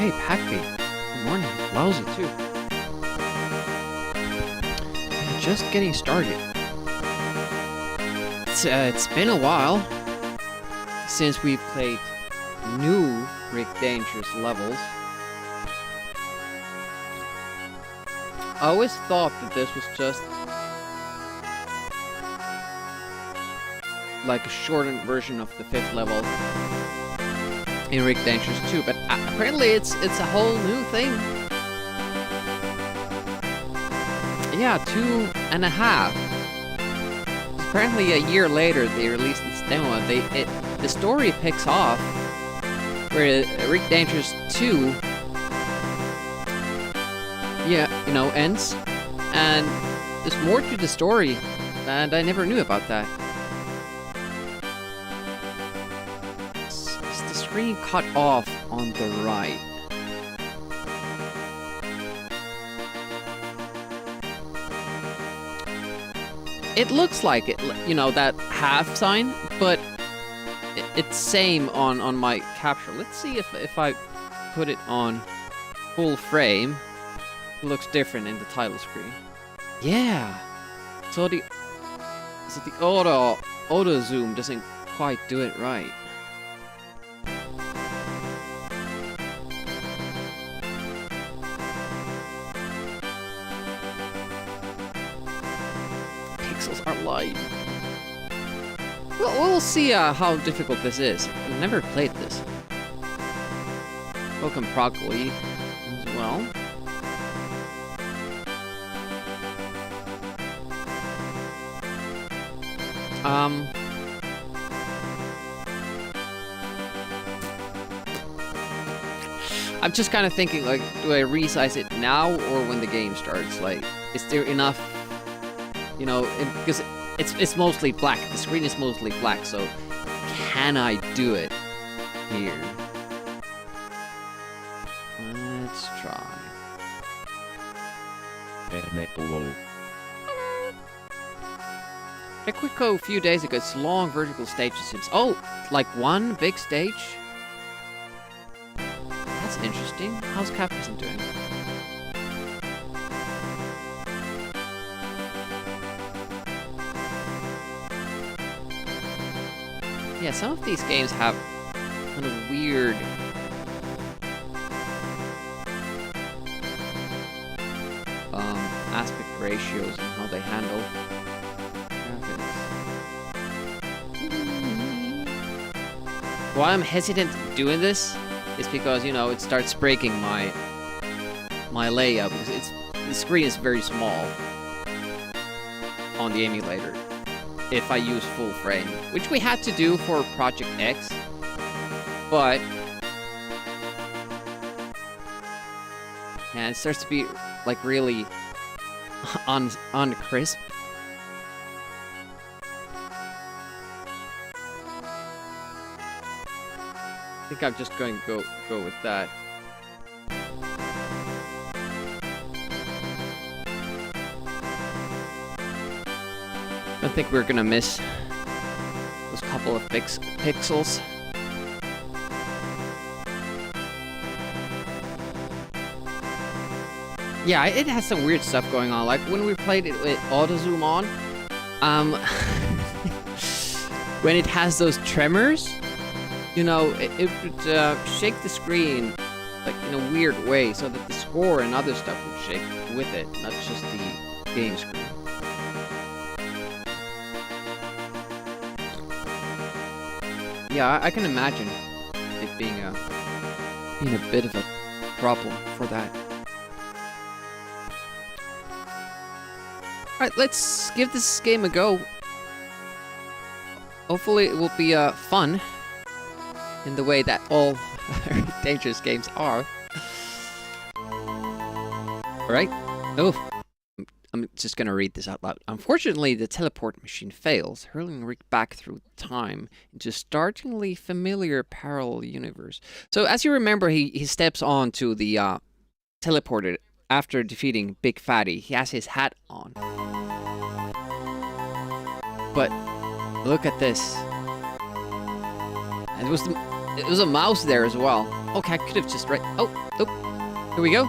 Hey, Pappy. Good morning. Lousy, too. Just getting started. It's been a while since we played new Rick Dangerous levels. I always thought that this was just like a shortened version of the 5th level in Rick Dangerous 2, but apparently it's a whole new thing. Yeah, 2.5. Apparently a year later they released this demo. The story picks off where Rick Dangerous 2, ends, and there's more to the story, and I never knew about that. Is the screen cut off on the right? It looks like it, that half sign, but it's same on my capture. Let's see if I put it on full frame. It looks different in the title screen. Yeah. So the auto zoom doesn't quite do it right. Pixels are light. Well, we'll see how difficult this is. I've never played this. Welcome Broccoli as well. I'm just kind of thinking, like, do I resize it now or when the game starts? Like, is there enough, because it's mostly black. The screen is mostly black, so can I do it here? Let's try. A quick go a few days ago. It's long vertical stages. Oh, like one big stage? That's interesting. How's Captain doing? Yeah, some of these games have kind of weird aspect ratios and how they handle graphics. Why I'm hesitant doing this is because, it starts breaking my layout, because the screen is very small on the emulator if I use full frame, which we had to do for Project X, but yeah, it starts to be like really uncrisp. I think I'm just going to go with that. I don't think we're gonna miss those couple of pixels. Yeah, it has some weird stuff going on. Like when we played it with auto zoom on, when it has those tremors, it would shake the screen like in a weird way, so that the score and other stuff would shake with it, not just the game screen. Yeah, I can imagine it being a bit of a problem for that. Alright, let's give this game a go. Hopefully it will be fun in the way that all Dangerous games are. Alright. Oh, I'm just gonna read this out loud. Unfortunately, the teleport machine fails, hurling Rick back through time into a startlingly familiar parallel universe. So, as you remember, he steps onto the teleporter after defeating Big Fatty. He has his hat on. But look at this. It was It was a mouse there as well. Okay, I could have just oh, here we go.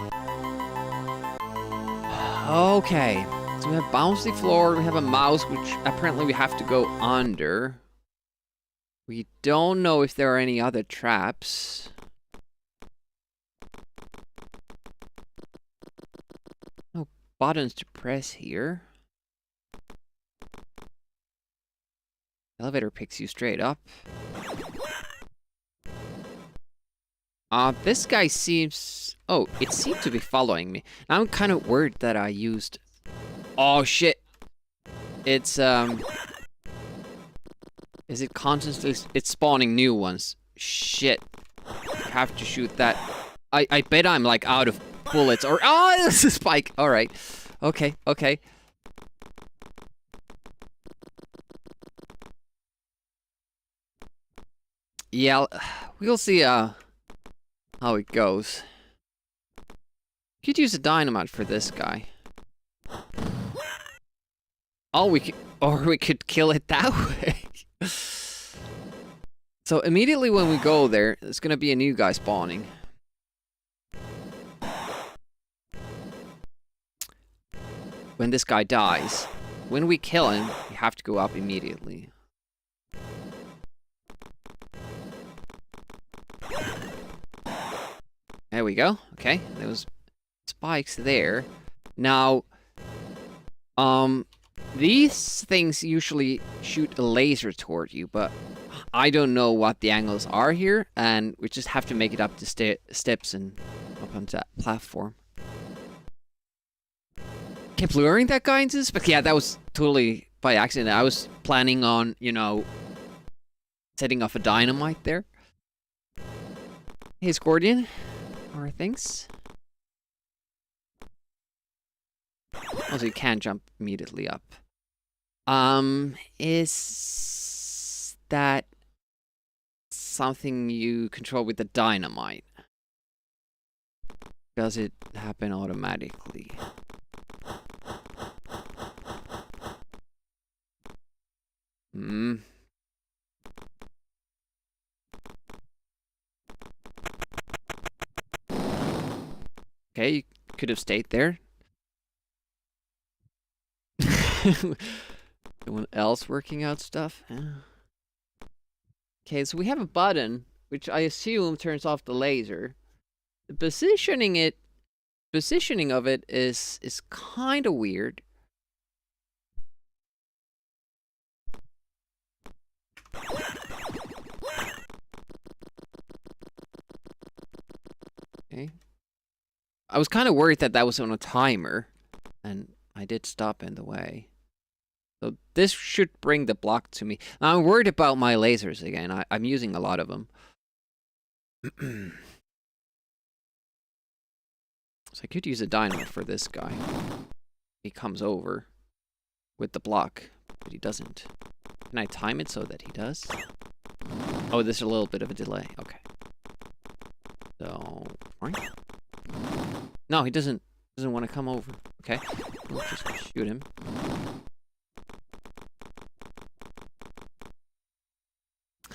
Okay, so we have bouncy floor, we have a mouse, which apparently we have to go under. We don't know if there are any other traps. No buttons to press here. Elevator picks you straight up. This guy seems... Oh, it seemed to be following me. Now I'm kind of worried that I used... Oh, shit. It's, Is it constantly... It's spawning new ones. Shit. I have to shoot that. I bet I'm, like, out of bullets. Or... Oh, this is a spike. Alright. Okay, okay. Yeah, we'll see, how it goes. Could use a dynamite for this guy. Oh, we could kill it that way. So immediately when we go there, there's gonna be a new guy spawning. When this guy dies, when we kill him, we have to go up immediately. There we go. Okay, there was spikes there. Now, these things usually shoot a laser toward you, but I don't know what the angles are here, and we just have to make it up the steps and up onto that platform. Kept luring that guy into this, but yeah, that was totally by accident. I was planning on, you know, setting off a dynamite there. Hey, Scordian. Or things. Also, you can't jump immediately up. Is that something you control with the dynamite? Does it happen automatically? Hmm. Okay, you could have stayed there. Someone else working out stuff? Okay, so we have a button, which I assume turns off the laser. The positioning of it is kind of weird. Okay. I was kind of worried that that was on a timer, and I did stop in the way. So this should bring the block to me. Now, I'm worried about my lasers again. I'm using a lot of them. So I could use a dynamite for this guy. He comes over with the block, but he doesn't. Can I time it so that he does? Oh, there's a little bit of a delay. Okay. So, right? No, he doesn't want to come over. Okay, we'll just shoot him.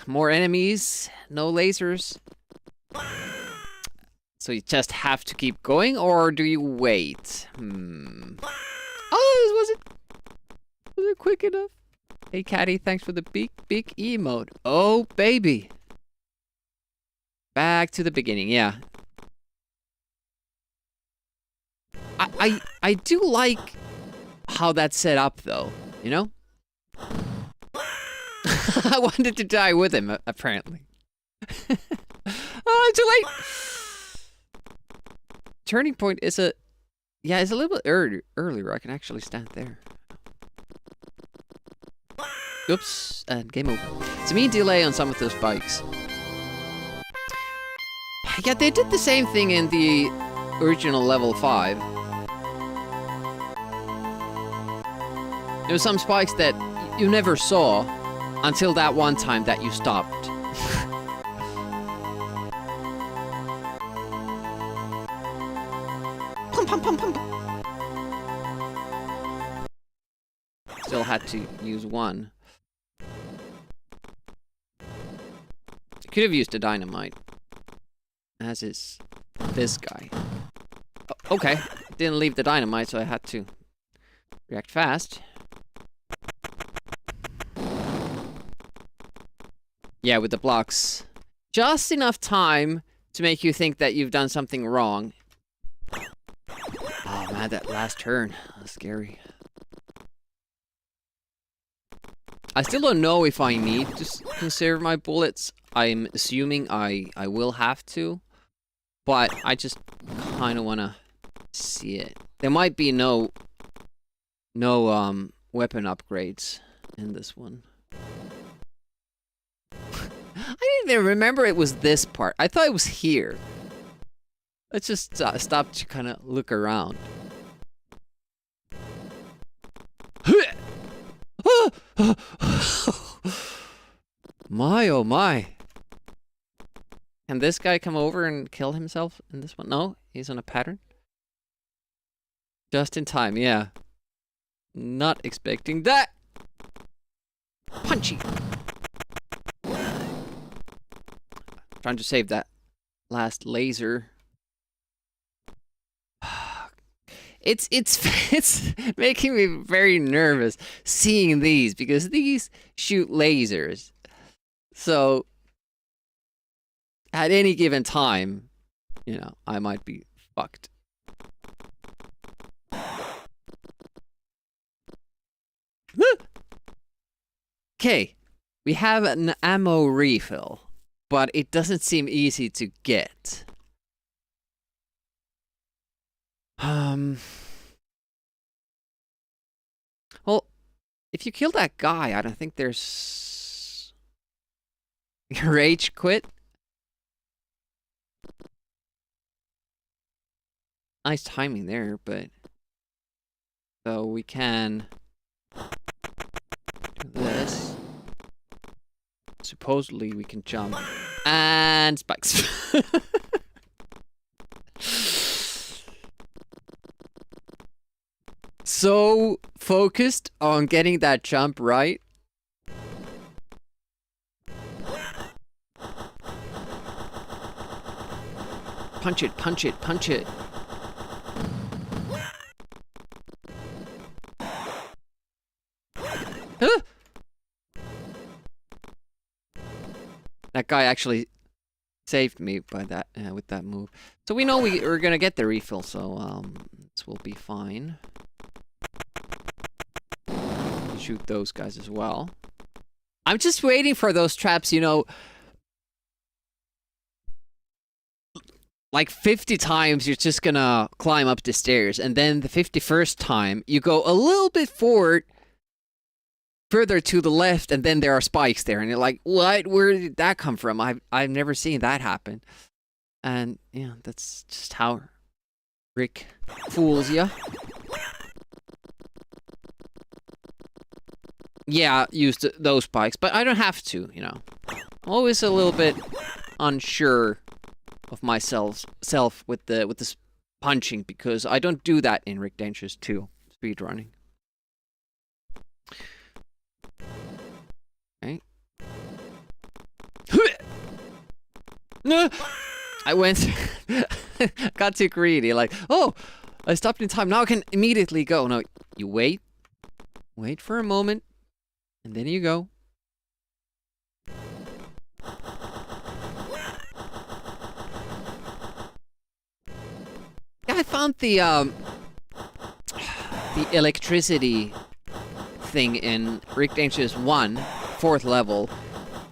More enemies, no lasers. So you just have to keep going, or do you wait? Oh, was it quick enough? Hey, Caddy, thanks for the big emote. Oh, baby. Back to the beginning, yeah. I do like how that's set up, though, you know? I wanted to die with him, apparently. Oh, too late! Turning point is a... Yeah, it's a little bit earlier. I can actually stand there. Oops, and game over. It's a mean delay on some of those bikes. Yeah, they did the same thing in the original level 5. There were some spikes that you never saw until that one time that you stopped. Still had to use one. could have used the dynamite. As is this guy. Oh, okay. Didn't leave the dynamite, so I had to react fast. Yeah, with the blocks. Just enough time to make you think that you've done something wrong. Oh man, that last turn. That's scary. I still don't know if I need to conserve my bullets. I'm assuming I will have to. But I just kind of want to see it. There might be no weapon upgrades in this one. I didn't even remember it was this part. I thought it was here. Let's just stop to kind of look around. My oh my. Can this guy come over and kill himself in this one? No, he's on a pattern. Just in time, yeah. Not expecting that. Punchy. Trying to save that last laser. It's making me very nervous seeing these because these shoot lasers. So at any given time, you know, I might be fucked. Okay, we have an ammo refill, but it doesn't seem easy to get. Well, if you kill that guy, I don't think there's... Rage quit? Nice timing there, but... So we can... do this. Supposedly we can jump. And spikes. So focused on getting that jump right. Punch it, punch it, punch it. Huh? That guy actually saved me by that with that move. So we know we're gonna get the refill, so this will be fine. Shoot those guys as well. I'm just waiting for those traps, you know. Like 50 times you're just gonna climb up the stairs, and then the 51st time you go a little bit forward, further to the left, and then there are spikes there, and you're like, what? Where did that come from? I've never seen that happen. And yeah, that's just how Rick fools ya. Yeah, use those spikes, but I don't have to, you know. I'm always a little bit unsure of myself with this punching, because I don't do that in Rick Dangerous 2 speedrunning. Okay. I went got too greedy, like, oh, I stopped in time, now I can immediately go. No, you wait for a moment, and then you go. I found the electricity thing in Rick Dangerous 1, 4th level,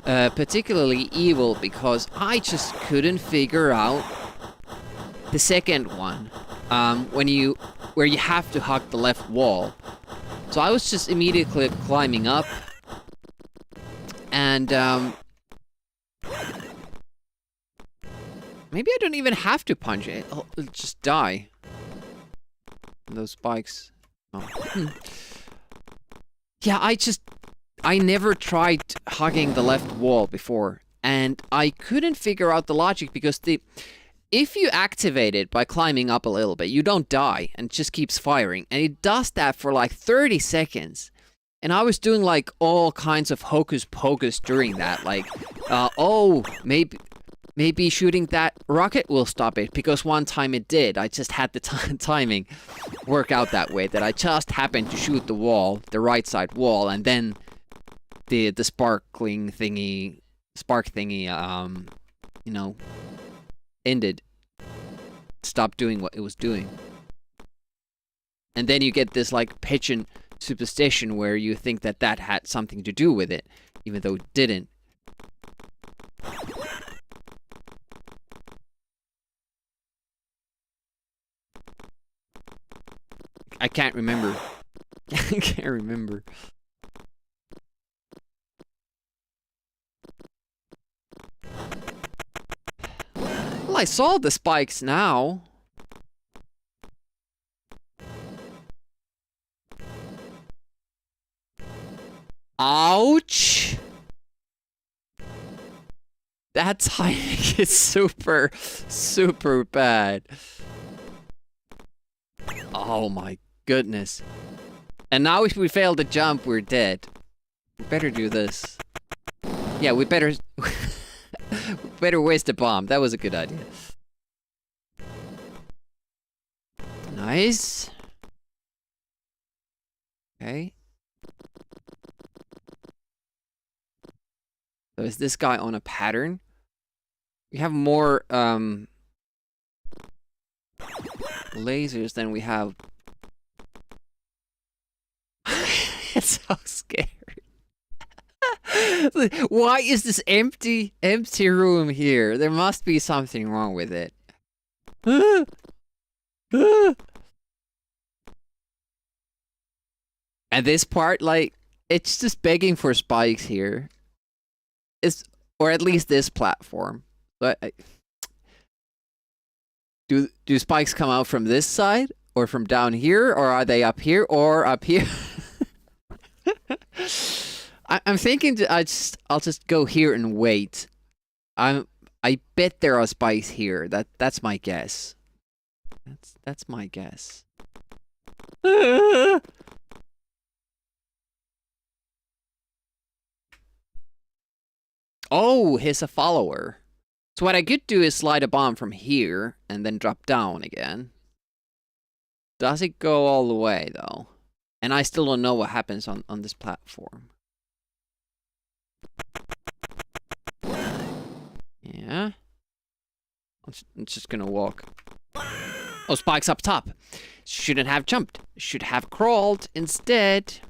particularly evil, because I just couldn't figure out the second one, where you have to hug the left wall. So I was just immediately climbing up, and maybe I don't even have to punch it. I'll just die. Those spikes. Oh. Yeah, I never tried hugging the left wall before, and I couldn't figure out the logic, because if you activate it by climbing up a little bit, you don't die, and it just keeps firing. And it does that for like 30 seconds. And I was doing like all kinds of hocus pocus during that. Like, oh, maybe shooting that rocket will stop it, because one time it did. I just had the timing work out that way, that I just happened to shoot the wall, the right side wall, and then the spark thingy, you know, ended. Stopped doing what it was doing. And then you get this like pigeon superstition where you think that that had something to do with it, even though it didn't. I can't remember. I can't remember. Well, I saw the spikes now. Ouch! That timing is super, super bad. Oh my goodness. And now if we fail to jump, we're dead. We better do this. Yeah, we better... we better waste a bomb. That was a good idea. Nice. Okay. So is this guy on a pattern? We have more lasers than we have. It's so scary. Why is this empty room here? There must be something wrong with it. And this part, like, it's just begging for spikes here. Or at least this platform. But do spikes come out from this side, or from down here, or are they up here, or up here? I'm thinking I'll just go here and wait. I bet there are spikes here. That's my guess. That's my guess. Oh, he's a follower. So what I could do is slide a bomb from here and then drop down again. Does it go all the way though? And I still don't know what happens on this platform. Yeah. I'm just gonna walk. Oh, spikes up top. Shouldn't have jumped. Should have crawled instead.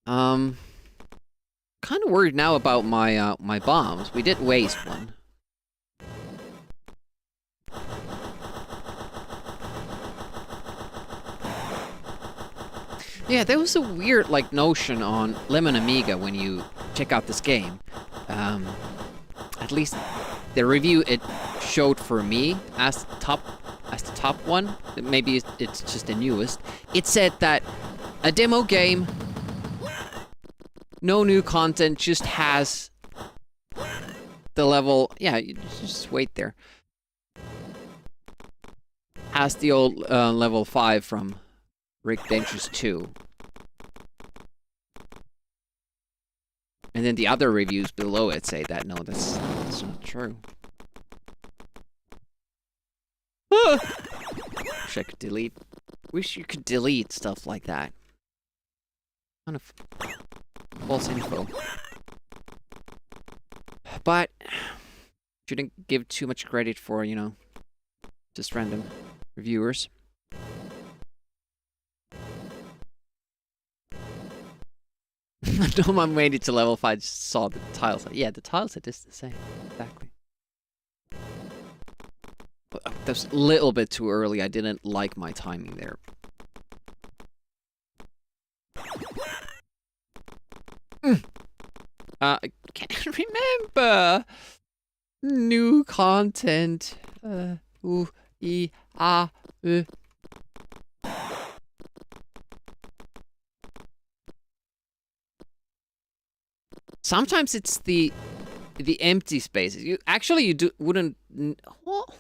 Kind of worried now about my my bombs. We did waste one. Yeah, there was a weird like notion on Lemon Amiga when you check out this game. At least the review it showed for me as the top one. Maybe it's just the newest. It said that a demo game, no new content, just has the level. Yeah, you just wait there. Has the old level 5 from Rick Dangerous 2. And then the other reviews below it say that no, that's not true. Wish I could delete. Wish you could delete stuff like that. Kind of false info. But shouldn't give too much credit for, you know, just random reviewers. No, I made it to level 5, just saw the tile set. Yeah, the tile set is the same. Exactly. That's a little bit too early. I didn't like my timing there. I can't remember. New content. Sometimes it's the empty spaces. You wouldn't. Well,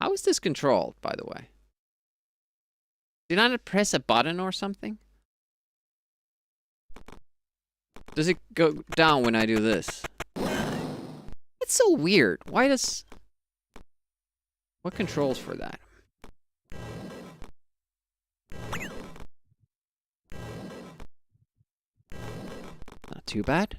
How is this controlled, by the way? Did I not press a button or something? Does it go down when I do this? It's so weird. Why does... What controls for that? Not too bad.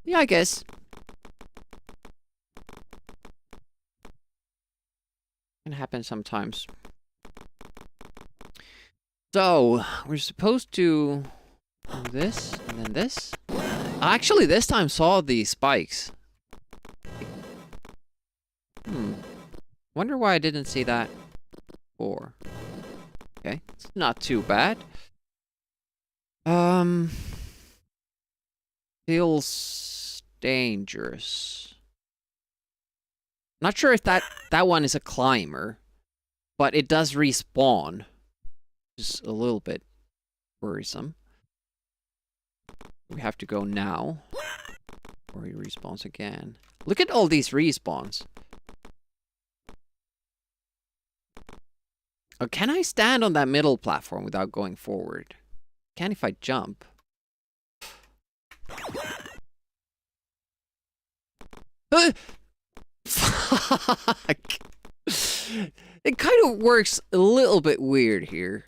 Yeah, I guess. Can happen sometimes. So, we're supposed to do this, and then this. I actually, this time saw the spikes. Wonder why I didn't see that before. Okay, it's not too bad. Feels dangerous. Not sure if that one is a climber, but it does respawn. Just a little bit worrisome. We have to go now, or he respawns again. Look at all these respawns. Oh, can I stand on that middle platform without going forward? Can if I jump. Fuck. It kind of works a little bit weird here.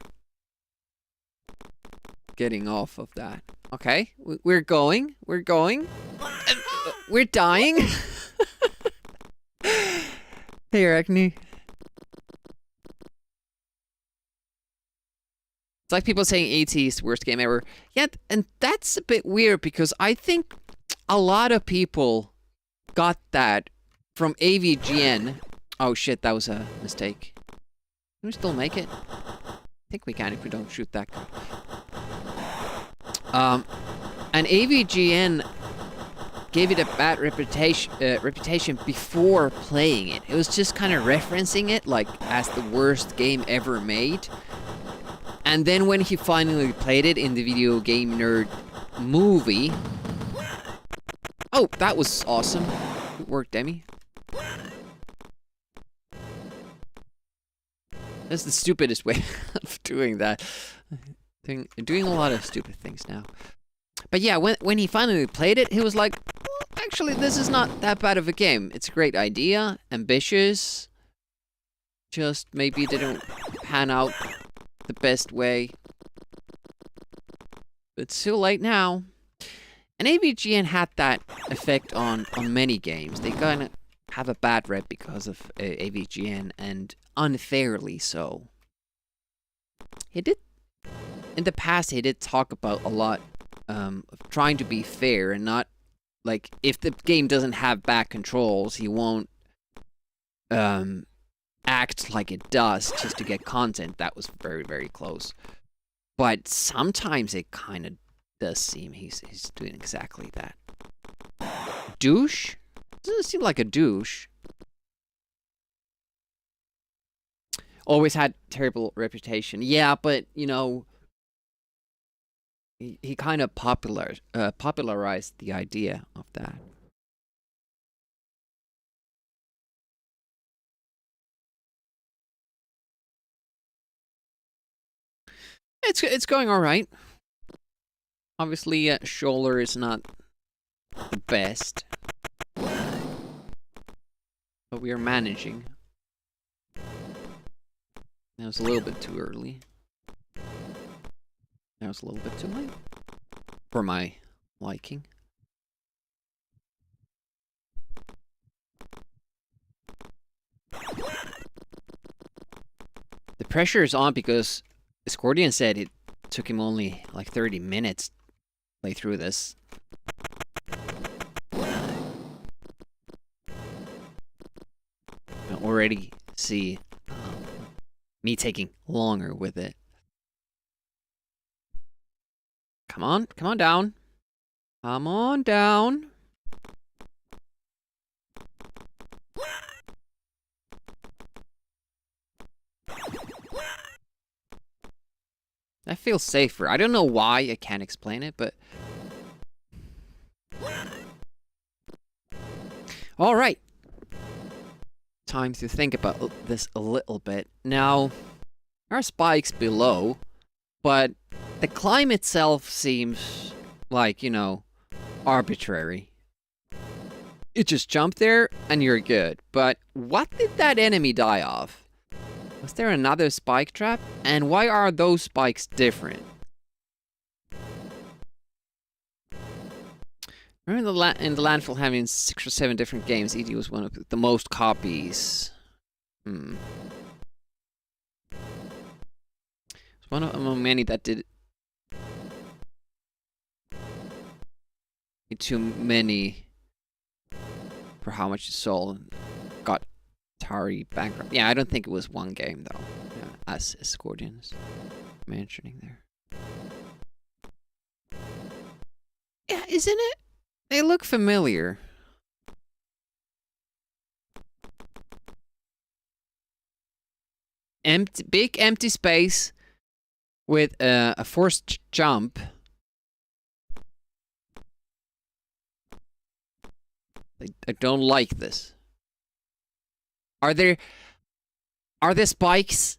Getting off of that. Okay, we're going. We're going. We're dying. Hey, Arachne. It's like people saying AT is the worst game ever. Yeah, and that's a bit weird because I think a lot of people got that from AVGN. Oh shit, that was a mistake. Can we still make it? I think we can if we don't shoot that guy. And AVGN gave it a bad reputation before playing it. It was just kind of referencing it like as the worst game ever made. And then when he finally played it in the Video Game Nerd movie... Oh, that was awesome. Good work, Demi. That's the stupidest way of doing that. Doing a lot of stupid things now. But yeah, when he finally played it, he was like, well, actually, this is not that bad of a game. It's a great idea, ambitious. Just maybe didn't pan out the best way. But it's too late now. And AVGN had that effect on many games. They kind of have a bad rep because of AVGN, and unfairly so. He did, in the past, he did talk about a lot of trying to be fair and not, like, if the game doesn't have bad controls, he won't act like it does just to get content. That was very, very close. But sometimes it kind of does seem he's doing exactly that. Douche? Doesn't seem like a douche. Always had terrible reputation. Yeah, but, you know, he kind of popularized the idea of that. It's going all right. Obviously, Scholler is not the best, but we are managing. That was a little bit too early. That was a little bit too late for my liking. The pressure is on because Scordian said it took him only like 30 minutes to play through this. I already see me taking longer with it. Come on down. Come on down. That feels safer. I don't know why, I can't explain it, but... Alright. Time to think about this a little bit. Now, there are spikes below, but the climb itself seems like, you know, arbitrary. You just jump there and you're good. But what did that enemy die of? Was there another spike trap? And why are those spikes different? Remember in the landfill having 6 or 7 different games, ED was one of the most copies. It's one among many that did too many for how much it sold. Got Atari bankrupt. Yeah, I don't think it was one game though. Yeah, as Scordian's mentioning there. Yeah, isn't it? They look familiar. Big empty space with a forced jump. I don't like this. Are there spikes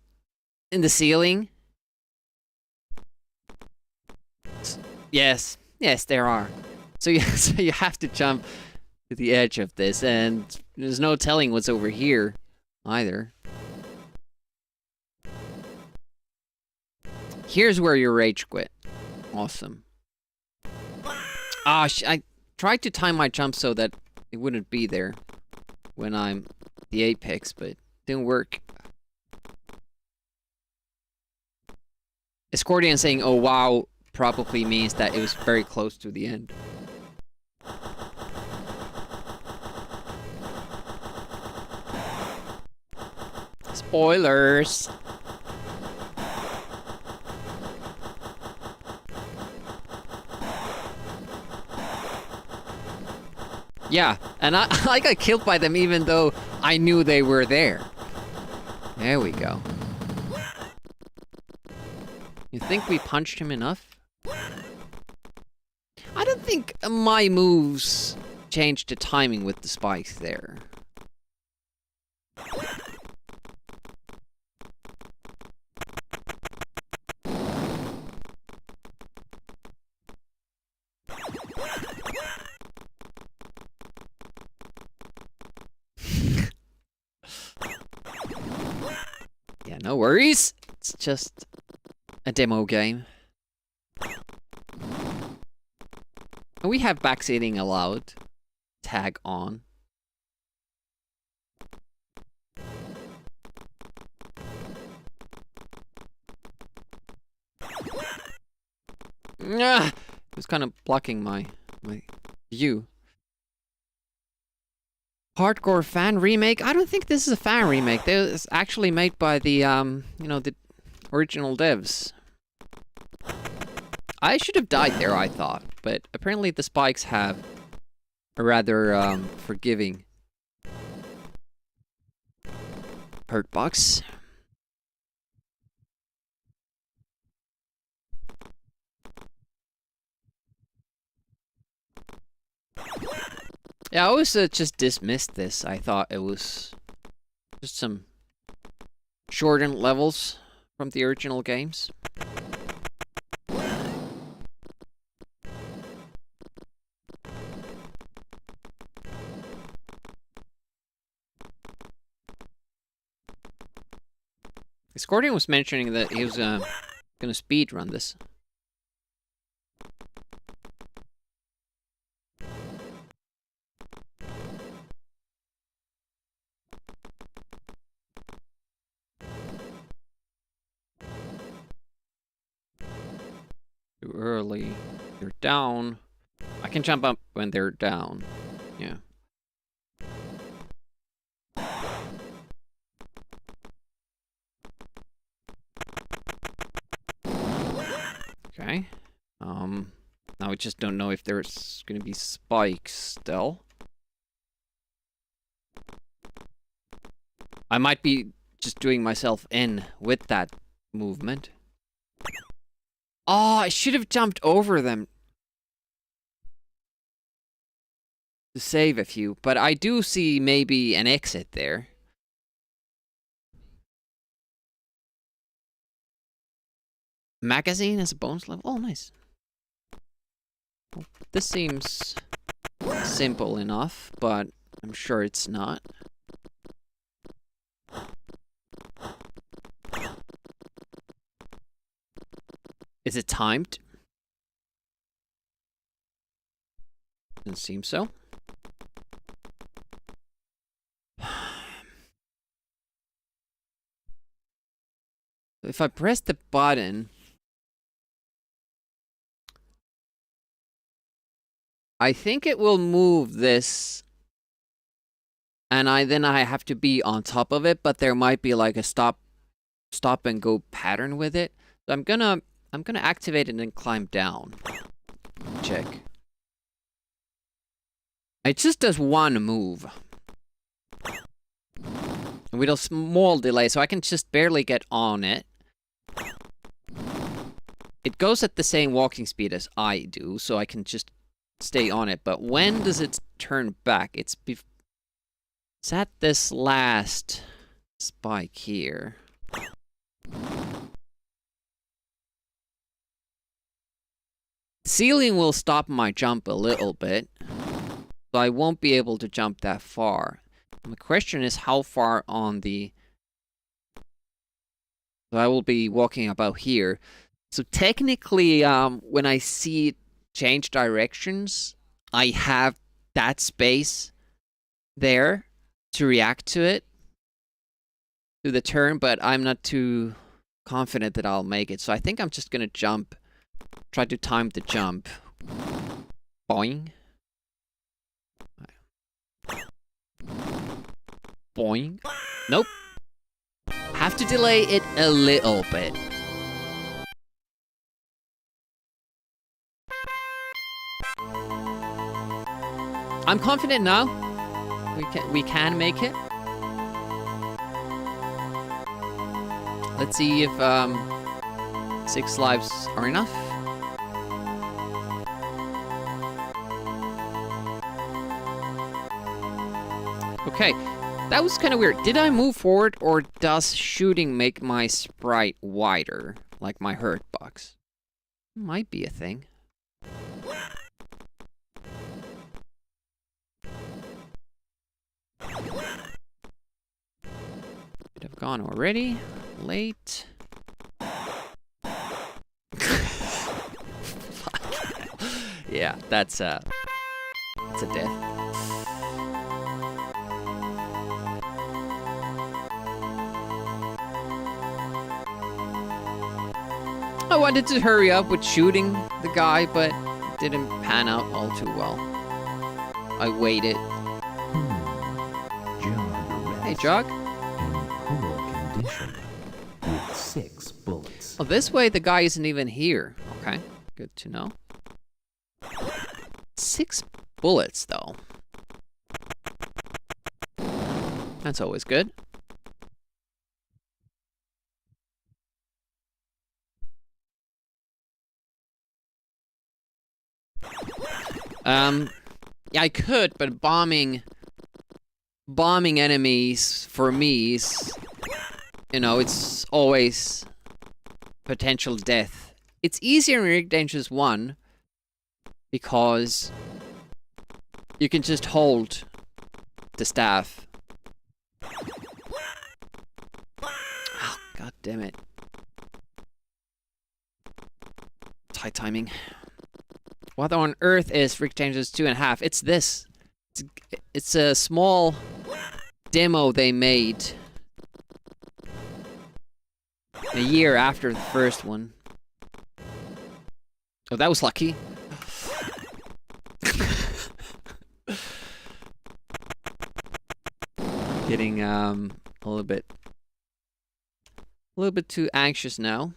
in the ceiling? Yes, there are. So you have to jump to the edge of this, and there's no telling what's over here either. Here's where your rage quit. Awesome. Ah, I tried to time my jump so that it wouldn't be there when I'm the apex, but it didn't work. Escordian saying, "Oh wow," probably means that it was very close to the end. Spoilers. Yeah, and I got killed by them even though I knew they were there. There we go. You think we punched him enough? I don't think my moves changed the timing with the spikes there. Yeah, no worries. It's just a demo game. And we have backseating allowed. Tag on. It was kind of blocking my view. Hardcore fan remake? I don't think this is a fan remake. This is actually made by the, you know, the original devs. I should have died there, I thought. But apparently the spikes have a rather, forgiving hurt box. Yeah, I always just dismissed this. I thought it was just some shortened levels from the original games. Scordian was mentioning that he was gonna speed run this. Too early. They're down. I can jump up when they're down. Yeah. Okay. Now we just don't know if there's gonna be spikes still. I might be just doing myself in with that movement. Oh, I should have jumped over them to save a few, but I do see maybe an exit there. Magazine as a bonus level? Oh, nice. Well, this seems simple enough, but I'm sure it's not. Is it timed? Doesn't seem so. If I press the button, I think it will move this, and then I have to be on top of it, but there might be like a stop and go pattern with it. So I'm gonna activate it and climb down. Check. It just does one move. With a small delay, so I can just barely get on it. It goes at the same walking speed as I do, so I can just stay on it. But when does it turn back? It's at this last spike here. Ceiling will stop my jump a little bit, so I won't be able to jump that far. The question is how far on the... So I will be walking about here. So technically, when I see it change directions, I have that space there to react to it, to the turn, but I'm not too confident that I'll make it. So I think I'm just gonna jump, try to time the jump. Boing. Boing. Nope. Have to delay it a little bit. I'm confident now. We can make it. Let's see if 6 lives are enough. Okay, that was kind of weird. Did I move forward, or does shooting make my sprite wider, like my hurt box? Might be a thing. Could have gone already. Late. Yeah, that's a death. I wanted to hurry up with shooting the guy, but it didn't pan out all too well. I waited. Hey, Jog. In poor condition, with 6 bullets. Oh, this way the guy isn't even here. Okay, good to know. 6 bullets, though. That's always good. Yeah, I could, but bombing enemies for me is, you know, it's always potential death. It's easier in Rick Dangerous 1 because you can just hold the staff. Oh, god damn it. Tight timing. What on earth is Rick Dangerous 2.5? It's this. It's a small demo they made a year after the first one. Oh, that was lucky. Getting a little bit too anxious now.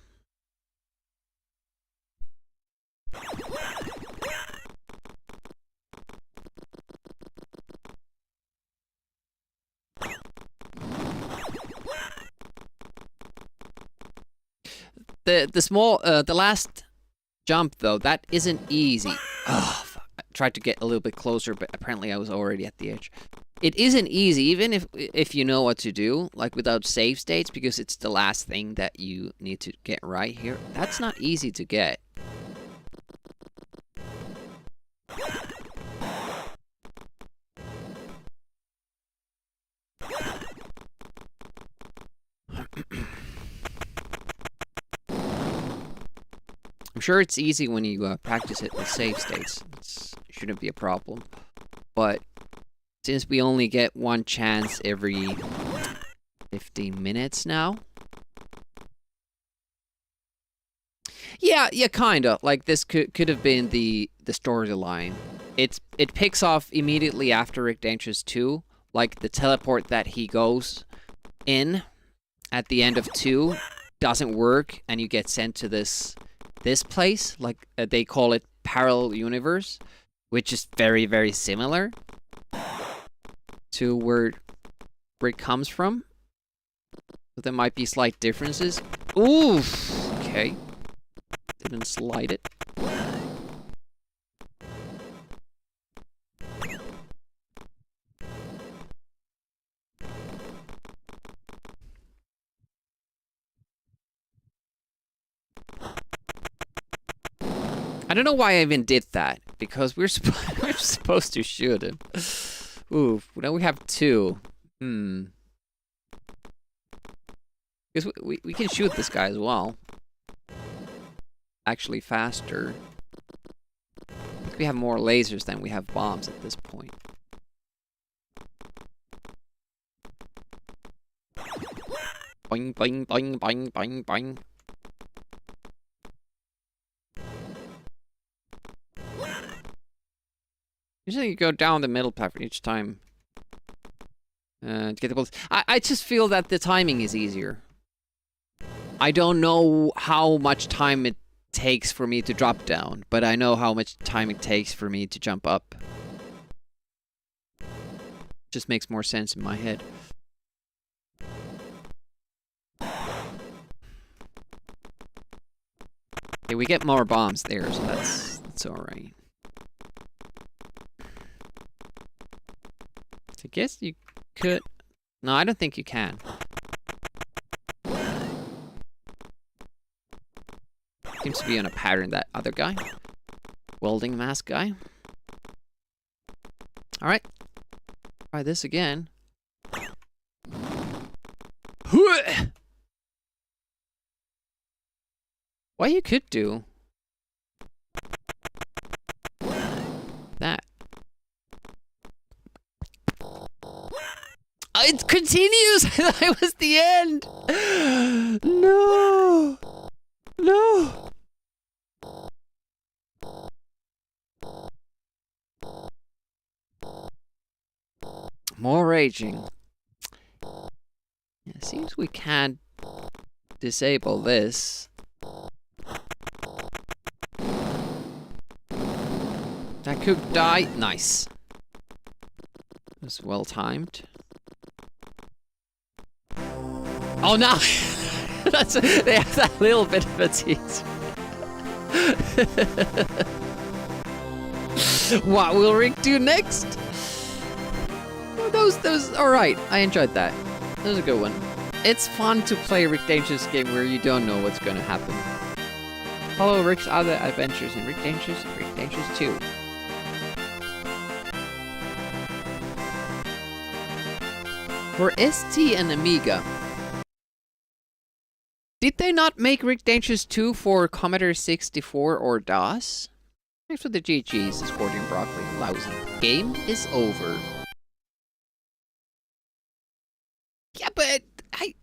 The last jump, though, that isn't easy. Oh, fuck. I tried to get a little bit closer, but apparently I was already at the edge. It isn't easy, even if you know what to do, like without save states, because it's the last thing that you need to get right here. That's not easy to get. I'm sure it's easy when you practice it with save states. It shouldn't be a problem. But since we only get one chance every 15 minutes now. Yeah, kinda. Like, this could have been the storyline. It picks off immediately after Rick Dangerous 2. Like, the teleport that he goes in at the end of 2 doesn't work, and you get sent to this place. Like, they call it Parallel Universe, which is very, very similar to where Rick comes from. So there might be slight differences. Oof! Okay. Didn't slide it. I don't know why I even did that, because we're supposed to shoot him. Ooh, now we have 2. Because we can shoot this guy as well. Actually faster. I think we have more lasers than we have bombs at this point. Boing, boing, boing, boing, boing, boing. Usually you go down the middle platform each time. To get the bullets. I just feel that the timing is easier. I don't know how much time it takes for me to drop down, but I know how much time it takes for me to jump up. Just makes more sense in my head. Okay, we get more bombs there, so that's alright. I guess you could... No, I don't think you can. Seems to be on a pattern, that other guy. Welding mask guy. Alright. Try this again. What you could do... that. It continues! That was the end! No! No! More raging. Yeah, seems we can't disable this. That could die. Nice. That's well timed. Oh no! They have that little bit of a tease. What will Rick do next? Oh, those, alright. I enjoyed that. That was a good one. It's fun to play a Rick Dangerous game where you don't know what's going to happen. Follow Rick's other adventures in Rick Dangerous and Rick Dangerous 2. For ST and Amiga, did they not make Rick Dangerous 2 for Commodore 64 or DOS? Thanks for the GG's, Discordian Broccoli. Lousy. Game is over. Yeah, but I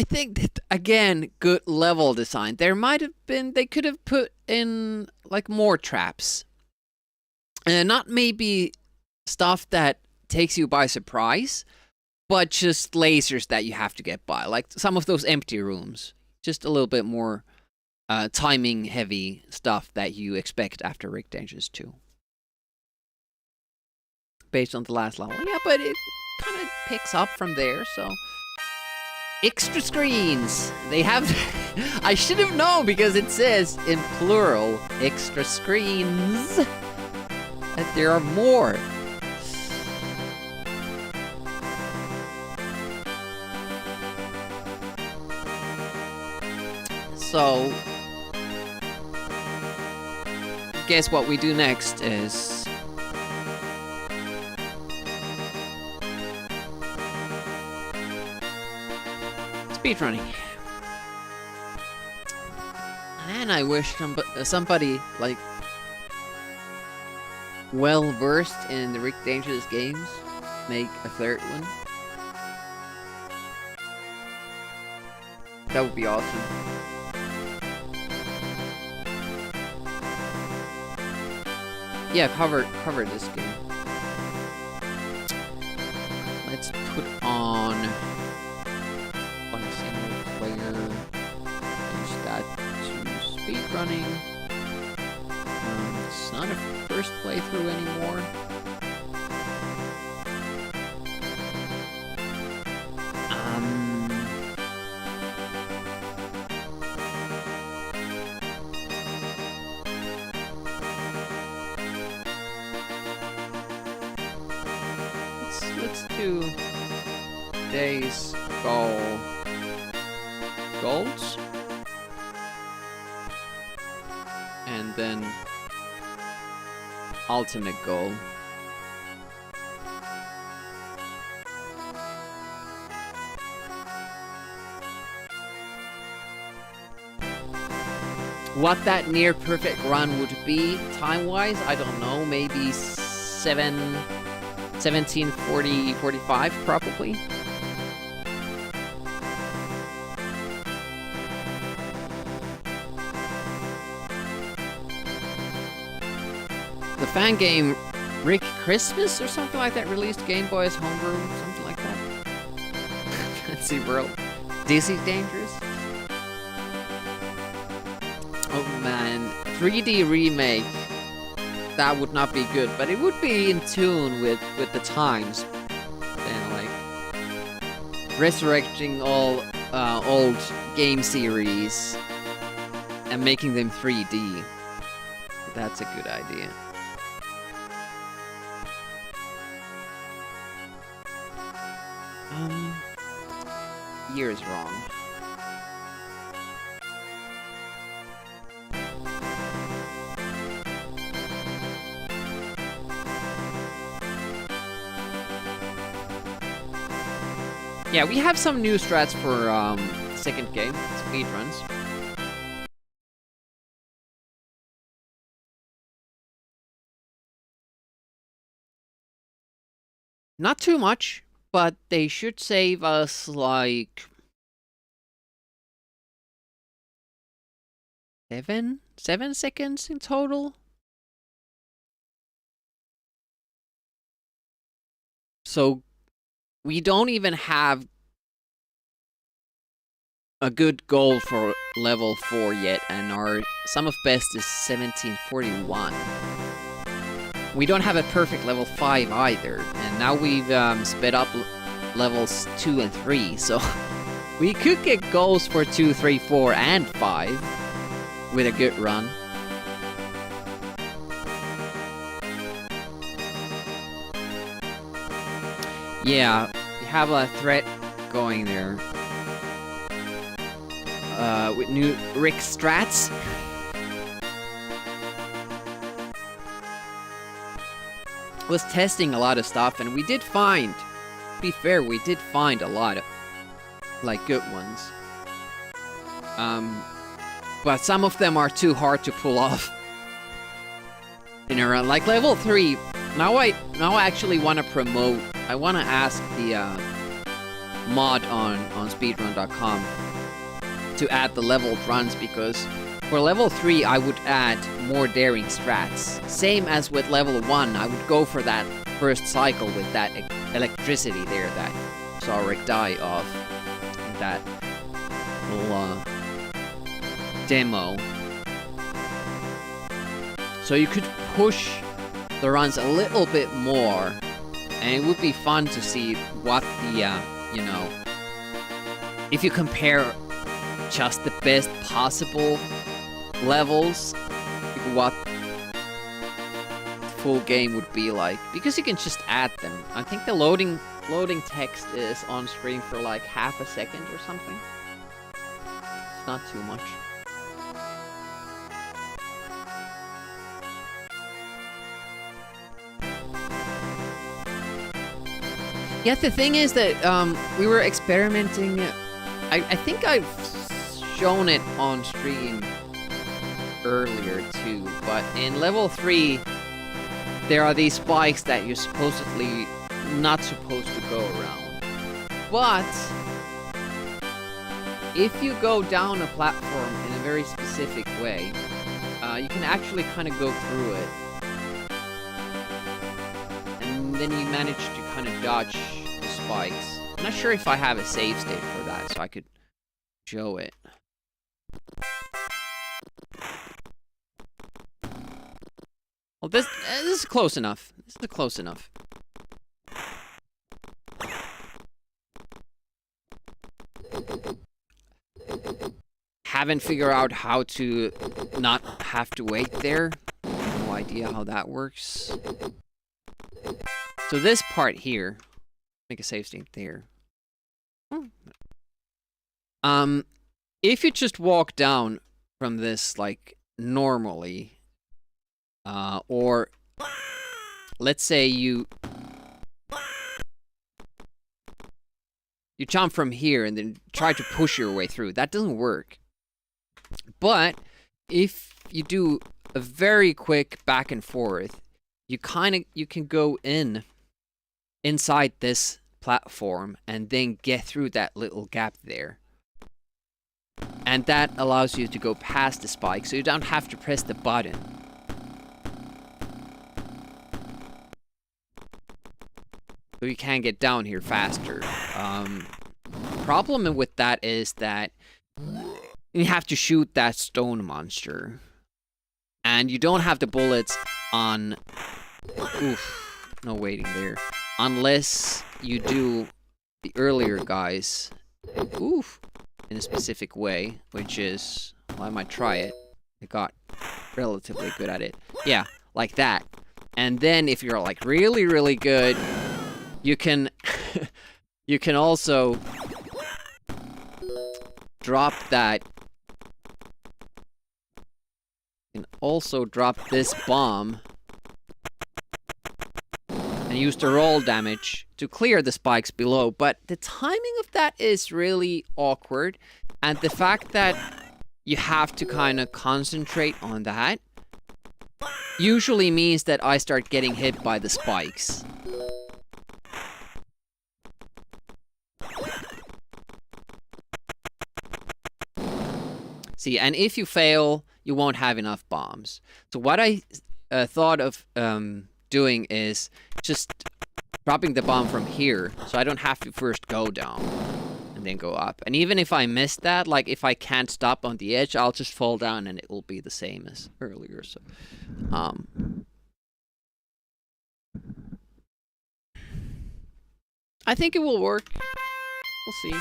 think that, again, good level design. There might have been, they could have put in, like, more traps. Not maybe stuff that takes you by surprise, but just lasers that you have to get by. Like some of those empty rooms. Just a little bit more timing heavy stuff that you expect after Rick Dangerous 2. Based on the last level. Yeah, but it kind of picks up from there, so... Extra screens! They have... I should have known because it says, in plural, extra screens. That there are more. So... guess what we do next is... speedrunning. And I wish somebody, like, well-versed in the Rick Dangerous games make a third one. That would be awesome. Yeah, cover this game. Let's put on a single player. Use that to speedrunning. It's not a first playthrough anymore. Let's do Days Golds, and then Ultimate Goal. What that near perfect run would be time-wise, I don't know. Maybe 1740, 45 probably. The fan game Rick Christmas or something like that released Game Boy's Homebrew, something like that. Fancy World. Dizzy Dangerous. Oh man, 3D remake. That would not be good, but it would be in tune with the times. And like resurrecting all old game series and making them 3D. That's a good idea. Year is wrong. Yeah, we have some new strats for second game, speedruns. Not too much, but they should save us like 7 seconds in total. So we don't even have a good goal for level 4 yet, and our sum of best is 1741. We don't have a perfect level 5 either, and now we've sped up levels 2 and 3, so we could get goals for 2, 3, 4, and 5 with a good run. Yeah, we have a threat going there. With new Rick strats. Was testing a lot of stuff, and we did find, to be fair, we did find a lot of, like, good ones. But some of them are too hard to pull off in a run. Like level 3, now I actually want to promote, I want to ask the mod on speedrun.com to add the leveled runs, because for level 3 I would add more daring strats. Same as with level 1, I would go for that first cycle with that electricity there that saw Rick die of in that little demo. So you could push the runs a little bit more, and it would be fun to see what the, you know, if you compare just the best possible levels, like what the full game would be like, because you can just add them. I think the loading text is on screen for like half a second or something. It's not too much. Yeah, the thing is that we were experimenting. I think I've shown it on stream earlier too, but in level 3, there are these spikes that you're supposedly not supposed to go around. But if you go down a platform in a very specific way, you can actually kind of go through it. And then you manage to kind of dodge the spikes. I'm not sure if I have a save state for that, so I could show it. Well, this is close enough. This is close enough. Haven't figured out how to not have to wait there. No idea how that works. So this part here, make a save state there. If you just walk down from this like normally, or let's say you jump from here and then try to push your way through, that doesn't work. But if you do a very quick back and forth, you can go inside this platform and then get through that little gap there. And that allows you to go past the spike, so you don't have to press the button. So you can get down here faster. Problem with that is that you have to shoot that stone monster. And you don't have the bullets on... Oof, no waiting there. Unless you do the earlier guys. Oof. In a specific way, which is... Well, I might try it. I got relatively good at it. Yeah, like that. And then if you're like really, really good, you can... you can also drop that. You can also drop this bomb and use the roll damage to clear the spikes below. But the timing of that is really awkward. And the fact that you have to kind of concentrate on that usually means that I start getting hit by the spikes. See, and if you fail, you won't have enough bombs. So what I thought of doing is just dropping the bomb from here, so I don't have to first go down and then go up. And even if I miss that, like if I can't stop on the edge, I'll just fall down and it will be the same as earlier. So, I think it will work. We'll see.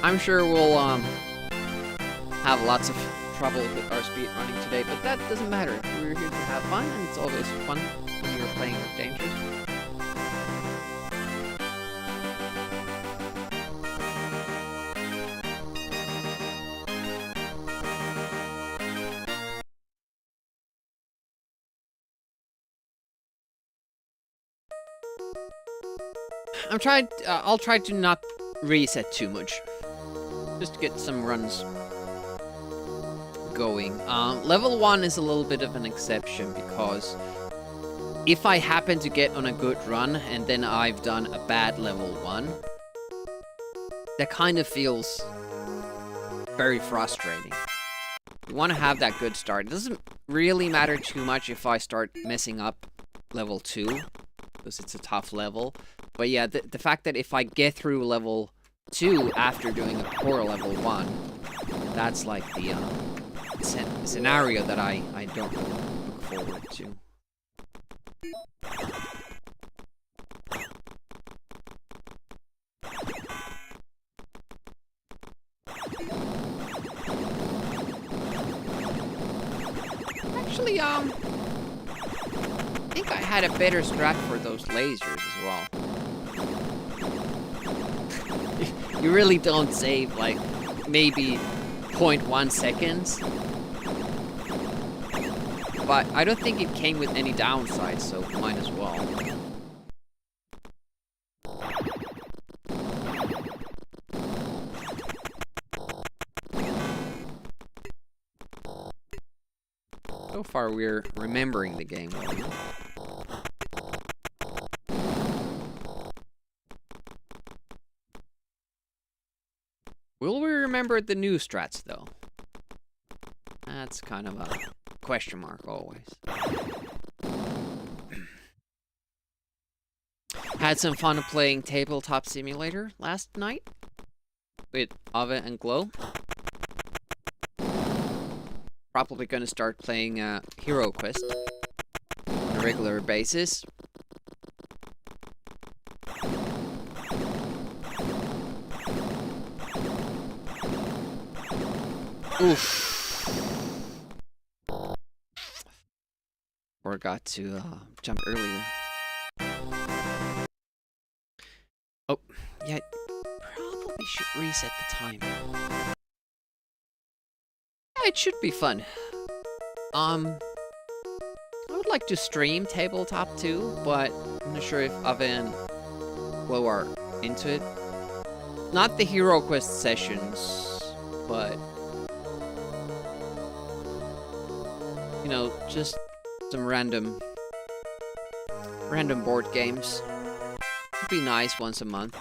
I'm sure we'll have lots of trouble with our speed running today, but that doesn't matter. We're here to have fun, and it's always fun when you're playing with dangers. I'll try to not reset too much. Just to get some runs going. Level 1 is a little bit of an exception because if I happen to get on a good run and then I've done a bad level 1, that kind of feels very frustrating. You want to have that good start. It doesn't really matter too much if I start messing up level 2, because it's a tough level. But yeah, the fact that if I get through level 2 after doing a poor level 1, that's like the scenario that I don't look forward to. Actually, I think I had a better strat for those lasers as well. You really don't save, like, maybe 0.1 seconds. But I don't think it came with any downsides, so might as well. So far, we're remembering the game well. Will we remember the new strats, though? That's kind of a question mark always. Had some fun playing Tabletop Simulator last night with Ava and Glow. Probably gonna start playing Hero Quest on a regular basis. Oof. Forgot to jump earlier. Oh, yeah, probably should reset the time. Yeah, it should be fun. I would like to stream Tabletop too, but I'm not sure if Ava and Glow are into it. Not the Hero Quest sessions, but you know, just some random board games. It'd be nice once a month.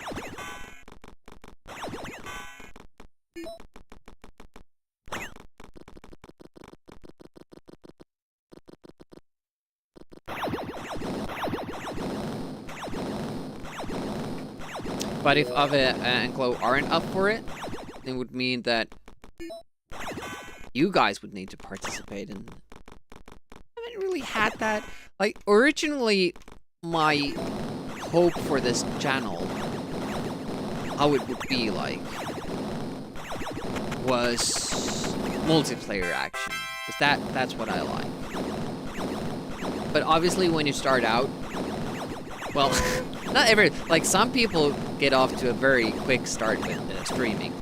But if Ava and Glow aren't up for it, it would mean that you guys would need to participate, and I haven't really had that. Like, originally, my hope for this channel, how it would be like, was multiplayer action. Because that's what I like. But obviously when you start out, well, not every, like some people get off to a very quick start with streaming.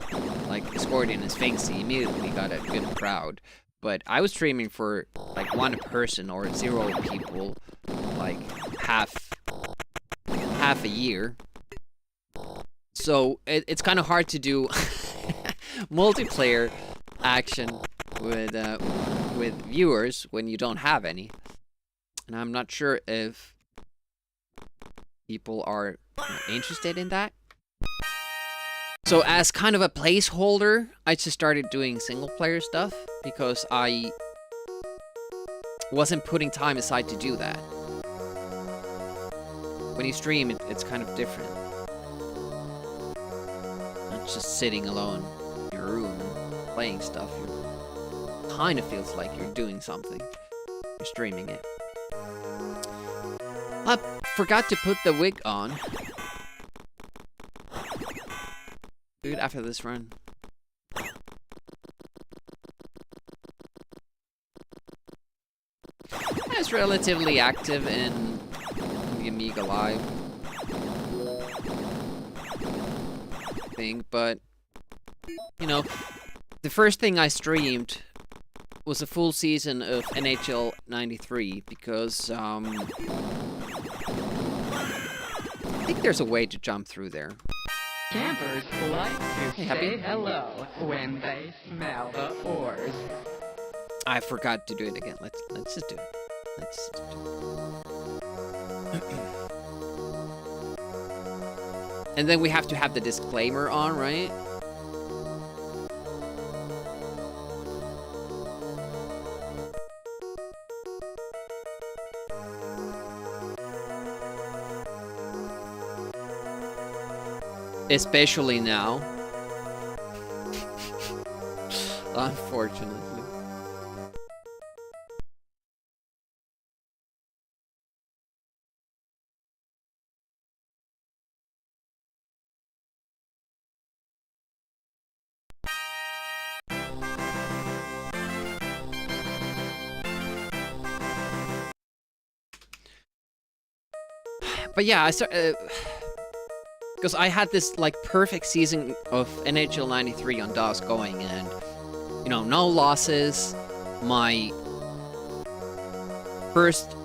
Like Scordian and Sphinxy immediately got a good crowd. But I was streaming for like 1 person or 0 people, like half a year. So it's kind of hard to do multiplayer action with viewers when you don't have any. And I'm not sure if people are interested in that. So as kind of a placeholder, I just started doing single player stuff because I wasn't putting time aside to do that. When you stream, it's kind of different. Not just sitting alone in your room and playing stuff. It kind of feels like you're doing something. You're streaming it. I forgot to put the wig on. Do it after this run. I was relatively active in the Amiga Live thing, but you know, the first thing I streamed was a full season of NHL 93 because I think there's a way to jump through there. Campers like to Hey, Happy. say hello when they smell the ores. I forgot to do it again. Let's just do it. Let's just do it. And then we have to have the disclaimer on, right? Especially now. Unfortunately. But yeah, because I had this like perfect season of NHL 93 on DOS going, and no losses. My first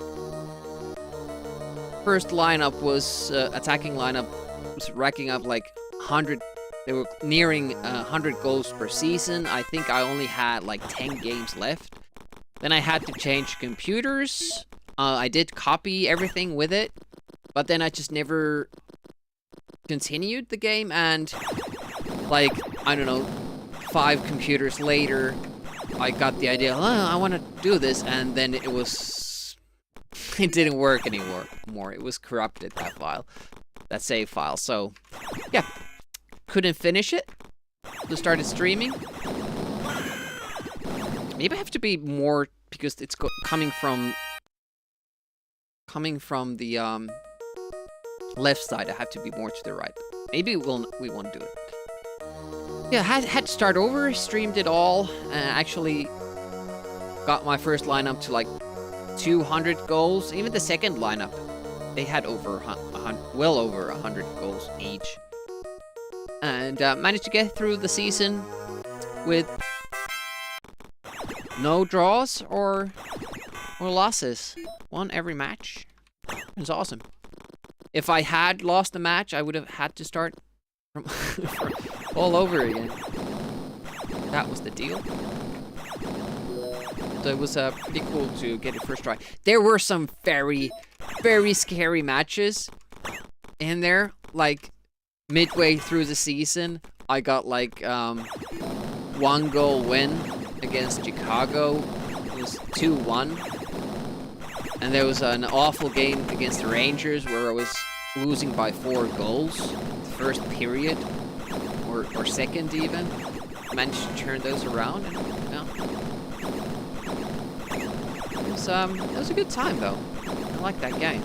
lineup was attacking lineup was racking up like 100. They were nearing 100 goals per season. I think I only had like 10 games left. Then I had to change computers. I did copy everything with it, but then I just never continued the game. And like, I don't know, 5 computers later, I got the idea, I want to do this, and then it didn't work anymore. It was corrupted, that save file. So yeah, couldn't finish it. Just started streaming. Maybe I have to be more, because it's coming from the left side. I have to be more to the right. Maybe we won't do it. Yeah, had to start over. Streamed it all. Actually got my first lineup to like 200 goals. Even the second lineup, they had well over 100 goals each. And managed to get through the season with no draws or losses. Won every match. It was awesome. If I had lost the match, I would have had to start from all over again. That was the deal. So it was pretty cool to get it first try. There were some very, very scary matches in there. Like, midway through the season, I got like 1 goal win against Chicago. It was 2-1. And there was an awful game against the Rangers where I was losing by 4 goals. The first period, or second even. Managed to turn those around, and it was a good time though. I like that game.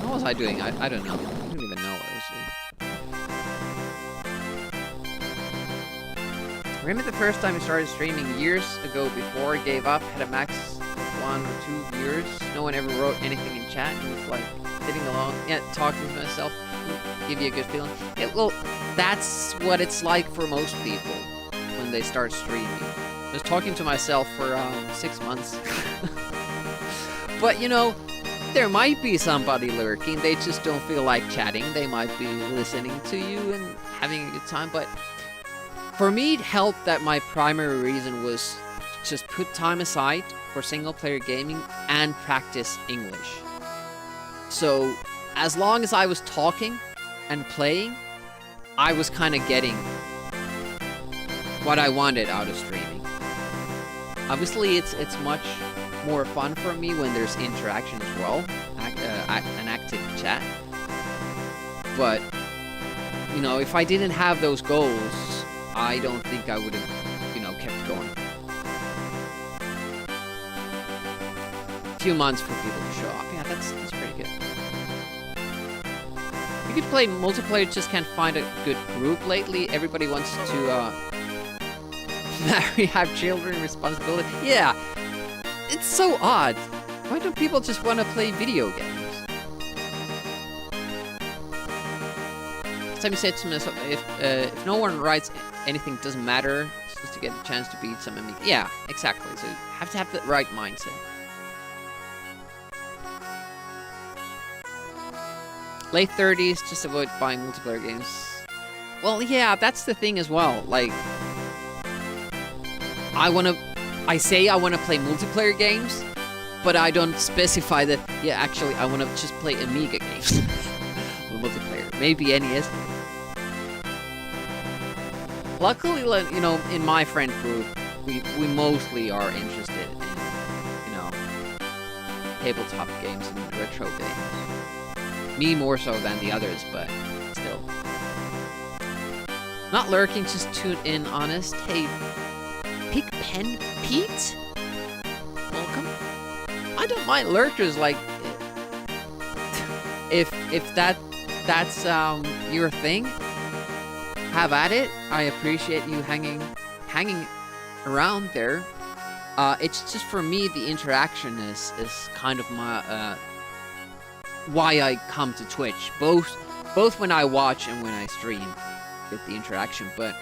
What was I doing? I don't know. I don't even know what I was doing. I remember the first time I started streaming years ago before I gave up, had a max of 1 or 2 years. No one ever wrote anything in chat, and it was like sitting along, talking to myself, give you a good feeling. Well, that's what it's like for most people when they start streaming. I was talking to myself for 6 months. But there might be somebody lurking. They just don't feel like chatting. They might be listening to you and having a good time. But for me, it helped that my primary reason was just put time aside for single-player gaming and practice English. So as long as I was talking and playing, I was kind of getting what I wanted out of streaming. Obviously, it's much more fun for me when there's interaction as well, an active chat. But if I didn't have those goals, I don't think I would have, kept going. A few months for people to show up. Yeah, that's pretty good. You could play multiplayer, just can't find a good group lately. Everybody wants to marry, have children, responsibility. Yeah, it's so odd. Why don't people just want to play video games? Last time you said to myself, if no one writes anything, doesn't matter, just to get a chance to beat some Amiga. Yeah, exactly. So you have to have the right mindset. Late 30s, just avoid buying multiplayer games. Well, yeah, that's the thing as well. Like, I say I want to play multiplayer games, but I don't specify that, yeah, actually, I want to just play Amiga games. Multiplayer. Maybe NES. Luckily, in my friend group, we mostly are interested in, tabletop games and retro games. Me more so than the others, but still. Not lurking, just tune in, honest. Hey, Pigpen Pete? Welcome. I don't mind lurkers, like, if that's your thing, have at it. I appreciate you hanging around there. It's just for me the interaction is kind of my why I come to Twitch. Both when I watch and when I stream, get the interaction. But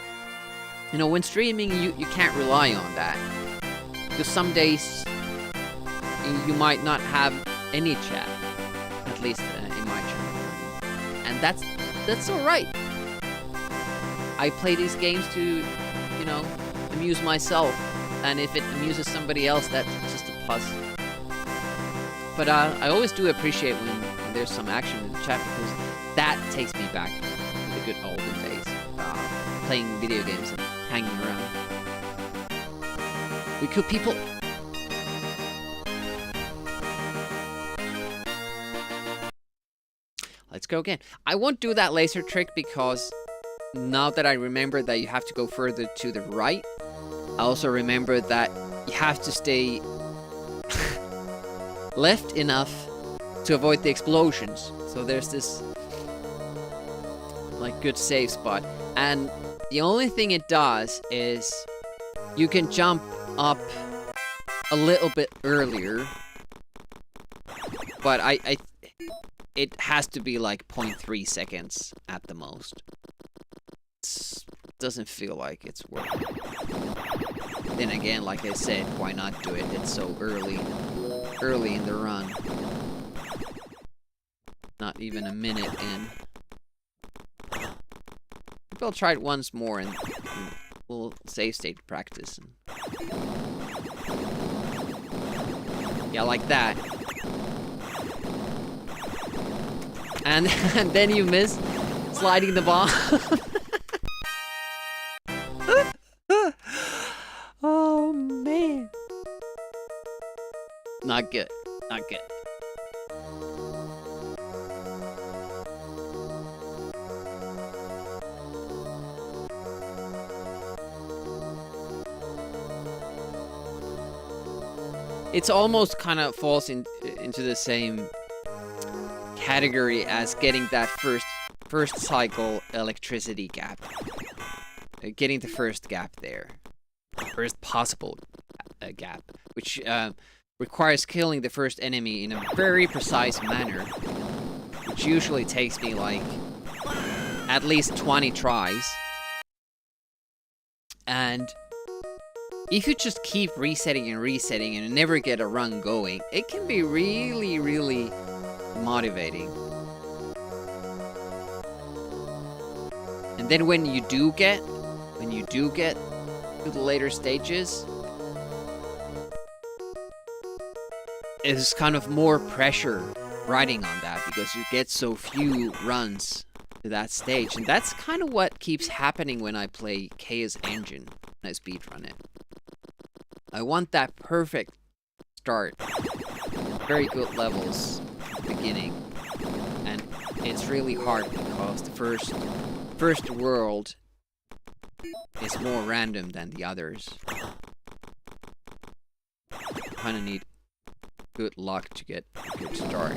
you know, when streaming, you can't rely on that, because some days you might not have any chat, at least in my channel, and that's all right. I play these games to, you know, amuse myself, and if it amuses somebody else, that's just a plus. But I always do appreciate when there's some action in the chat, because that takes me back to the good olden days, playing video games and hanging around. We kill people. Let's go again. I won't do that laser trick because now that I remember that you have to go further to the right, I also remember that you have to stay left enough to avoid the explosions. So there's this like good safe spot. And the only thing it does is you can jump up a little bit earlier, but it has to be like 0.3 seconds at the most. It doesn't feel like it's worth it. Then again, like I said, why not do it? It's so early in the run. Not even a minute in. Maybe I'll try it once more and we'll save state practice. Yeah, like that. And then you miss sliding the bomb. Oh man. Not good. Not good. It's almost kind of falls into the same category as getting that first cycle electricity gap. Getting the first gap there. First possible gap. Which requires killing the first enemy in a very precise manner. Which usually takes me like at least 20 tries. And if you just keep resetting and never get a run going, it can be really, really motivating. And then when you do get to the later stages, there's kind of more pressure riding on that because you get so few runs to that stage. And that's kind of what keeps happening when I play Chaos Engine when I speedrun it. I want that perfect start. Very good levels at the beginning. And it's really hard because the first world is more random than the others. Kinda need good luck to get a good start.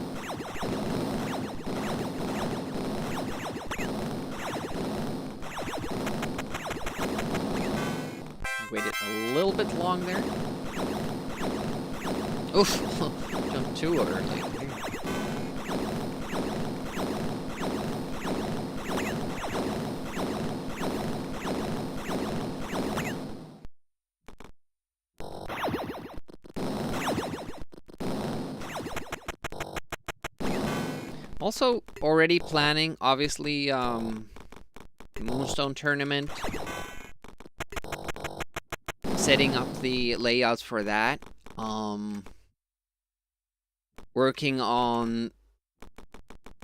Waited a little bit long there. Oof! Jumped too early. Also, already planning, obviously, the Moonstone tournament. Setting up the layouts for that. Working on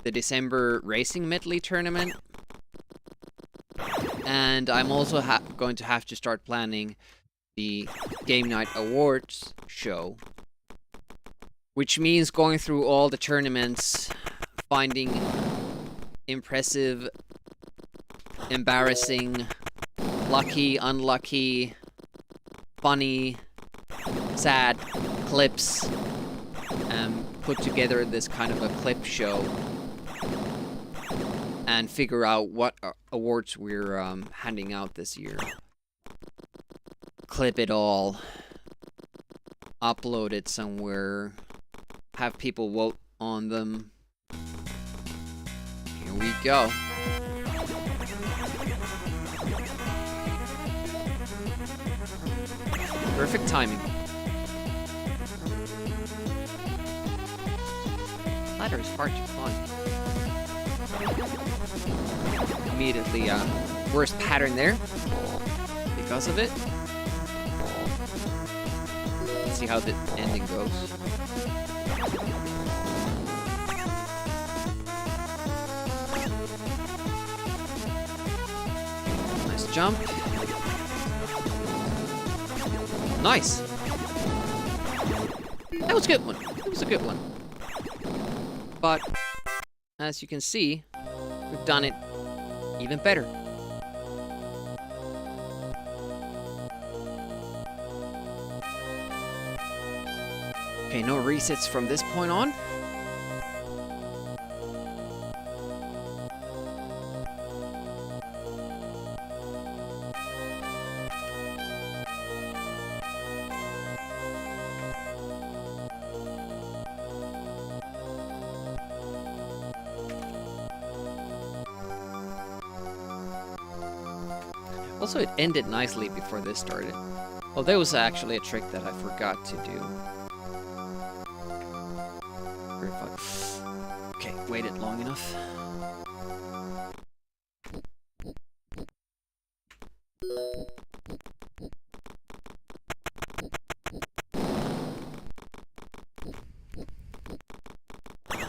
the December Racing Medley tournament. And I'm also going to have to start planning the Game Night Awards show. Which means going through all the tournaments, finding impressive, embarrassing, lucky, unlucky, funny, sad clips, and put together this kind of a clip show. and figure out what awards we're handing out this year. Clip it all, upload it somewhere, have people vote on them. Here we go. Perfect timing. Ladder is hard to climb. Immediately, worst pattern there because of it. Let's see how the ending goes. Nice jump. Nice. That was a good one. That was a good one. But as you can see, we've done it even better. Okay, no resets from this point on. Also, it ended nicely before this started. Well, there was actually a trick that I forgot to do. Okay, waited long enough.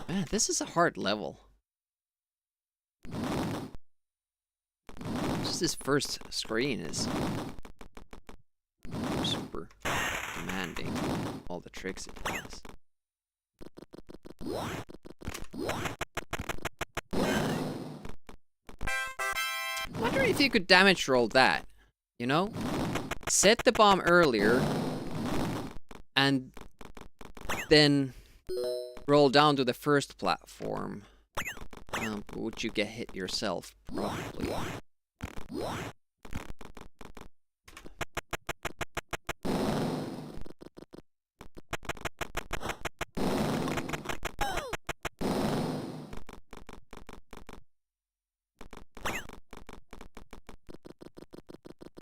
Man, this is a hard level. Just this first screen is super demanding. All the tricks it has. I wonder if you could damage roll that, you know? Set the bomb earlier and then roll down to the first platform. Would you get hit yourself? Probably.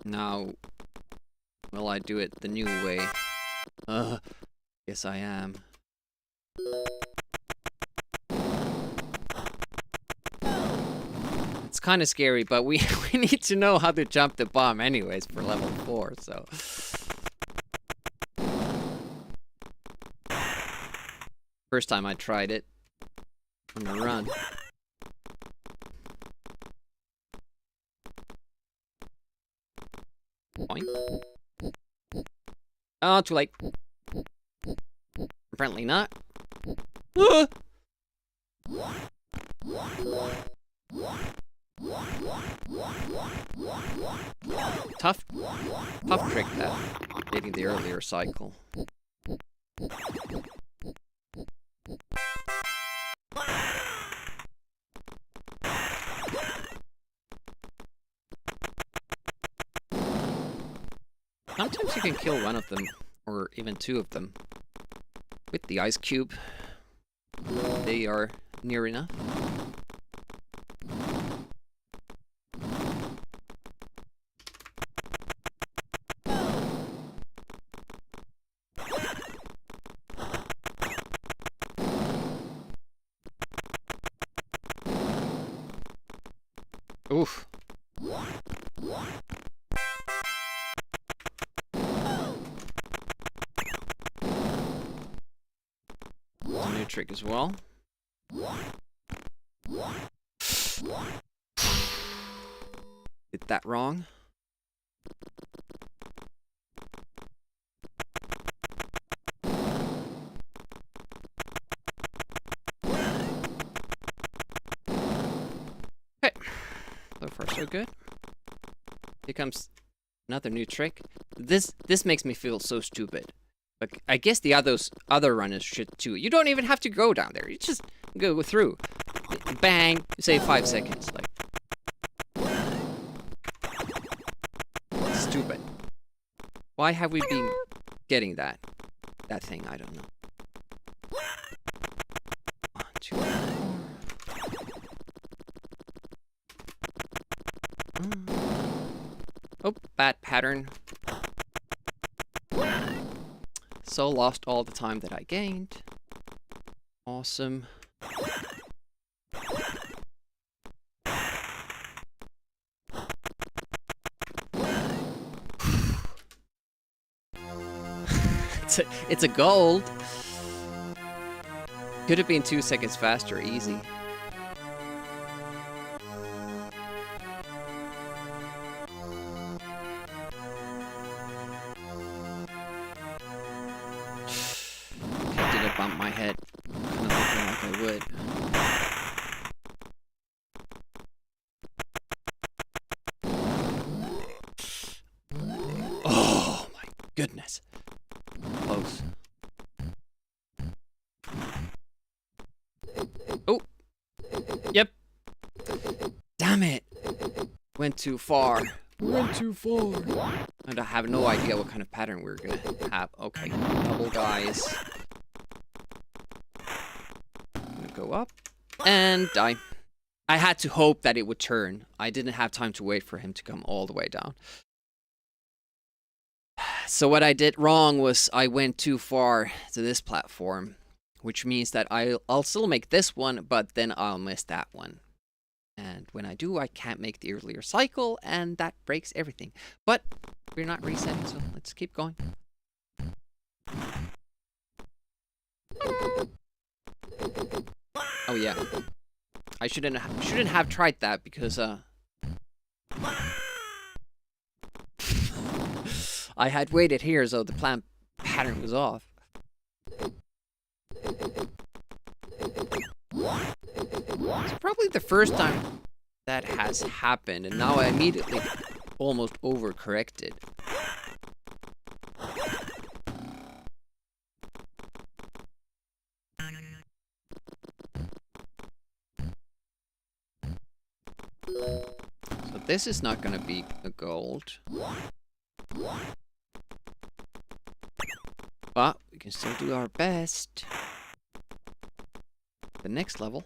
Now, will I do it the new way? Yes I am. It's kind of scary, but we need to know how to jump the bomb anyways for level 4, so... First time I tried it on the run. Point. Oh, too late. Apparently not. Tough trick that, getting the earlier cycle. Sometimes you can kill one of them, or even two of them, with the ice cube. They are near enough. Oof. A new trick as well. Did that wrong. Okay. So far so good. Here comes another new trick. This makes me feel so stupid. But I guess the other runners should too. You don't even have to go down there. You just go through. Bang! Save 5 seconds. Like, stupid. Why have we been getting that thing? I don't know. 1, 2, 4. Oh, bad pattern. So lost all the time that I gained. Awesome. It's a gold. Could have been 2 seconds faster, easy. I did bump my head. Kind of looking like I would. Oh my goodness. Close. Oh. Yep. Damn it. Went too far. Went too far. And I have no idea what kind of pattern we're gonna have. Okay. Double guys. Gonna go up. And die. I had to hope that it would turn. I didn't have time to wait for him to come all the way down. So what I did wrong was I went too far to this platform, which means that I'll still make this one, but then I'll miss that one. And when I do, I can't make the earlier cycle, and that breaks everything. But we're not resetting, so let's keep going. Oh yeah, I shouldn't have tried that because I had waited here, so the plan pattern was off. It's probably the first time that has happened, and now I immediately almost overcorrected. So this is not gonna be a gold. But we can still do our best. The next level.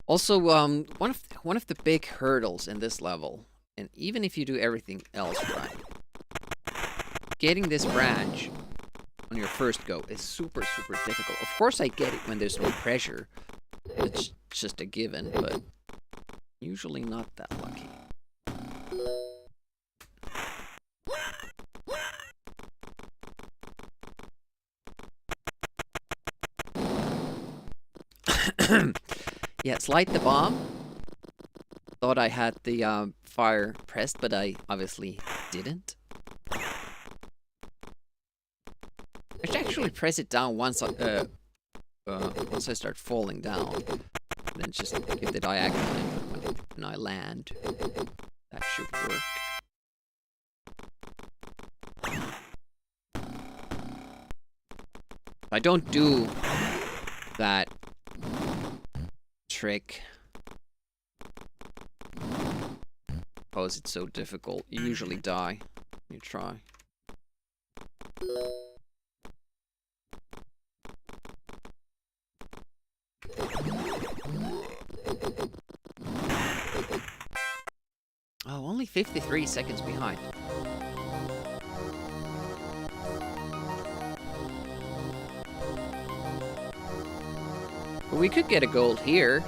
Also, one of the big hurdles in this level, and even if you do everything else right, getting this branch on your first go is super difficult. Of course, I get it when there's no pressure. It's just a given, but usually not that lucky. Yes, light the bomb. Thought I had the fire pressed, but I obviously didn't. I should actually press it down once I start falling down, and then just give the diagonal input when I land. That should work. I don't do that trick because it's so difficult. You usually die when you try. Oh, only 53 seconds behind. But we could get a gold here.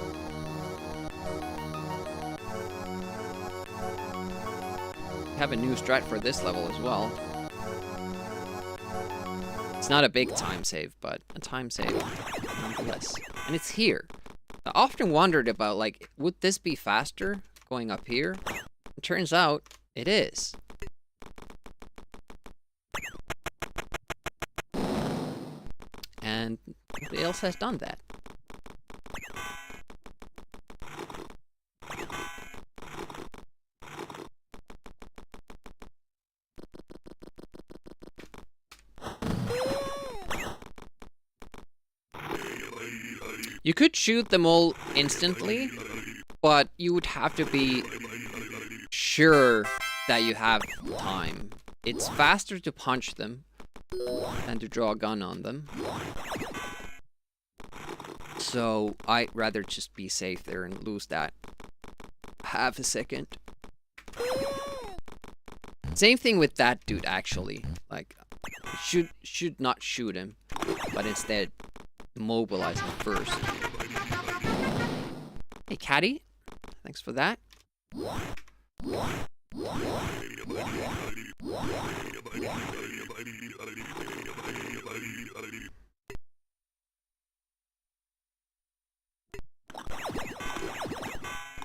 Have a new strat for this level as well. It's not a big time save, but a time save nonetheless. And it's here. I often wondered about, like, would this be faster going up here? It turns out it is. And nobody else has done that. You could shoot them all instantly, but you would have to be sure that you have time. It's faster to punch them than to draw a gun on them. So I'd rather just be safe there and lose that half a second. Same thing with that dude, actually. Like, should not shoot him, but instead mobilize him first. Hey, Caddy. Thanks for that.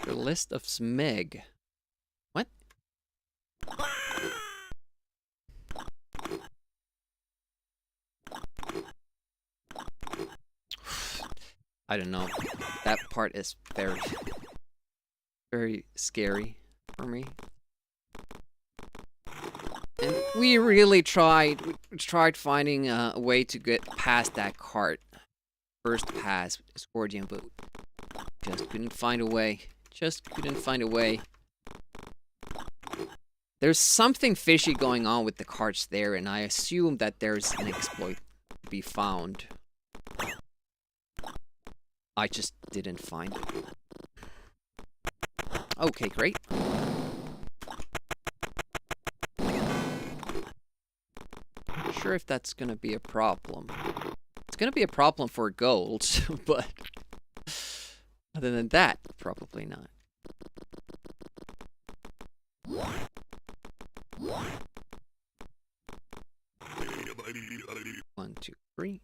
The list of Smeg. What? I don't know. That part is very, very scary for me. And we really tried. We tried finding a way to get past that cart. First pass with Discordian, but just couldn't find a way. Just couldn't find a way. There's something fishy going on with the carts there, and I assume that there's an exploit to be found. I just didn't find it. Okay, great. Not sure if that's gonna be a problem. It's gonna be a problem for gold, but other than that, probably not. 1, 2, 3.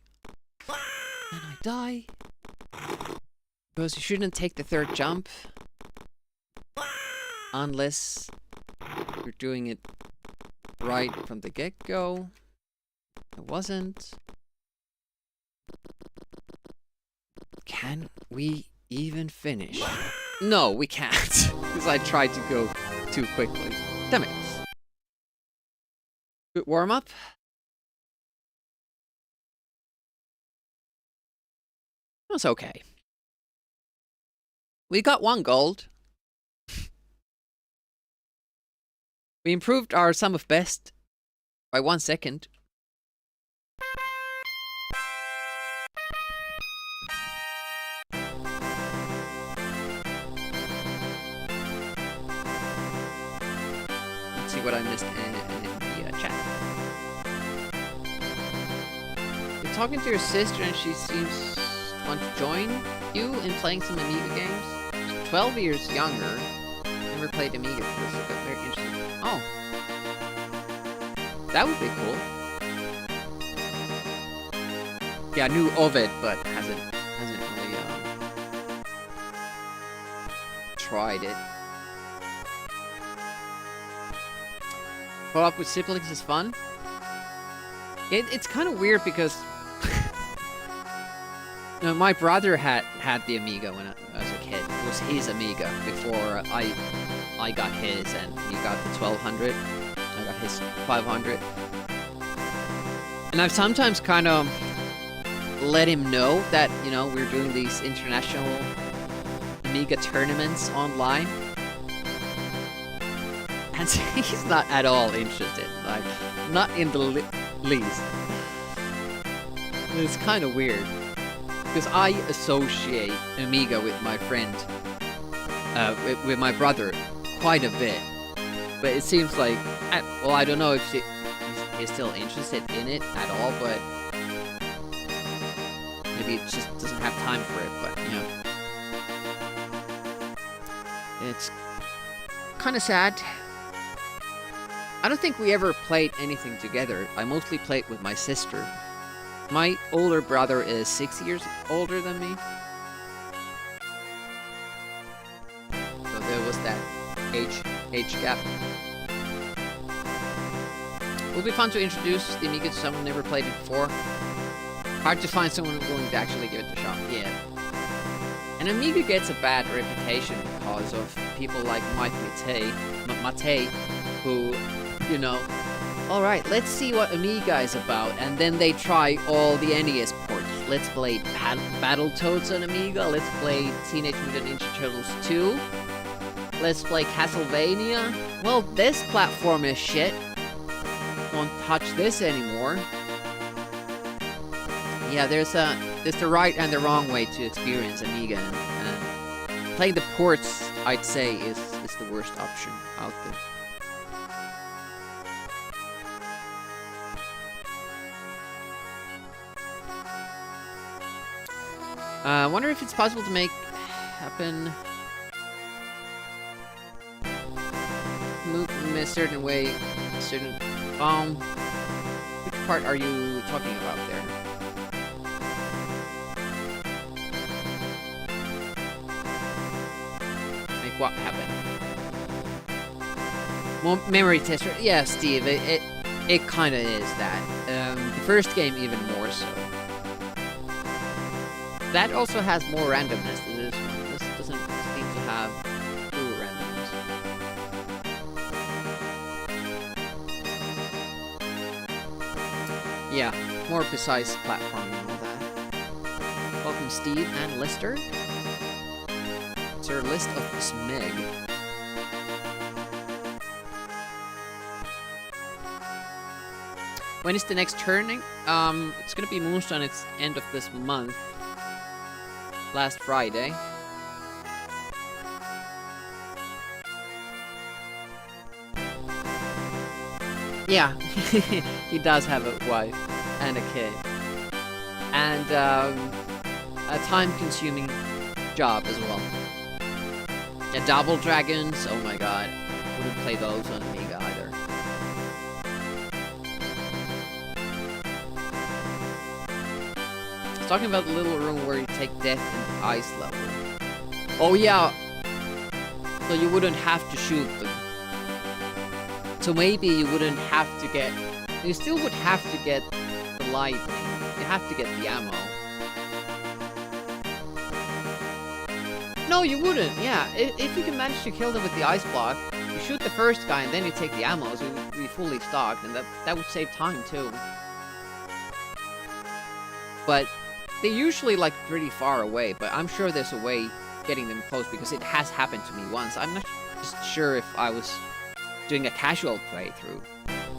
And I die. Because you shouldn't take the third jump. Unless you're doing it right from the get-go. I wasn't. Can we even finish? No, we can't. Because I tried to go too quickly. Damn it. Good warm-up. It was okay. We got 1 gold. We improved our sum of best by 1 second. Let's see what I missed in the chat. You're talking to your sister and she seems to want to join you in playing some Amiga games. She's 12 years younger. Never played Amiga before, so that's very interesting. Oh. That would be cool. Yeah, I knew of it, but hasn't really tried it. Co-op with siblings is fun. It's kind of weird because you know, my brother had the Amiga when I was a kid. It was his Amiga before I got his, and he got the 1200. I got his 500. And I've sometimes kind of let him know that, you know, we're doing these international Amiga tournaments online. And he's not at all interested. Like, not in the least. It's kind of weird. Because I associate Amiga with my friend, with my brother, quite a bit. But it seems like, well, I don't know if he's still interested in it at all, but maybe it just doesn't have time for it, but, you know. It's kind of sad. I don't think we ever played anything together. I mostly played with my sister. My older brother is 6 years older than me. So there was that age gap. It would be fun to introduce the Amiga to someone who never played it before. Hard to find someone willing to actually give it a shot. Yeah. And Amiga gets a bad reputation because of people like Mike Matei, who, you know, alright, let's see what Amiga is about, and then they try all the NES ports Let's play Battletoads on Amiga. Let's play Teenage Mutant Ninja Turtles 2. Let's play Castlevania. Well, this platform is shit. Won't touch this anymore. Yeah, there's the right and the wrong way to experience Amiga, and playing the ports, I'd say, is the worst option out there. I wonder if it's possible to make happen. Move in a certain way, certain. Which part are you talking about there? Make what happen? Well, memory tester. Yeah, Steve. It kind of is that. The first game even more so. That also has more randomness than this one. This doesn't seem to have true randomness. Yeah, more precise platforming and all that. Welcome Steve and Lister. It's our list of Smeg. When is the next turning? It's gonna be Moonstone. It's end of this month. Last Friday. Yeah, he does have a wife and a kid. And a time-consuming job as well. Yeah, Double Dragons, oh my god. Wouldn't play those on Amiga either. Talking about the little room where you take death in the ice level. Oh yeah. So you wouldn't have to shoot them. So maybe you wouldn't have to get... You still would have to get the lightning. You have to get the ammo. No, you wouldn't. Yeah, if you can manage to kill them with the ice block, you shoot the first guy and then you take the ammo, so it would be fully stocked, and that would save time too. But they're usually like pretty far away, but I'm sure there's a way getting them close because it has happened to me once. I'm not just sure if I was doing a casual playthrough,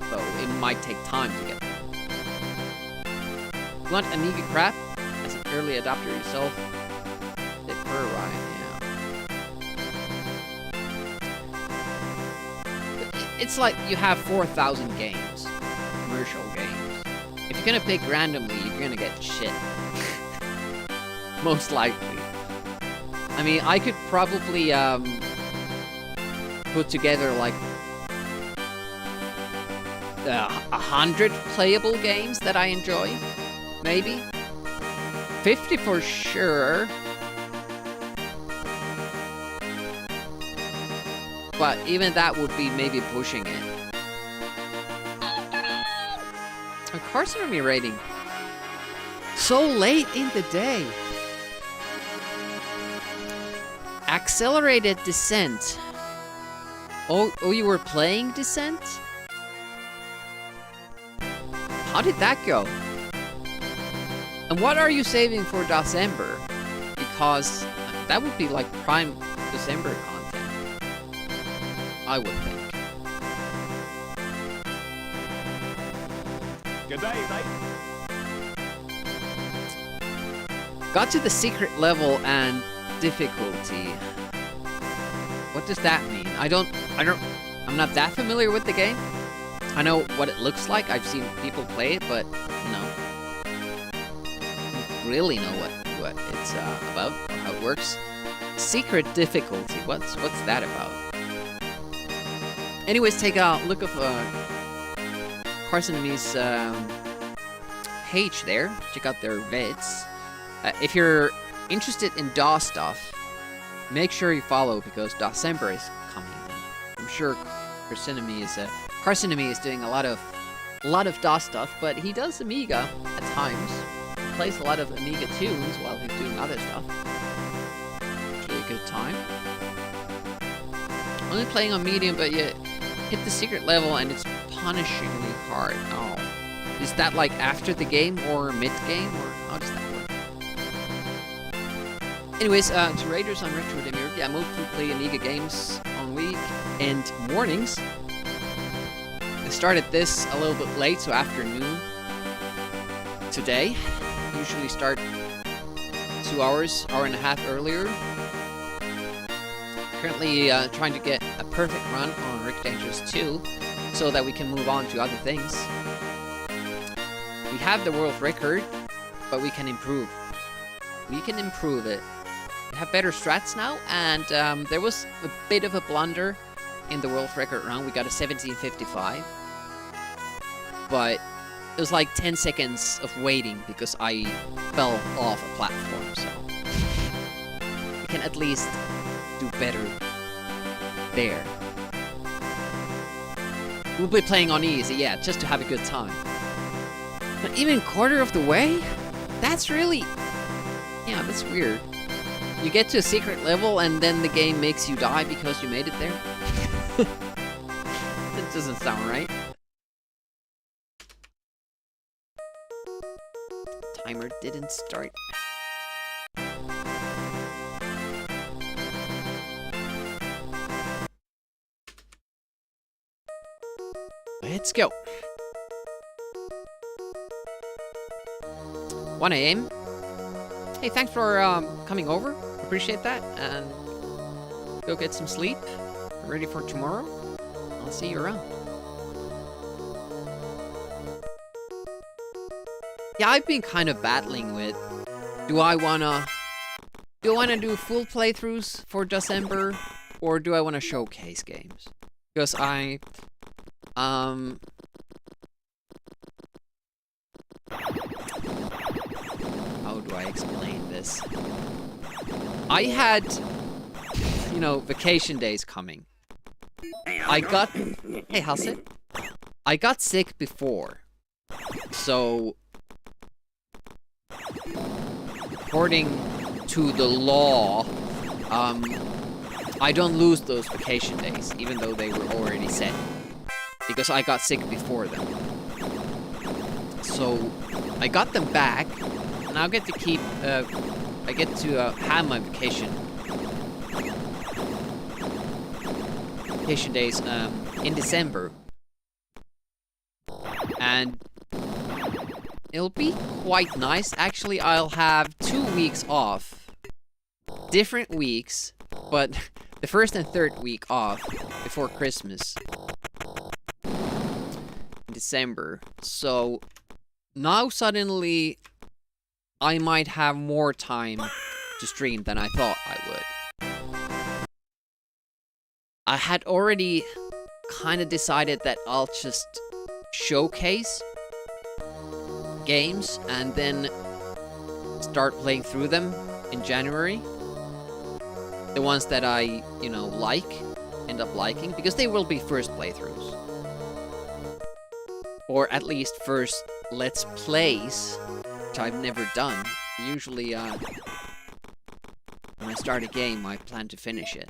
so it might take time to get them. You want Amiga crap as an early adopter yourself? The fur ride, yeah. It's like you have 4,000 games, commercial games. If you're gonna pick randomly, you're gonna get shit. Most likely. I mean, I could probably put together like 100 playable games that I enjoy. Maybe 50 for sure. But even that would be maybe pushing it. A Carsonomy rating. So late in the day. Accelerated Descent. Oh, you were playing Descent? How did that go? And what are you saving for December? Because that would be like prime December content. I would think. Good day, mate. Got to the secret level and difficulty. What does that mean? I'm not that familiar with the game. I know what it looks like. I've seen people play it, but no. I don't really know what it's about or how it works. Secret difficulty. What's that about? Anyways, take a look of Carsonomy's page there. Check out their vids. If you're interested in DOS stuff, make sure you follow because December is coming. I'm sure Carsonomy is doing a lot of DOS stuff, but he does Amiga at times. He plays a lot of Amiga tunes while he's doing other stuff. Actually a good time. Only playing on medium, but you hit the secret level and it's punishingly hard. Oh. Is that like after the game or mid-game, or how does that work? Anyways, to Raiders on Retro Demir. Yeah, I mostly play Amiga games on week and mornings. I started this a little bit late, so afternoon today. Usually start 2 hours, hour and a half earlier. Currently trying to get a perfect run on Rick Dangerous 2 so that we can move on to other things. We have the world record, but we can improve. We can improve it. We have better strats now, and there was a bit of a blunder in the world record round. We got a 17:55, but it was like 10 seconds of waiting because I fell off a platform, so we can at least do better there. We'll be playing on easy, yeah, just to have a good time. But even quarter of the way? That's really... yeah, that's weird. You get to a secret level and then the game makes you die because you made it there? That doesn't sound right. Timer didn't start. Let's go. 1 a.m. Hey, thanks for coming over. Appreciate that. And go get some sleep. Ready for tomorrow. I'll see you around. Yeah, I've been kind of battling with, do I wanna do full playthroughs for December, or do I wanna showcase games? Because how do I explain this? I had, vacation days coming. Hey, how's it? I got sick before. So, according to the law, I don't lose those vacation days, even though they were already set. Because I got sick before them. So, I got them back, and I'll get to keep, I get to have my vacation days in December. And it'll be quite nice. Actually, I'll have 2 weeks off. Different weeks, but the first and third week off before Christmas. In December. So now suddenly I might have more time to stream than I thought I would. I had already kind of decided that I'll just showcase games and then start playing through them in January. The ones that I, end up liking, because they will be first playthroughs. Or at least first Let's Plays, which I've never done. Usually, when I start a game, I plan to finish it.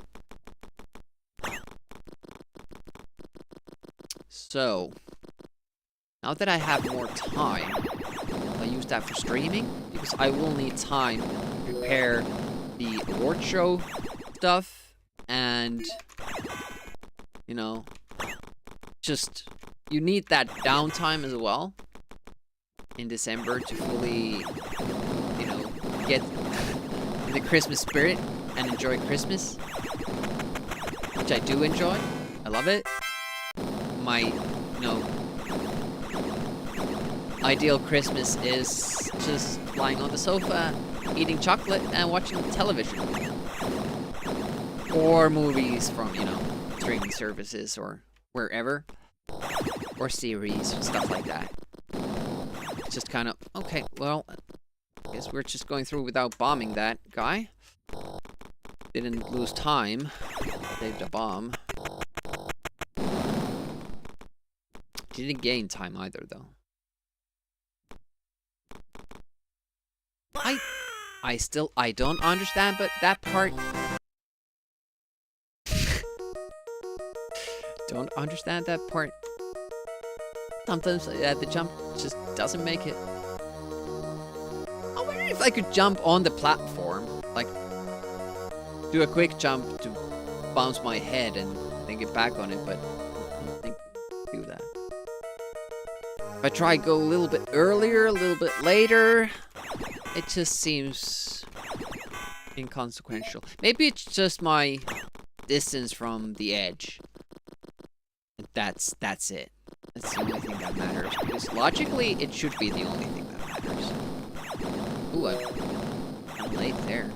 So, now that I have more time, I'll use that for streaming, because I will need time to prepare the award show stuff, and, just, you need that downtime as well in December to fully, get in the Christmas spirit and enjoy Christmas, which I do enjoy. I love it. My, ideal Christmas is just lying on the sofa, eating chocolate, and watching television. Or movies from, streaming services or wherever. Or series, stuff like that. It's just kind of, okay, well, I guess we're just going through without bombing that guy. Didn't lose time. Saved a bomb. Didn't gain time either, though. I don't understand, but that part... don't understand that part. Sometimes the jump just doesn't make it. I wonder if I could jump on the platform, like do a quick jump to bounce my head and then get back on it, but I don't think I can do that. If I try go a little bit earlier, a little bit later, it just seems inconsequential. Maybe it's just my distance from the edge. That's it. That's the only thing that matters. Because logically, it should be the only thing that matters. Ooh, I'm late there.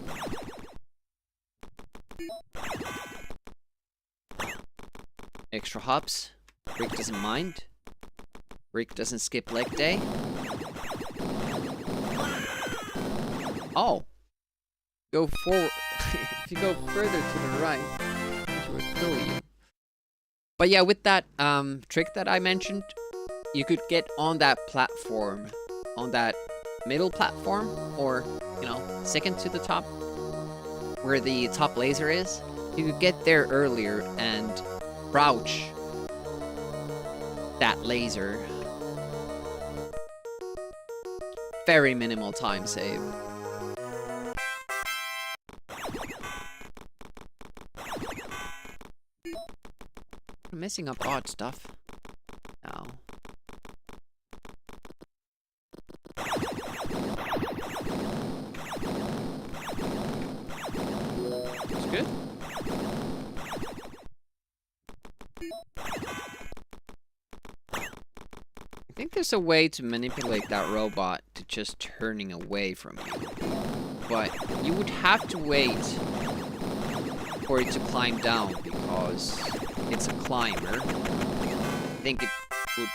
Extra hops. Rick doesn't mind. Rick doesn't skip leg day. Oh. Go forward. If you go further to the right, it will kill you. But yeah, with that trick that I mentioned, you could get on that platform, on that middle platform, or, you know, second to the top, where the top laser is. You could get there earlier and crouch that laser. Very minimal time save. I'm messing up odd stuff. No. That's good. I think there's a way to manipulate that robot to just turning away from you. But you would have to wait for it to climb down because it's a climber. I think it would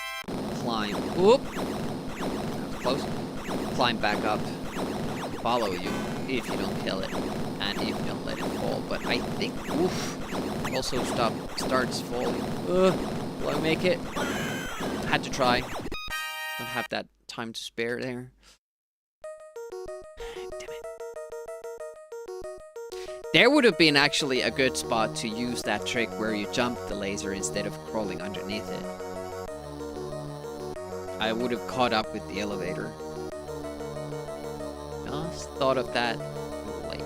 climb. Oop! That was close. Climb back up. Follow you if you don't kill it. And if you don't let it fall. But I think, oof, also starts falling. Will I make it? Had to try. Don't have that time to spare there. Damn it. There would have been actually a good spot to use that trick where you jump the laser instead of crawling underneath it. I would have caught up with the elevator. Just thought of that late.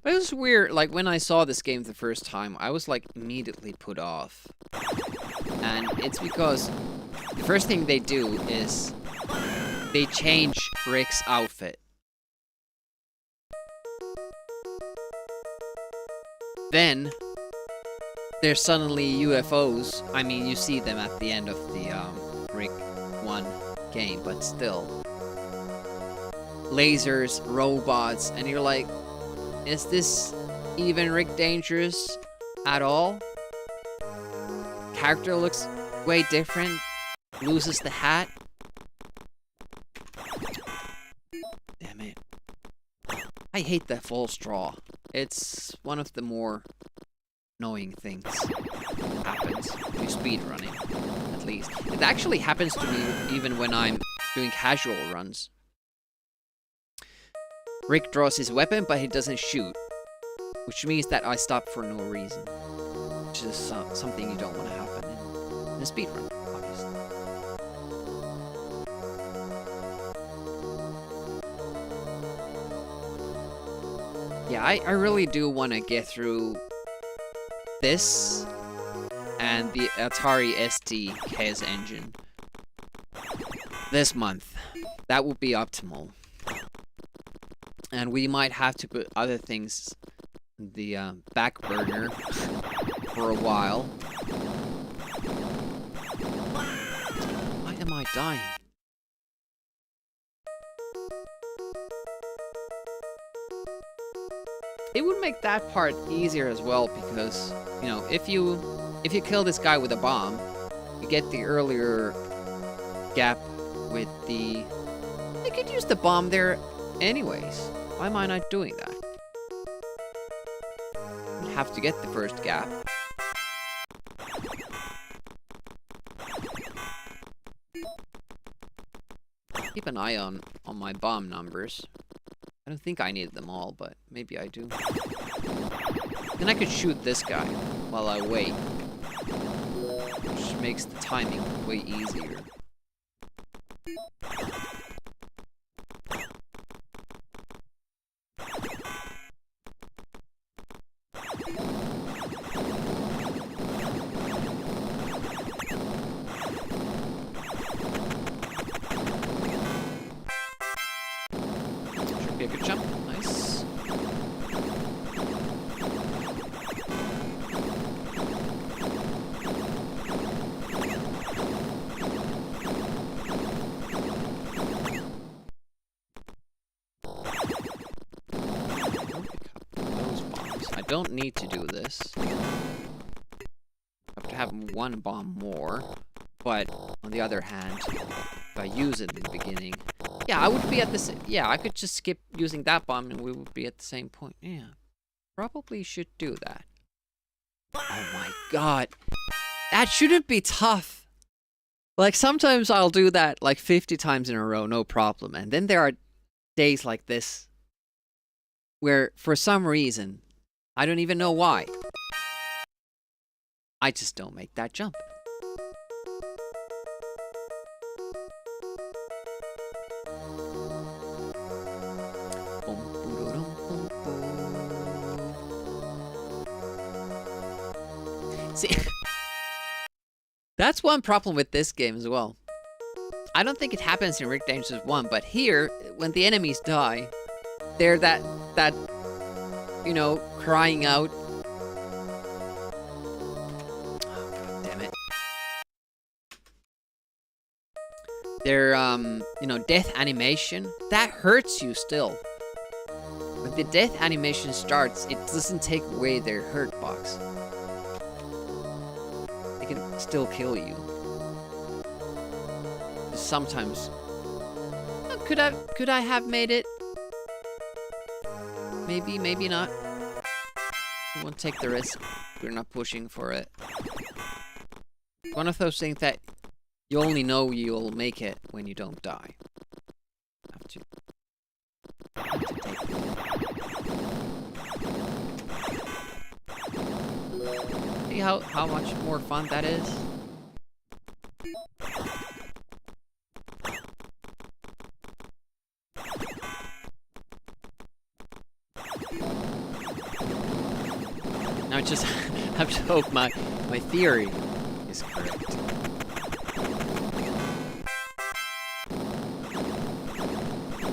But it was weird, like when I saw this game the first time, I was like immediately put off. And it's because the first thing they do is they change Rick's outfit. Then there's suddenly UFOs. I mean, you see them at the end of the Rick 1 game, but still. Lasers, robots, and you're like, is this even Rick Dangerous at all? Character looks way different. Loses the hat. Damn it. I hate that false straw. It's one of the more annoying things that happens to speedrunning, at least. It actually happens to me even when I'm doing casual runs. Rick draws his weapon, but he doesn't shoot, which means that I stop for no reason, which is something you don't want to happen in a speedrun, obviously. Yeah, I really do want to get through this and the Atari ST Chaos Engine this month. That would be optimal. And we might have to put other things in the back burner for a while. Why am I dying? It would make that part easier as well because, you know, if you kill this guy with a bomb, you get the earlier gap with the... I could use the bomb there anyways. Why am I not doing that? I have to get the first gap. Keep an eye on my bomb numbers. I don't think I need them all, but maybe I do. Then I could shoot this guy while I wait. which makes the timing way easier. Should be a good jump. Nice. Those bombs. I don't need to do this. I have to have one bomb more. But on the other hand, if I use it in the beginning, yeah, I would be at the same. Yeah, I could just skip using that bomb and we would be at the same point. Yeah, probably should do that. Oh my god, that shouldn't be tough. Like sometimes I'll do that like 50 times in a row, no problem. And then there are days like this where for some reason, I don't even know why, I just don't make that jump. See, that's one problem with this game as well. I don't think it happens in Rick Dangerous 1, but here, when the enemies die, they're that, you know, crying out. Oh, God damn it. Their, you know, death animation, that hurts you still. When the death animation starts, it doesn't take away their hurt box. They can still kill you. Sometimes, could I have made it? Maybe, maybe not. We won't take the risk. We're not pushing for it. One of those things that you only know you'll make it when you don't die. Have to take it. See how much more fun that is? Now I just have to hope my theory is correct.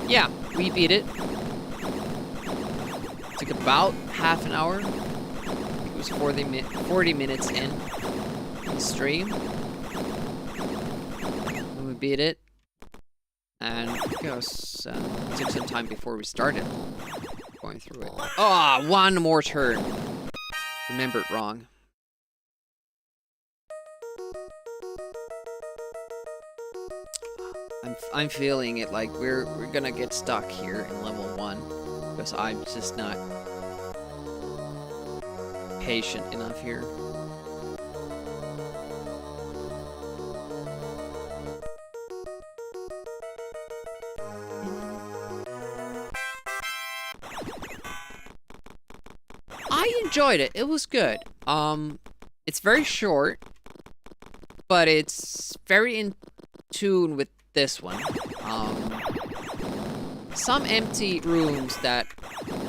Yeah, we beat it. Took about half an hour. I think it was 40 minutes in the stream. When we beat it. And I think it was, took some time before we started going through it. Ah, one more turn. Remembered wrong. I'm feeling it like we're gonna get stuck here in level 1 because I'm just not patient enough here. I enjoyed it. It was good. It's very short, but it's very in tune with this one. Some empty rooms that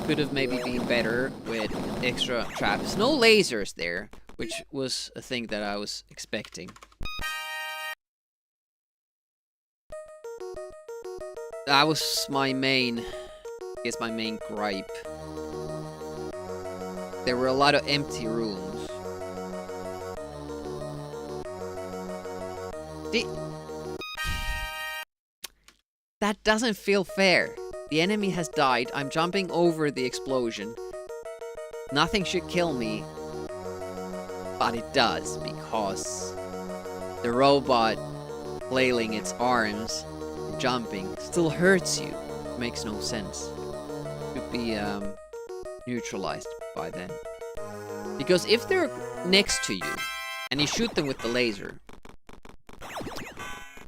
could have maybe been better with extra traps. No lasers there, which was a thing that I was expecting. That was my main, I guess my main gripe. There were a lot of empty rooms. That doesn't feel fair. The enemy has died. I'm jumping over the explosion. Nothing should kill me. But it does, because the robot flailing its arms, jumping, still hurts you. Makes no sense. Should be neutralized by then. Because if they're next to you, and you shoot them with the laser,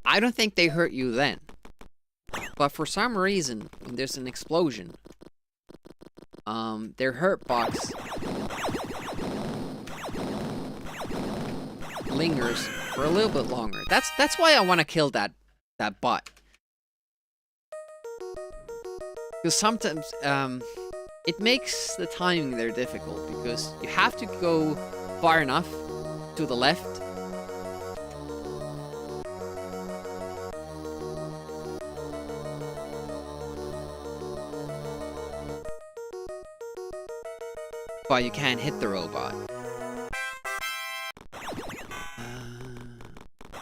I don't think they hurt you then. But for some reason, when there's an explosion, their hurt box lingers for a little bit longer. That's why I want to kill that bot. Because sometimes it makes the timing there difficult, because you have to go far enough to the left. But you can't hit the robot.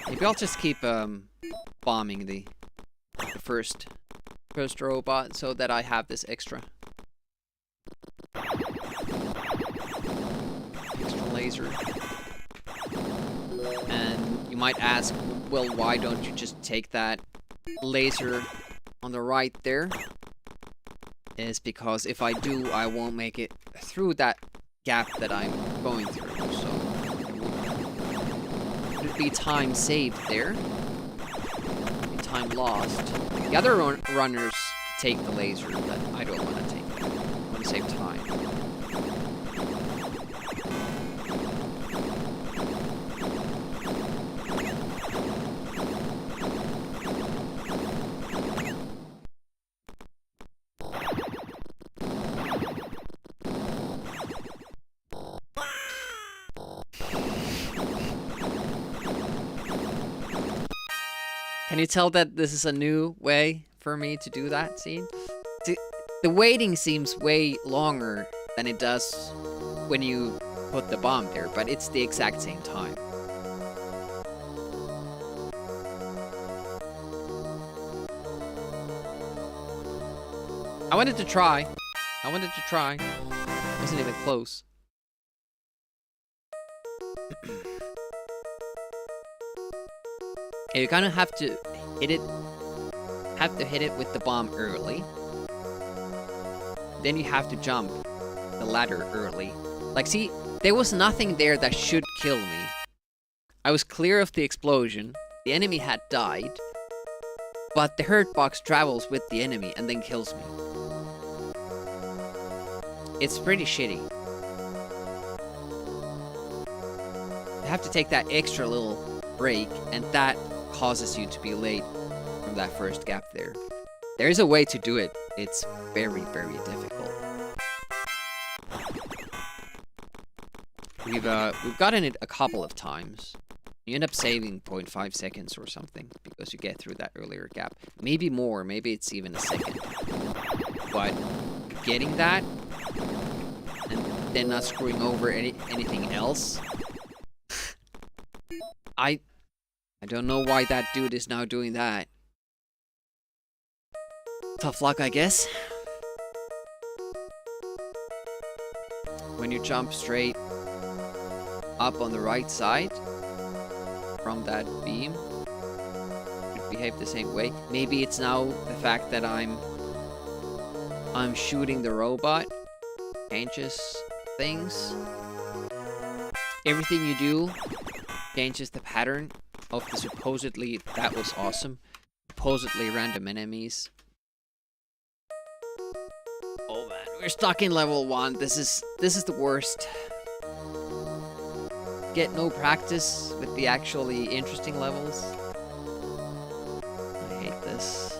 Maybe I'll just keep bombing the first robot so that I have this extra laser. And you might ask, well, why don't you just take that laser on the right there? Is because if I do, I won't make it through that gap that I'm going through, so it would be time saved there. Be time lost. The other runners take the laser, but I don't want to take that. I want to save time. Can you tell that this is a new way for me to do that scene? The waiting seems way longer than it does when you put the bomb there, but it's the exact same time. I wanted to try. Wasn't even close. You kind of have to hit it with the bomb early. Then you have to jump the ladder early. Like, see, there was nothing there that should kill me. I was clear of the explosion. The enemy had died. But the hurt box travels with the enemy and then kills me. It's pretty shitty. You have to take that extra little break, and that causes you to be late from that first gap there. There is a way to do it. It's very, very difficult. We've gotten it a couple of times. You end up saving 0.5 seconds or something because you get through that earlier gap. Maybe more, maybe it's even a second. But getting that and then not screwing over anything else. I don't know why that dude is now doing that. Tough luck, I guess. When you jump straight up on the right side from that beam, it behave the same way. Maybe it's now the fact that I'm shooting the robot changes things. Everything you do changes the pattern of the supposedly, that was awesome, supposedly random enemies. Oh man, we're stuck in level 1. This is the worst. Get no practice with the actually interesting levels. I hate this.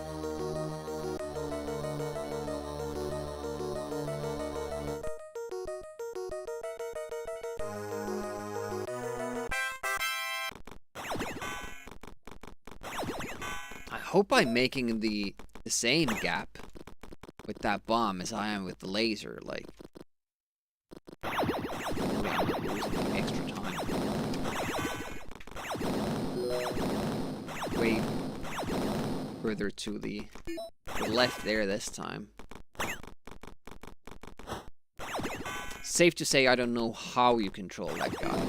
I hope I'm making the same gap with that bomb as I am with the laser, like I'm losing extra time. Way further to the left there this time. Safe to say I don't know how you control that guy.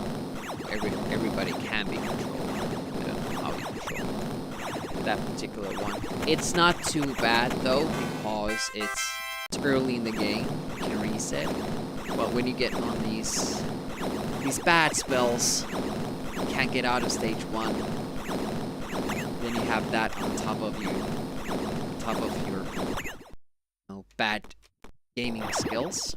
Everybody can be controlled. I don't know how you control that particular one. It's not too bad though, because it's early in the game. You can reset. But when you get on these bad spells, you can't get out of stage 1. Then you have that on top of your bad gaming skills.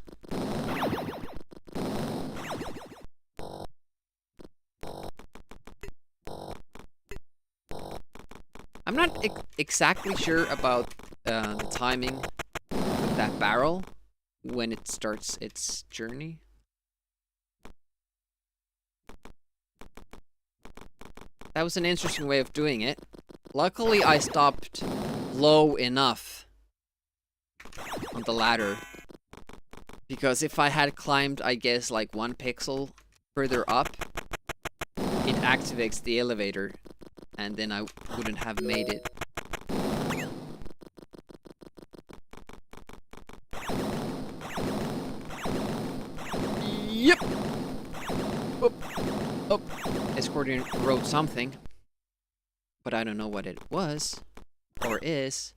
I'm not exactly sure about the timing with that barrel when it starts its journey. That was an interesting way of doing it. Luckily, I stopped low enough on the ladder. Because if I had climbed, I guess, like 1 pixel further up, it activates the elevator. And then I wouldn't have made it. Yep! Oh, oh. Escortian wrote something. But I don't know what it was. Or is.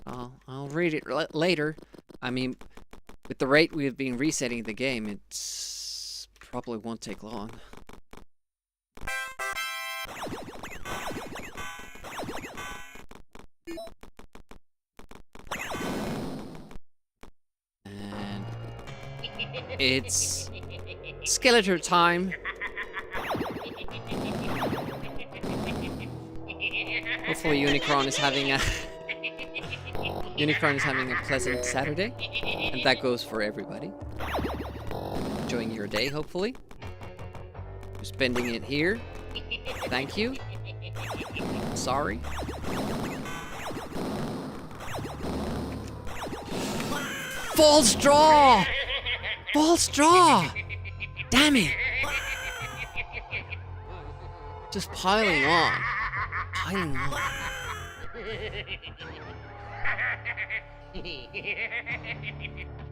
I'll read it later. I mean, with the rate we've been resetting the game, it's probably won't take long. And it's Skeletor time. Hopefully Unicron is having a pleasant Saturday, and that goes for everybody. Enjoying your day, hopefully. You're spending it here. Thank you. Sorry. False draw! False draw! Damn it! Just piling on. Piling on.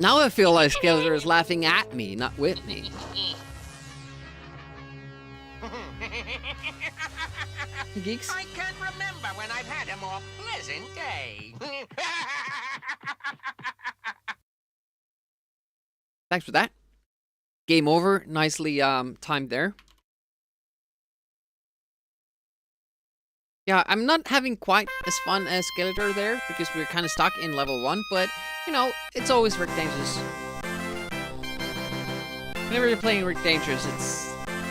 Now I feel like Skeletor is laughing at me, not with me. Geeks? I can't remember when I've had a more pleasant day. Thanks for that. Game over. Nicely timed there. Yeah, I'm not having quite as fun as Skeletor there, because we're kind of stuck in level 1, but, you know, it's always Rick Dangerous. Whenever you're playing Rick Dangerous,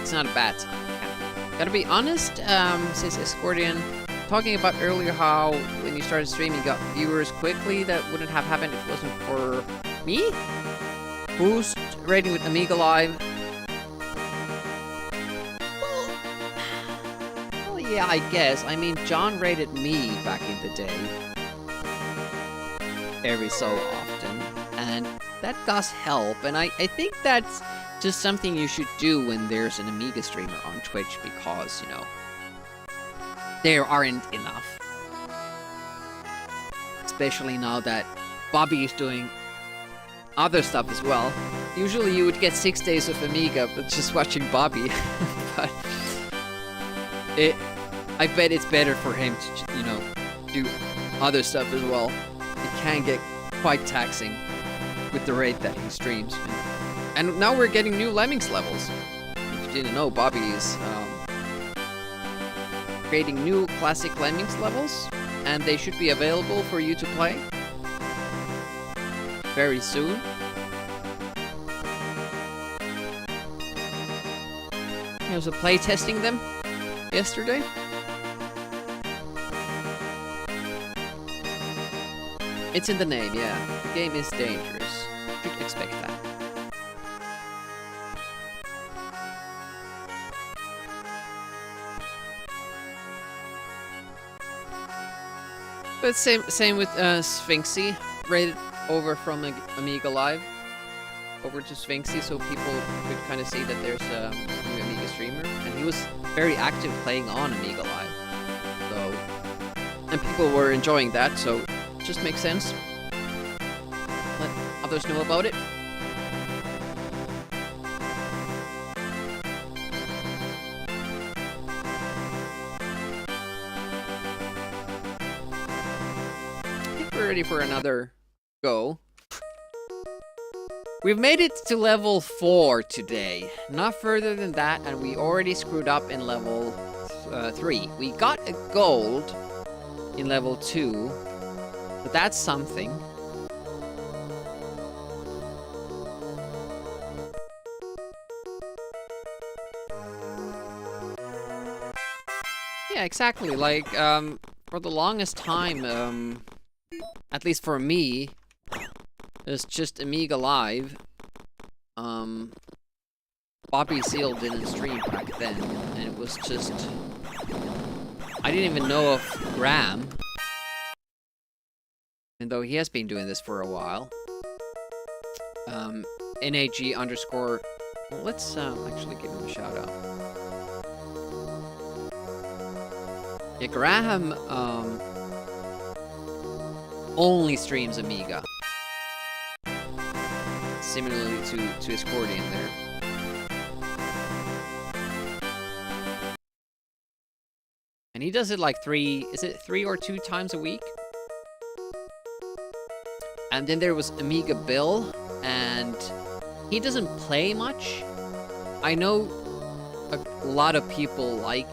it's not a bad time. Yeah. Gotta be honest, says Escortian, talking about earlier how when you started streaming you got viewers quickly, that wouldn't have happened if it wasn't for me? Boost rating with Amiga Live. Yeah, I guess. I mean, John rated me back in the day. Every so often. And that does help. And I think that's just something you should do when there's an Amiga streamer on Twitch, because, you know, there aren't enough. Especially now that Bobby is doing other stuff as well. Usually you would get 6 days of Amiga, but just watching Bobby. But I bet it's better for him to, you know, do other stuff as well. It can get quite taxing with the rate that he streams. And now we're getting new Lemmings levels. If you didn't know, Bobby is creating new classic Lemmings levels, and they should be available for you to play very soon. I was play testing them yesterday. It's in the name, yeah. The game is dangerous. You should expect that. But same with Sphinxy, rated over from Amiga Live over to Sphinxy, so people could kind of see that there's a new Amiga streamer, and he was very active playing on Amiga Live. So, and people were enjoying that, so it just makes sense. Let others know about it. I think we're ready for another go. We've made it to level 4 today. Not further than that, and we already screwed up in level 3. We got a gold in level 2, but that's something. Yeah, exactly. Like, for the longest time, at least for me, it was just Amiga Live. Bobby Seal didn't stream back then, and it was just... I didn't even know of Graham, even though he has been doing this for a while. NAG underscore... Well, let's actually give him a shout out. Yeah, Graham only streams Amiga. Similarly to his Cordian there. And he does it like 3 or 2 times a week? And then there was Amiga Bill, and he doesn't play much. I know a lot of people like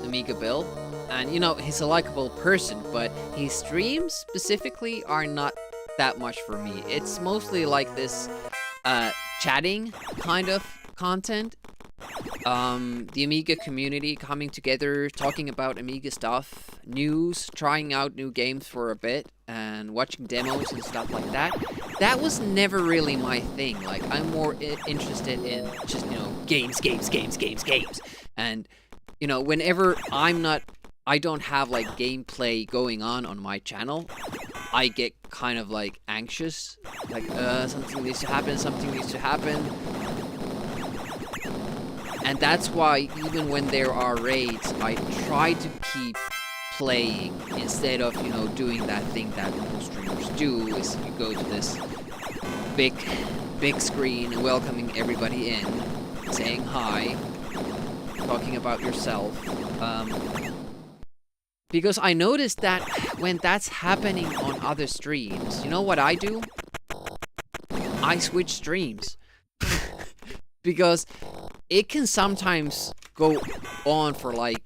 Amiga Bill, and you know, he's a likable person, but his streams specifically are not that much for me. It's mostly like this chatting kind of content. The Amiga community coming together, talking about Amiga stuff, news, trying out new games for a bit, and watching demos and stuff like that. That was never really my thing. Like, I'm more interested in just, you know, games. And, you know, whenever I don't have, like, gameplay going on my channel, I get kind of, like, anxious. Like, something needs to happen. And that's why, even when there are raids, I try to keep playing instead of, you know, doing that thing that most streamers do, is you go to this big screen and welcoming everybody in, saying hi, talking about yourself. Because I noticed that when that's happening on other streams, you know what I do? I switch streams. Because it can sometimes go on for like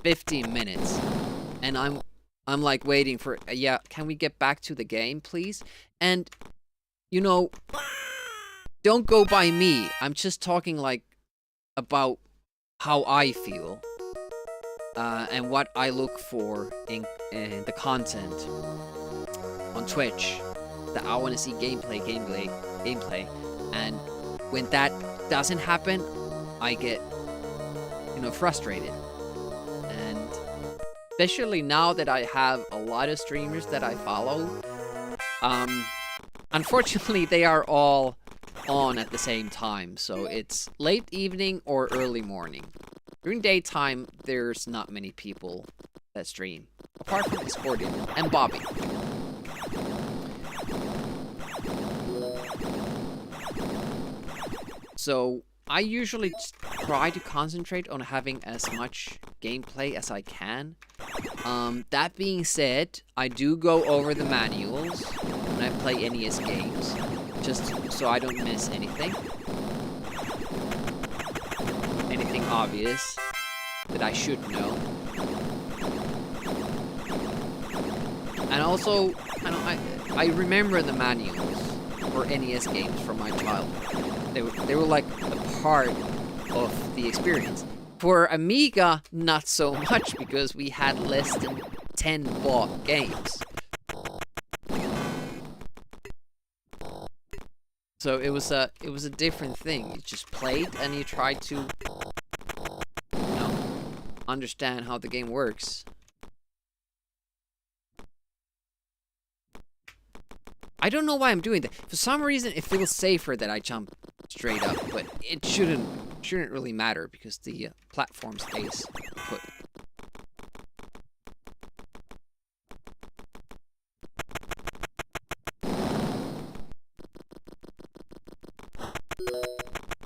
15 minutes, and I'm like waiting for, yeah, can we get back to the game, please? And, you know, don't go by me. I'm just talking like about how I feel, and what I look for in the content on Twitch. That I want to see gameplay, and when that doesn't happen, I get, you know, frustrated. And especially now that I have a lot of streamers that I follow, unfortunately they are all on at the same time, so it's late evening or early morning. During daytime, there's not many people that stream, apart from Discordian and Bobby. So I usually try to concentrate on having as much gameplay as I can. That being said, I do go over the manuals when I play NES games, just so I don't miss anything. Anything obvious that I should know. And also, I remember the manuals for NES games from my childhood. They were like a part of the experience. For Amiga, not so much, because we had less than 10 bought games. So it was a different thing. You just played and you tried to, you know, understand how the game works. I don't know why I'm doing that. For some reason, it feels safer that I jump straight up, but it shouldn't really matter because the platform stays put.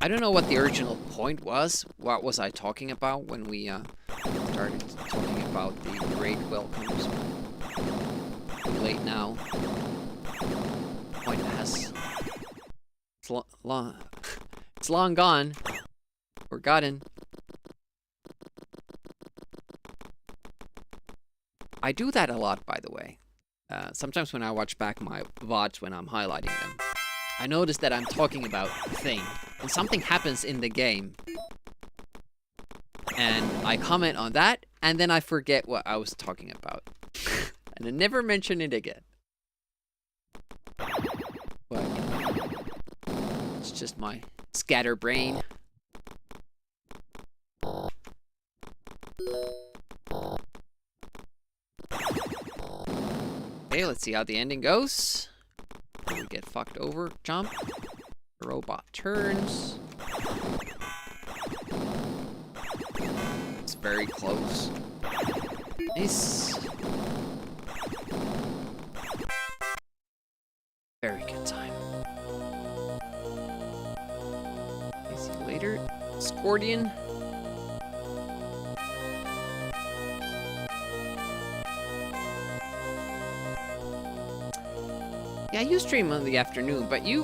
I don't know what the original point was. What was I talking about when we started talking about the great welcomes? Too late now. Point has it's long gone. Forgotten. I do that a lot, by the way. Sometimes when I watch back my VODs when I'm highlighting them, I notice that I'm talking about a thing, and something happens in the game, and I comment on that, and then I forget what I was talking about. And I never mention it again. But, you know, it's just my scatterbrain. Okay, let's see how the ending goes. We get fucked over. Jump. The robot turns. It's very close. Nice. Very good time. See you later, Scordian. Yeah, you stream on the afternoon, but you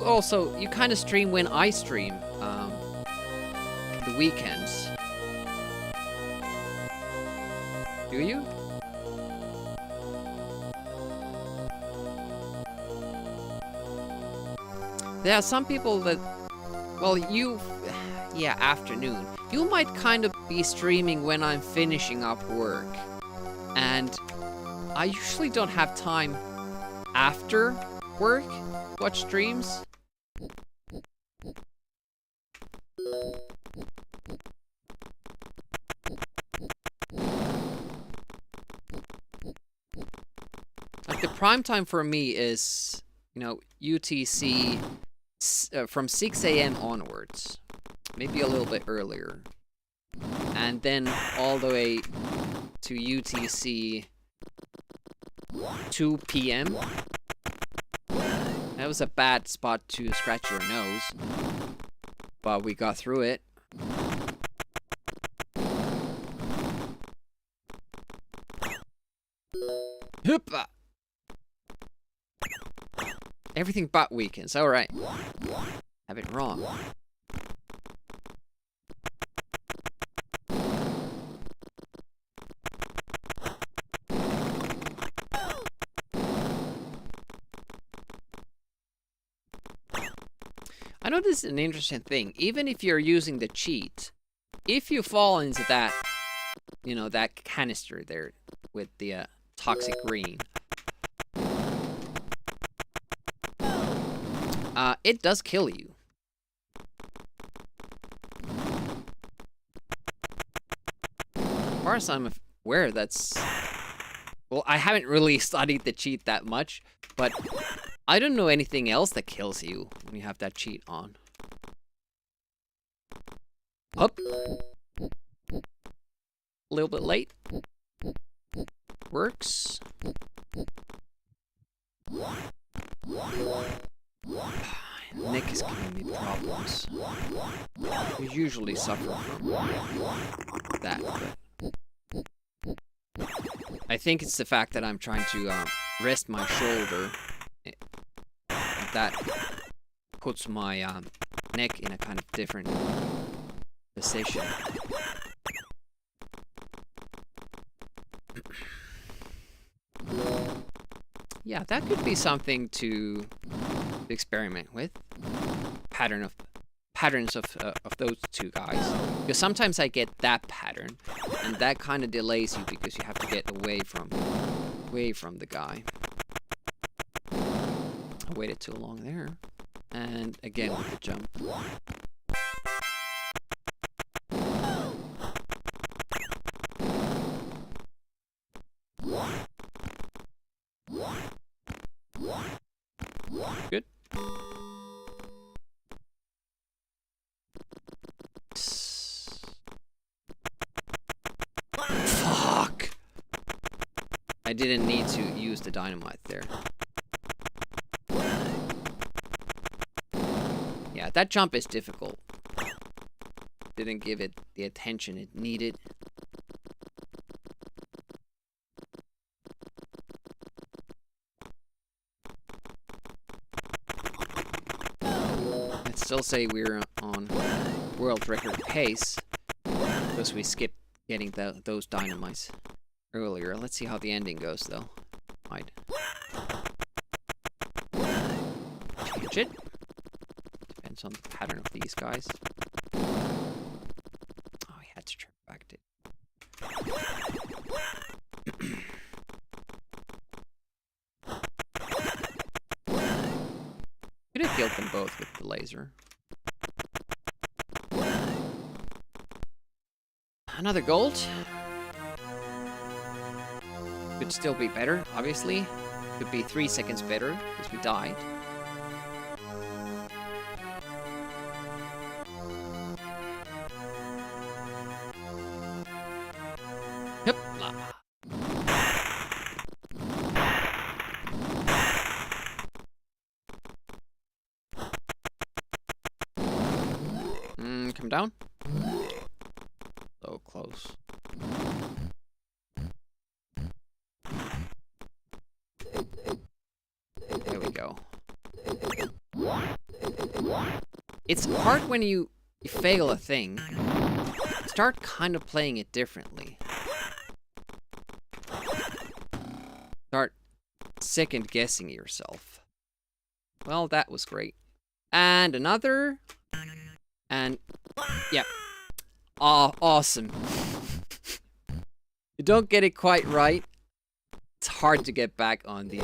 kind of stream when I stream, the weekends. Do you? There are some people that, well, yeah, afternoon. You might kind of be streaming when I'm finishing up work. And I usually don't have time after work to watch streams. Like the prime time for me is, you know, UTC from 6 a.m. onwards. Maybe a little bit earlier. And then all the way to UTC 2 p.m. That was a bad spot to scratch your nose. But we got through it. Hoopa! Everything but weekends. Alright. Have it wrong. I know this is an interesting thing. Even if you're using the cheat, if you fall into that, you know, that canister there with the toxic green, it does kill you. As far as I'm aware, that's... Well, I haven't really studied the cheat that much, but I don't know anything else that kills you when you have that cheat on. Up. A little bit late. Works. Nick is giving me problems. We usually suffer from that, but I think it's the fact that I'm trying to rest my shoulder. That puts my neck in a kind of different position. Yeah, that could be something to experiment with. Patterns of those two guys. Because sometimes I get that pattern, and that kind of delays you because you have to get away from the guy. I waited too long there. And again with the jump. Good. Fuck! I didn't need to use the dynamite there. Yeah, that jump is difficult. Didn't give it the attention it needed. I'd still say we're on world record pace because we skipped getting those dynamites earlier. Let's see how the ending goes, though. Might change it. Depends on the pattern of these guys. Oh, he had to turn back to... hit them both with the laser. Another gold. Could still be better, obviously. Could be 3 seconds better, because we died. Yep. Come down. So close. There we go. It's hard when you fail a thing. Start kind of playing it differently. Start second guessing yourself. Well, that was great. And another. And yeah. Oh, awesome. You don't get it quite right. It's hard to get back on the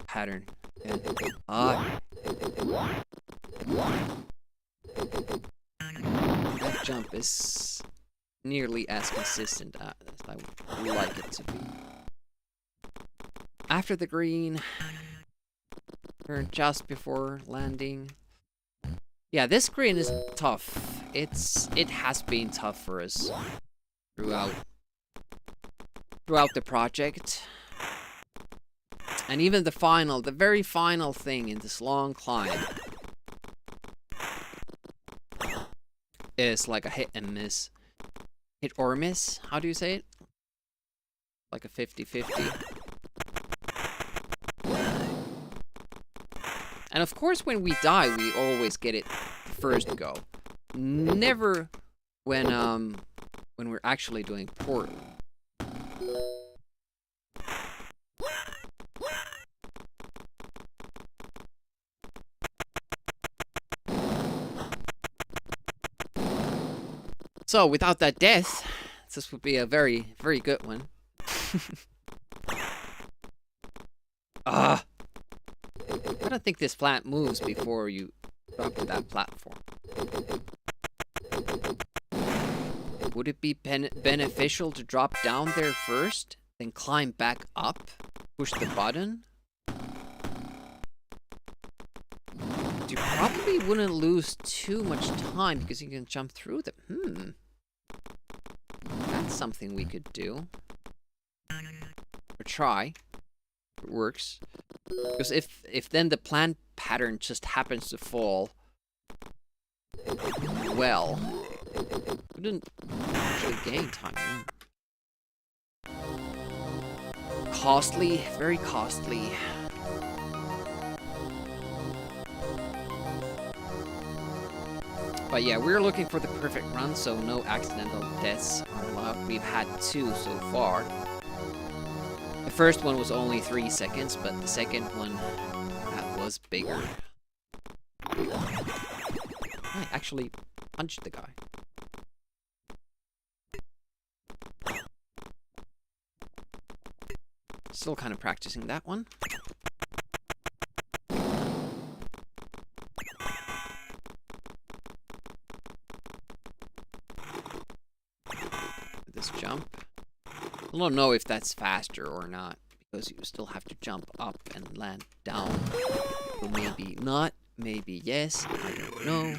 pattern. Yeah. That jump is nearly as consistent as I would like it to be. After the green, turn just before landing. Yeah, this green is tough. It has been tough for us throughout the project. And even the very final thing in this long climb is like a hit and miss. Hit or miss? How do you say it? Like a 50-50. And of course when we die, we always get it first go. Never when we're actually doing poorly. So without that death, this would be a very, very good one. I don't think this plant moves before you drop to that platform. Would it be beneficial to drop down there first, then climb back up, push the button? You probably wouldn't lose too much time because you can jump through them. That's something we could do. Or try. If it works. Because if then the plant pattern just happens to fall, well, we didn't actually gain time. Costly, very costly. But yeah, we're looking for the perfect run, so no accidental deaths are allowed. We've had 2 so far. The first one was only 3 seconds, but the second one, that was bigger. I actually punched the guy. Still kind of practicing that one. This jump. I don't know if that's faster or not, because you still have to jump up and land down. So maybe not, maybe yes, I don't know.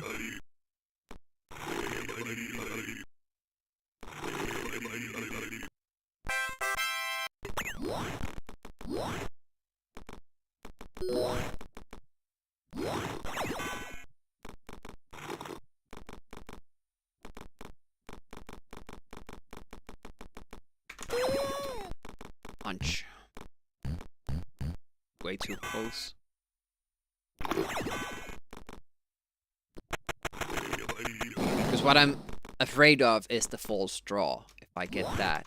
Punch. Way too close. Because what I'm afraid of is the false draw. If I get that.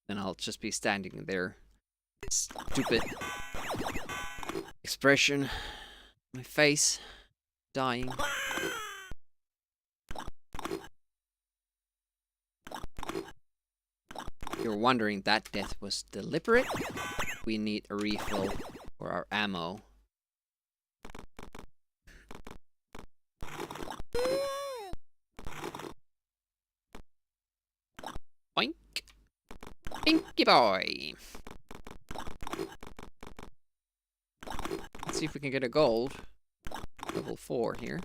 Then I'll just be standing there. Stupid expression. My face. Dying. you're wondering, that death was deliberate. We need a refill for our ammo. Boink. Pinky boy. Let's see if we can get a gold. Level 4 here.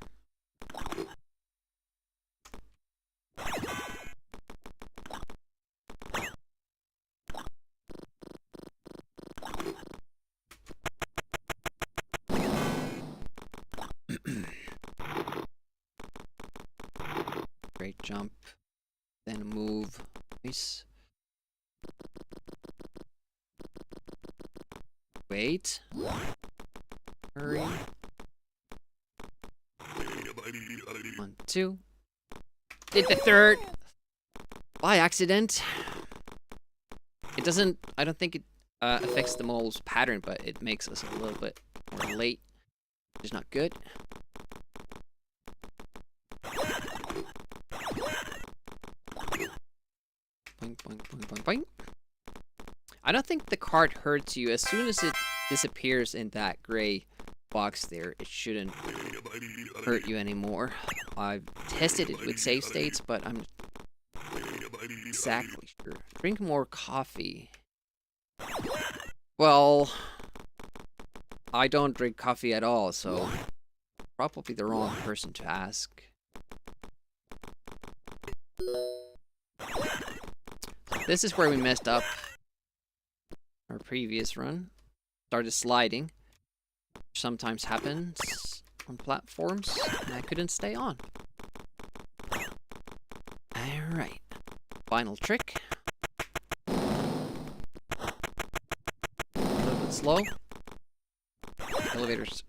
Great jump. Then move. Nice. Wait. Hurry. 1, 2. Did the third. By accident. It doesn't, I don't think it affects the mole's pattern, but it makes us a little bit more late, which is not good. Boing, boing, boing, boing, boing. I don't think the card hurts you. As soon as it disappears in that gray box there, it shouldn't hurt you anymore. I've tested it with save states, but I'm exactly sure. Drink more coffee. Well, I don't drink coffee at all, so probably the wrong person to ask. This is where we messed up our previous run. Started sliding, which sometimes happens on platforms, and I couldn't stay on. Alright. Final trick. A little bit slow. Elevators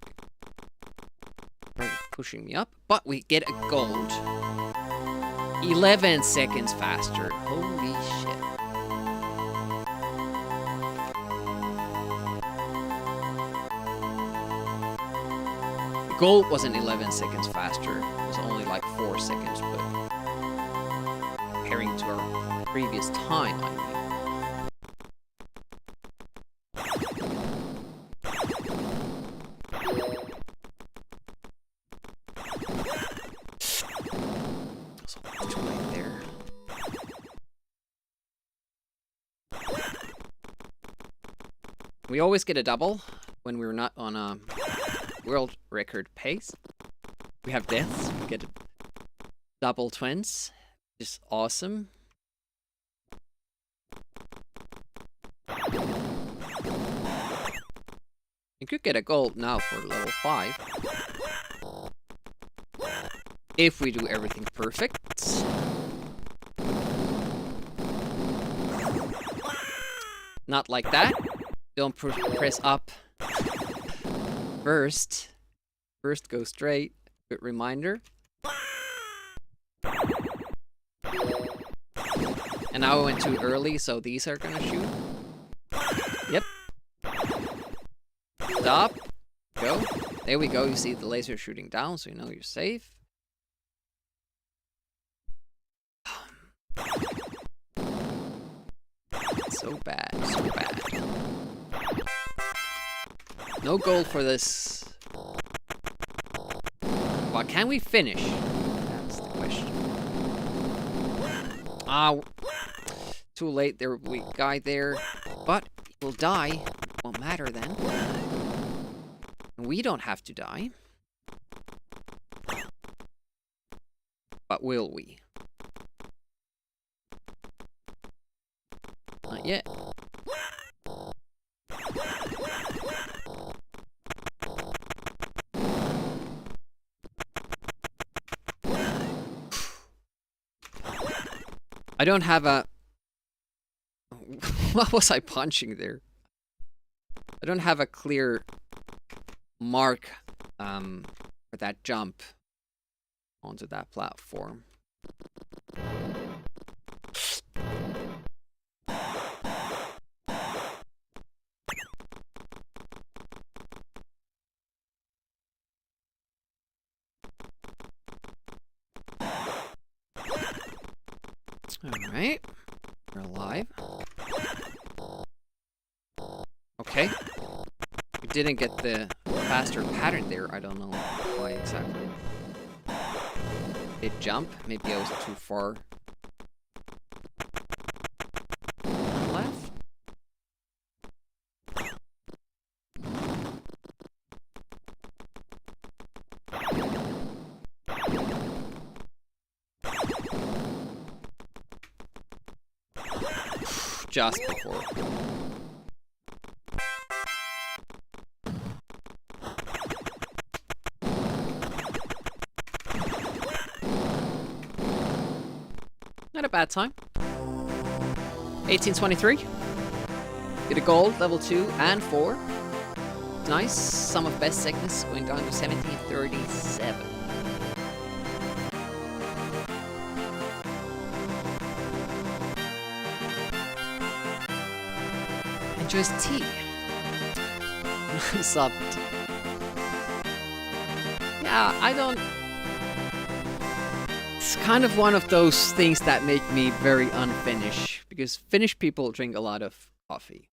are pushing me up, but we get a gold. 11 seconds faster. Holy shit. The gold wasn't 11 seconds faster. It was only like 4 seconds, but comparing to our previous time, I mean. Too late there. We always get a double when we're not on a world record pace. We have deaths, we get double twins. Just awesome. You could get a gold now for level 5. If we do everything perfect. Not like that. Don't press up first. First go straight. Good reminder. And now I went too early, so these are gonna shoot. Yep. Stop. Go. There we go. You see the laser shooting down, so you know you're safe. So bad. So bad. No gold for this. But can we finish? That's the question. Too late. There will be a guy there. But he'll die. Won't matter then. We don't have to die. But will we? Not yet. I don't have a... What was I punching there? I don't have a clear mark for that jump onto that platform. All right. We're alive. Okay. We didn't get the faster pattern there. I don't know why exactly. Did jump? Maybe I was too far left. Just before. Not a bad time. 1823. Get a gold, level 2 and 4. Nice. Sum of best sickness going down to 1737. Just tea. Sub tea. Yeah, I don't. It's kind of one of those things that make me very unFinnish, because Finnish people drink a lot of coffee.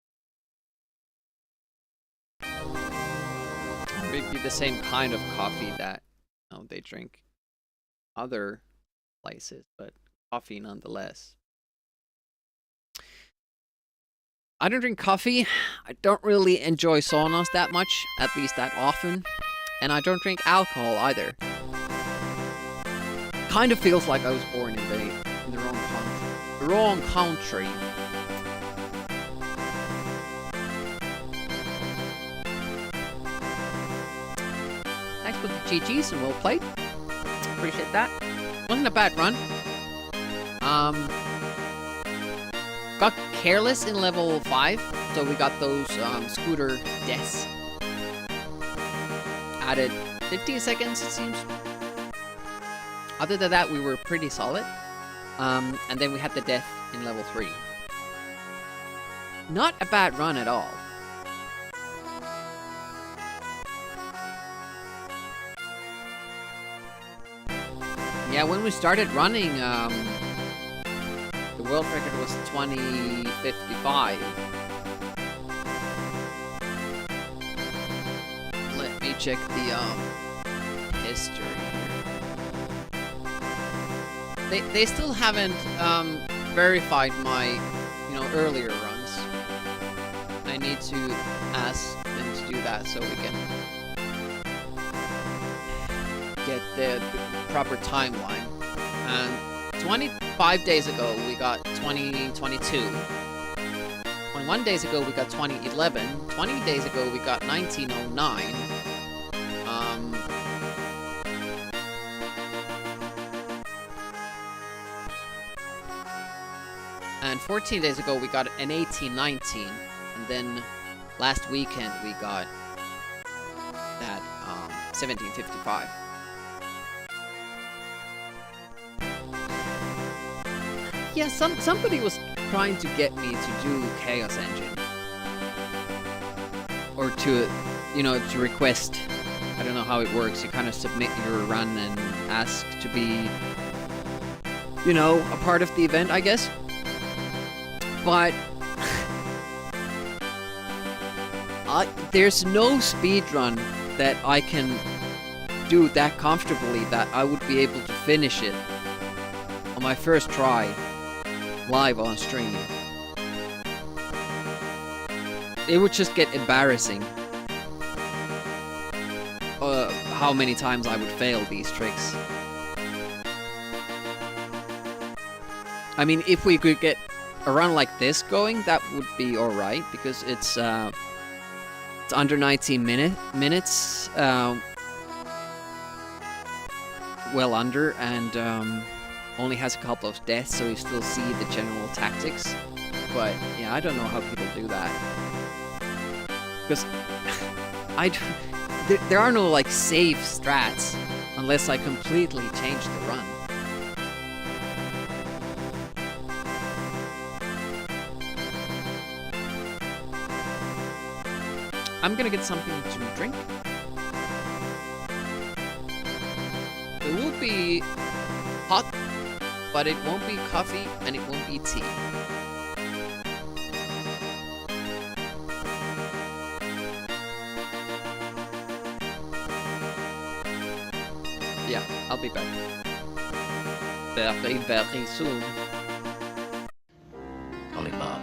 Maybe the same kind of coffee that they drink other places, but coffee nonetheless. I don't drink coffee. I don't really enjoy saunas that much, at least that often. And I don't drink alcohol either. Kind of feels like I was born in the wrong country. Wrong country. Thanks for the GGs and well played. Appreciate that. Wasn't a bad run. Got careless in level 5, so we got those scooter deaths. Added 15 seconds, it seems. Other than that, we were pretty solid. And then we had the death in level 3. Not a bad run at all. Yeah, when we started running, the world record was 20:55. Let me check the history here. They still haven't verified my earlier runs. I need to ask them to do that so we can get the proper timeline. And 25 days ago, we got 2022. 21 days ago, we got 2011. 20 days ago, we got 1909. And 14 days ago, we got an 1819. And then last weekend, we got that 1755. Yeah, somebody was trying to get me to do Chaos Engine. Or to request. I don't know how it works. You kind of submit your run and ask to be, a part of the event, I guess. But there's no speedrun that I can do that comfortably that I would be able to finish it on my first try. Live on stream. It would just get embarrassing. How many times I would fail these tricks. I mean, if we could get a run like this going, that would be alright, because it's under 19 minutes. Well under, and only has a couple of deaths, so you still see the general tactics. But yeah, I don't know how people do that, because there are no safe strats unless I completely change the run. I'm gonna get something to drink. It will be hot, but it won't be coffee and it won't be tea. Yeah, I'll be back. Very, very soon. Call me Bob.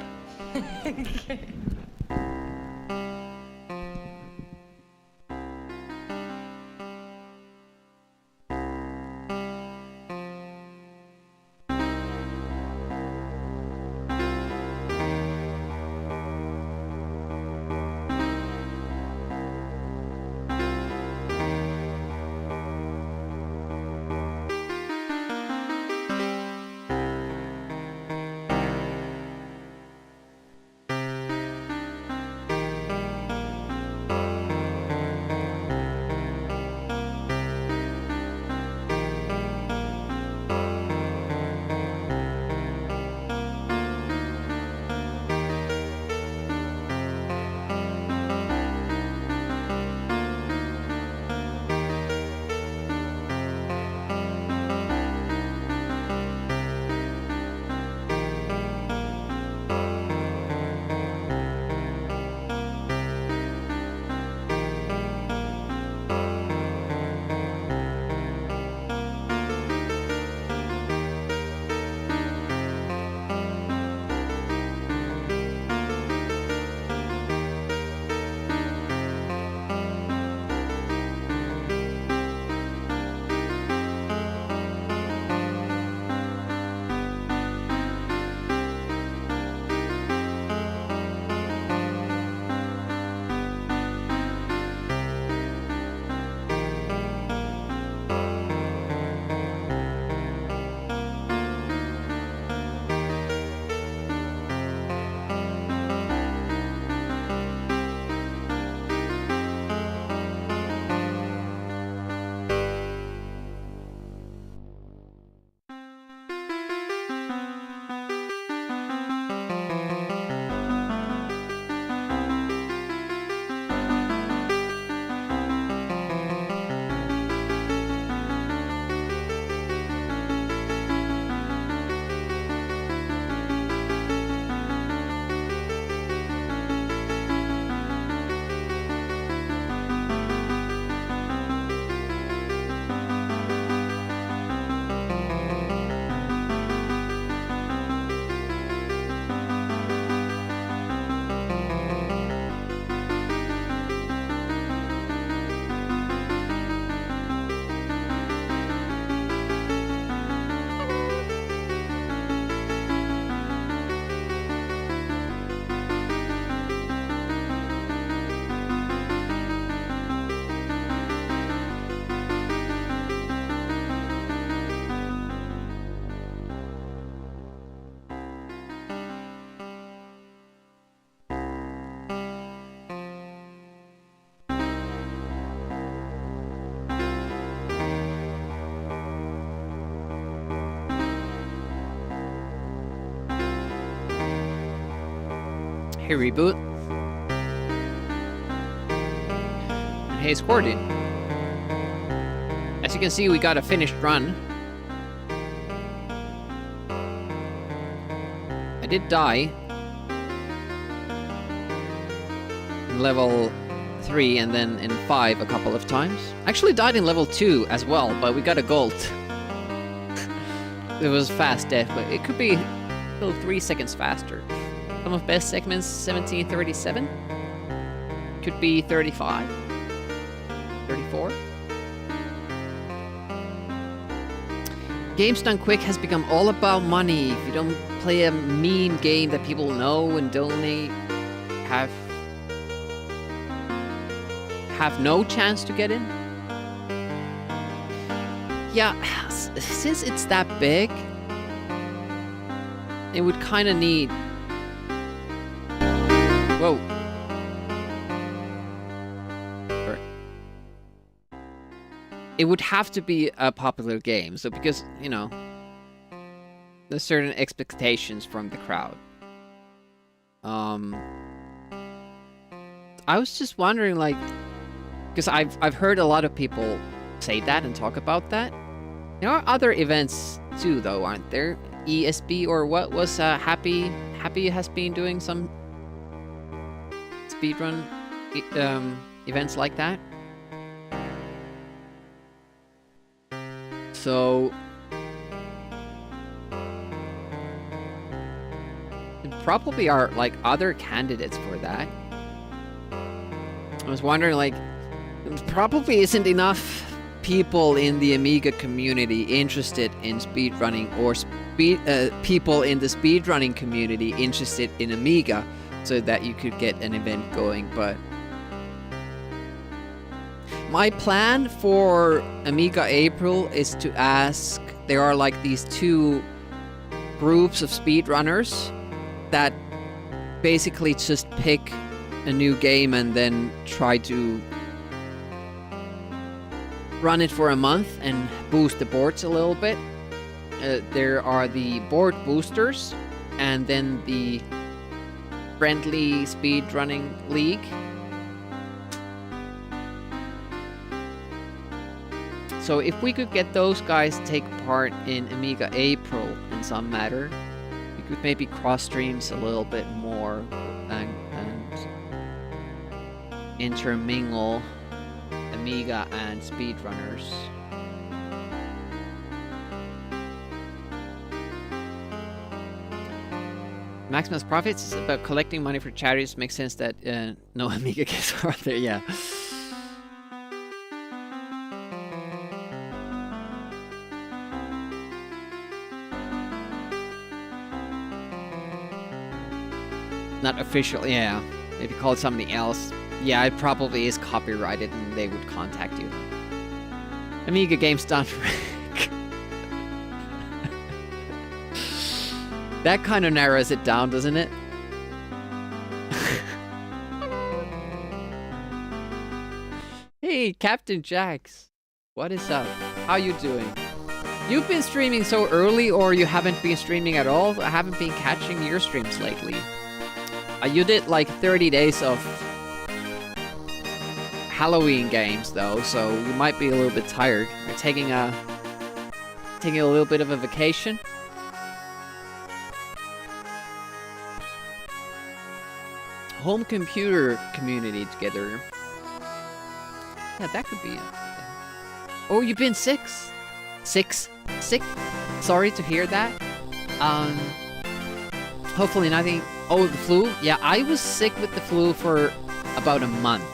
Hey, reboot. And hey, Squirty. As you can see, we got a finished run. I did die in level 3 and then in 5 a couple of times. I actually died in level 2 as well, but we got a gold. It was fast death, but it could be still 3 seconds faster. Some of best segments 1737. Could be 35. 34. Games Done Quick has become all about money. If you don't play a meme game that people know and donate, have no chance to get in. Yeah, since it's that big, it would kind of need... Whoa. Sorry. It would have to be a popular game, so because, you know, there's certain expectations from the crowd. I was just wondering, like, because I've heard a lot of people say that and talk about that. There are other events too, though, aren't there? ESB or what was Happy has been doing some speedrun events like that. So there probably are like other candidates for that. I was wondering, like, there probably isn't enough people in the Amiga community interested in speedrunning, or people in the speedrunning community interested in Amiga, so that you could get an event going. But my plan for Amiga April is to ask, there are like these two groups of speedrunners that basically just pick a new game and then try to run it for a month and boost the boards a little bit. There are the board boosters, and then the friendly speedrunning league. So if we could get those guys to take part in Amiga April in some matter, we could maybe cross streams a little bit more and intermingle Amiga and speedrunners. Maximus Profits is about collecting money for charities. Makes sense that no Amiga games are out there, yeah. Not official, yeah. Maybe call it something else. Yeah, it probably is copyrighted and they would contact you. Amiga games done. That kind of narrows it down, doesn't it? Hey, Captain Jax. What is up? How you doing? You've been streaming so early, or you haven't been streaming at all? I haven't been catching your streams lately. You did like 30 days of Halloween games though, so you might be a little bit tired. You're taking a little bit of a vacation. Home computer community together. Yeah, that could be it. Oh, you've been sick? Sick? Sorry to hear that. Hopefully nothing. Oh, the flu? Yeah, I was sick with the flu for about a month.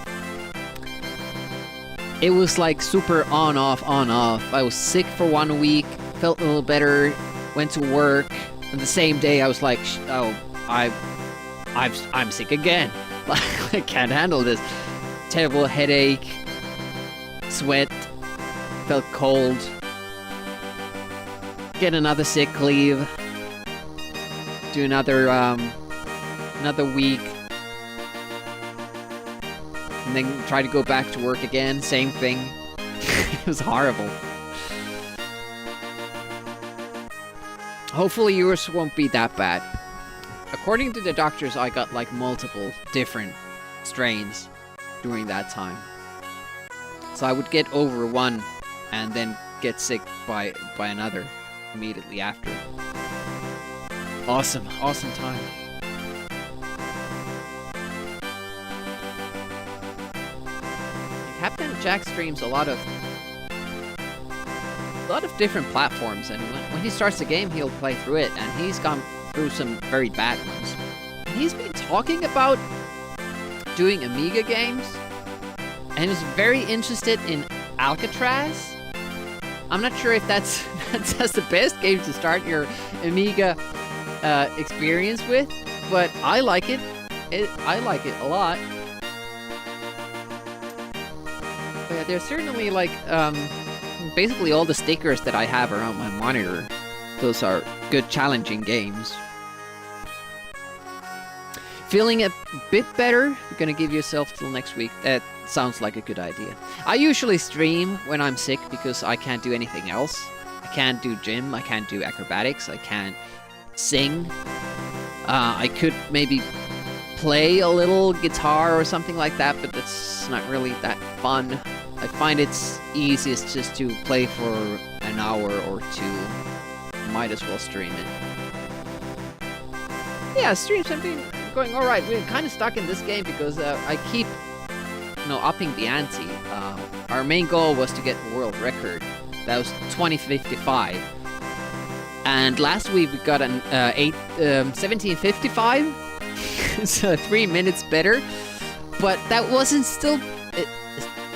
It was like super on, off, on, off. I was sick for 1 week, felt a little better, went to work, and the same day I was like, oh, I'm sick again. I can't handle this. Terrible headache, sweat, felt cold. Get another sick leave. Do another week. And then try to go back to work again. Same thing. It was horrible. Hopefully yours won't be that bad. According to the doctors, I got like multiple different strains during that time. So I would get over one and then get sick by another immediately after. Awesome time. Captain Jack streams a lot of different platforms, and when he starts the game, he'll play through it, and he's gone through some very bad ones. And he's been talking about doing Amiga games, and he was very interested in Alcatraz. I'm not sure if that's the best game to start your Amiga experience with, but I like it. I like it a lot. But yeah, there's certainly like basically all the stickers that I have around my monitor. Those are good challenging games. Feeling a bit better? You're gonna give yourself till next week. That sounds like a good idea. I usually stream when I'm sick because I can't do anything else. I can't do gym, I can't do acrobatics, I can't sing. I could maybe play a little guitar or something like that, but that's not really that fun. I find it's easiest just to play for an hour or two. Might as well stream it. Yeah, streams have been going alright. We're kind of stuck in this game because I keep, upping the ante. Our main goal was to get the world record, That was 2055. And last week we got an 1755. So 3 minutes better. But that wasn't still...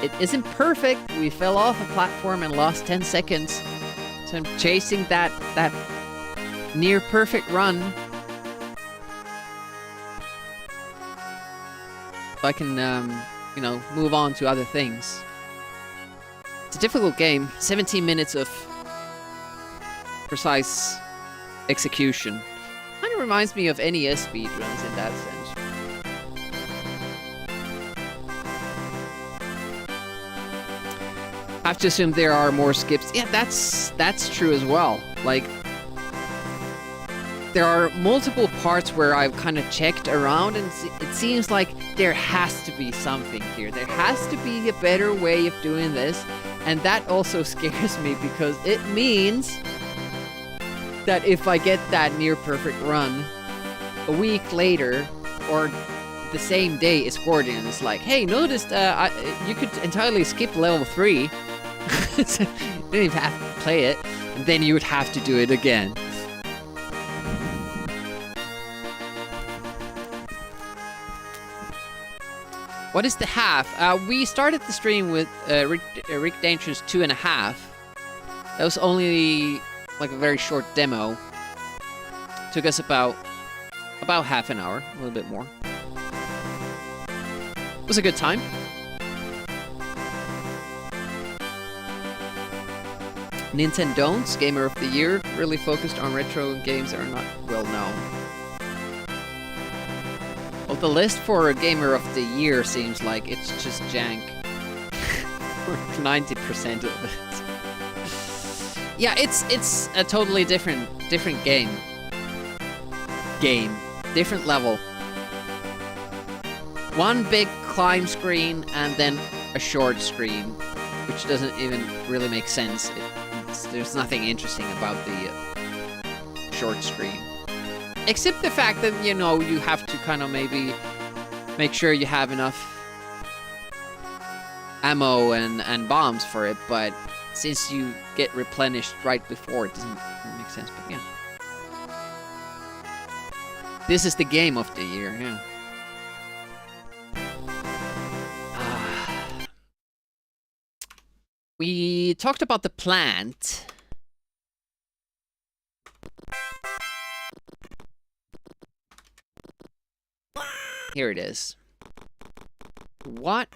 It isn't perfect. We fell off a platform and lost 10 seconds. So I'm chasing that near perfect run. So I can, you know, move on to other things. It's a difficult game. 17 minutes of precise execution. Kind of reminds me of NES speedruns in that sense. I have to assume there are more skips. Yeah, that's true as well. Like, there are multiple parts where I've kind of checked around, and it seems like there has to be something here. There has to be a better way of doing this, and that also scares me because it means that if I get that near perfect run a week later or the same day it's Gordian, and it's like, hey, noticed you could entirely skip level 3. So you didn't even have to play it, and then you would have to do it again. What is the half? We started the stream with Rick Dangerous 2.5. That was only like a very short demo. Took us about half an hour, a little bit more. It was a good time. Nintendo's Gamer of the Year really focused on retro games that are not well known. Well, the list for a Gamer of the Year seems like it's just jank. 90% of it. Yeah, it's a totally different game. Different level. One big climb screen and then a short screen, which doesn't even really make sense. There's nothing interesting about the short screen. Except the fact that, you know, you have to kind of maybe make sure you have enough ammo and bombs for it, but since you get replenished right before, it doesn't make sense, but yeah. This is the game of the year, yeah. We talked about the plant. Here it is. What?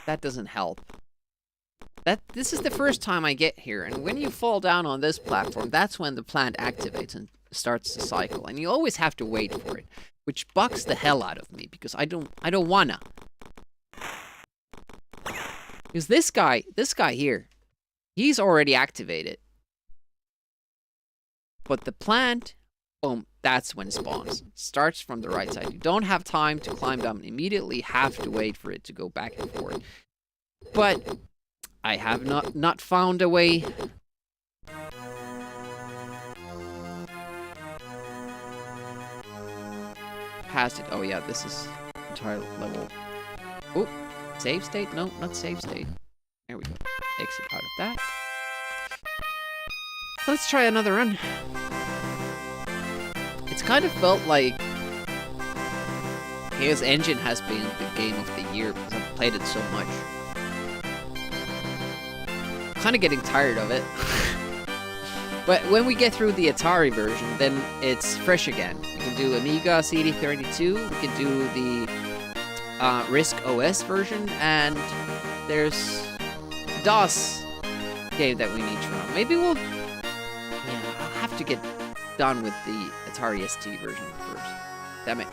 That doesn't help. This is the first time I get here, and when you fall down on this platform, that's when the plant activates and starts the cycle, and you always have to wait for it, which bugs the hell out of me because I don't wanna. Because this guy here, he's already activated. But the plant, boom, that's when it spawns. It starts from the right side. You don't have time to climb down immediately, have to wait for it to go back and forth. But I have not found a way. Past it. Oh yeah, this is entire level. Oh. Save state? No, not save state. There we go. Exit out of that. Let's try another run. It's kind of felt like Chaos Engine has been the game of the year because I've played it so much. Kind of getting tired of it. But when we get through the Atari version, then it's fresh again. We can do Amiga CD32. We can do the Risk OS version, and there's DOS game that we need to run. Maybe we'll... Yeah, I'll have to get done with the Atari ST version first. Damn it.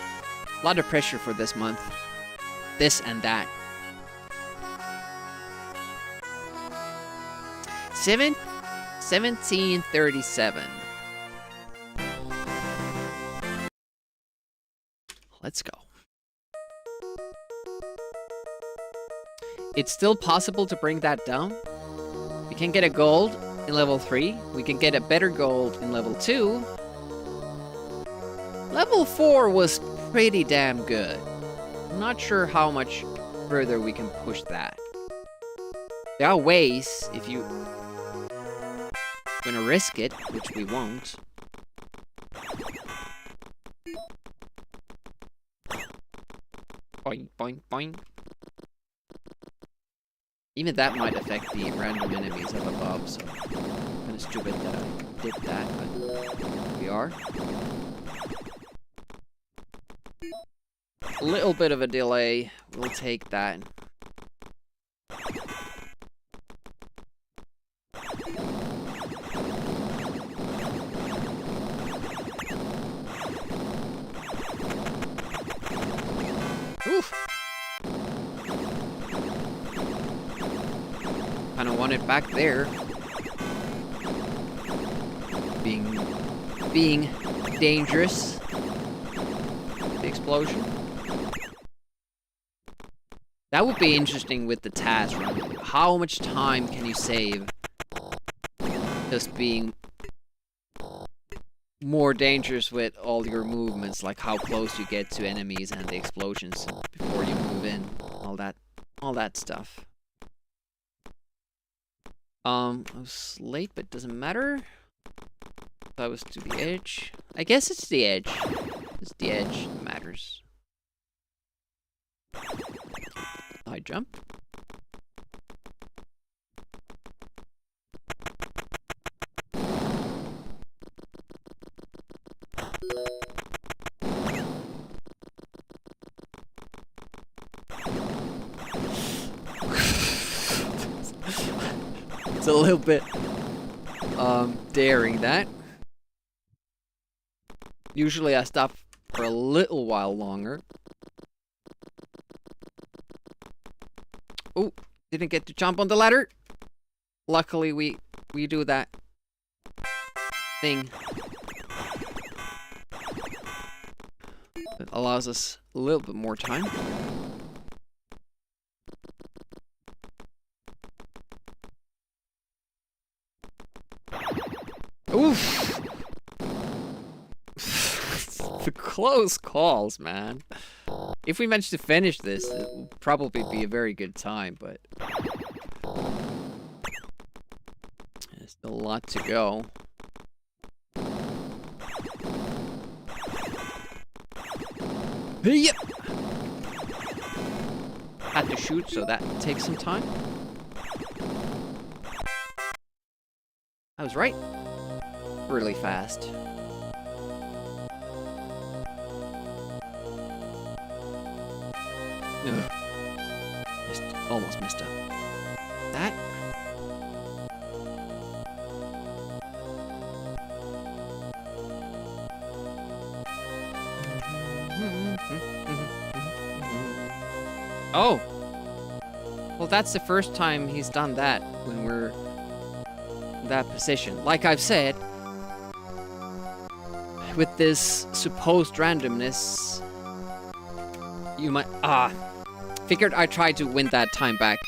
A lot of pressure for this month. This and that. 1737. Let's go. It's still possible to bring that down. We can get a gold in level 3. We can get a better gold in level 2. Level 4 was pretty damn good. I'm not sure how much further we can push that. There are ways if you gonna risk it, which we won't. Boing, boing, boing. Even that might affect the random enemies up above, so kind of stupid that I did that, but we are. A little bit of a delay. We'll take that. Oof. Kind of want it back there. Being dangerous. The explosion. That would be interesting with the task run. How much time can you save just being more dangerous with all your movements, like how close you get to enemies and the explosions before you move in, all that stuff. I was late, but it doesn't matter. I was to the edge. I guess it's the edge. It's the edge that matters. I jump. It's a little bit daring that. Usually I stop for a little while longer. Oh, didn't get to jump on the ladder. Luckily we do that thing that allows us a little bit more time. Oof! The close calls, man. If we manage to finish this, it will probably be a very good time, but there's still a lot to go. Yep. Had to shoot, so that takes some time. I was right. Really fast. Ugh. Almost missed up. That. Oh! Well, that's the first time he's done that when we're in that position. Like I've said, with this supposed randomness, you might... Figured I tried to win that time back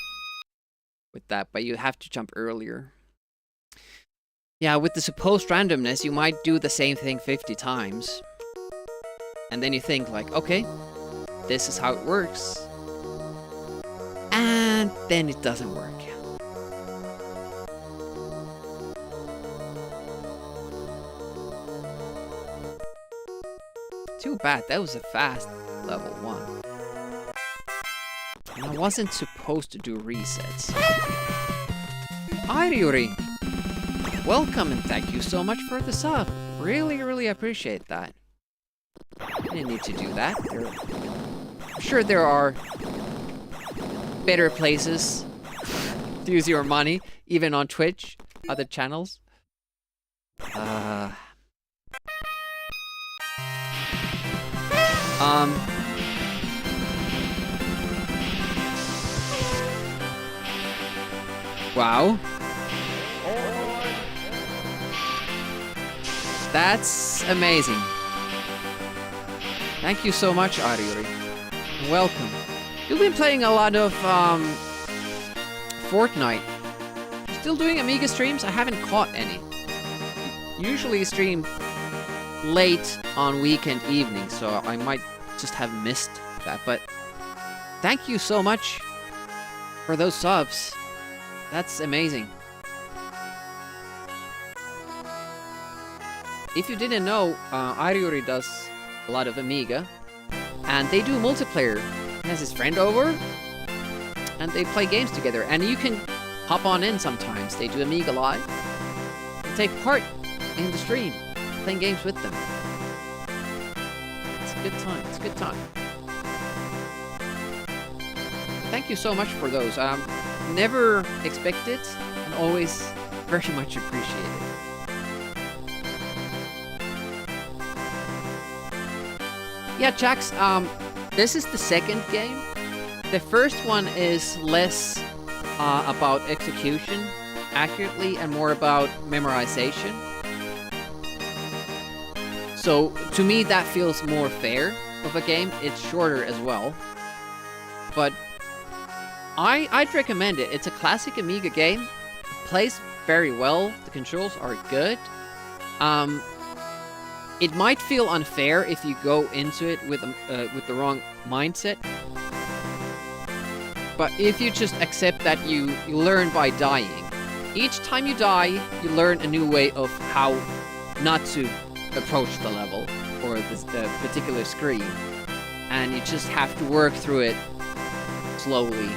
with that, but you have to jump earlier. Yeah, with the supposed randomness, you might do the same thing 50 times. And then you think like, okay, this is how it works. And then it doesn't work. Too bad, that was a fast level 1. And I wasn't supposed to do resets. Hi, Ryuri! Welcome and thank you so much for the sub. Really, really appreciate that. I didn't need to do that. I'm sure there are better places to use your money, even on Twitch, other channels. Wow. That's amazing. Thank you so much, Ariuri. Welcome. You've been playing a lot of Fortnite. Still doing Amiga streams? I haven't caught any. Usually stream late on weekend evenings, so I might just have missed that. But thank you so much for those subs. That's amazing. If you didn't know, Ariori does a lot of Amiga, and they do multiplayer. He has his friend over, and they play games together, and you can hop on in sometimes. They do Amiga Live, and take part in the stream, playing games with them. It's a good time. It's a good time. Thank you so much for those. Never expected, and always very much appreciated. Yeah, Jax, this is the second game. The first one is less about execution accurately and more about memorization. So, to me, that feels more fair of a game. It's shorter as well. But I'd recommend it. It's a classic Amiga game. It plays very well. The controls are good. It might feel unfair if you go into it with the wrong mindset. But if you just accept that you learn by dying. Each time you die, you learn a new way of how not to approach the level or this particular screen. And you just have to work through it slowly.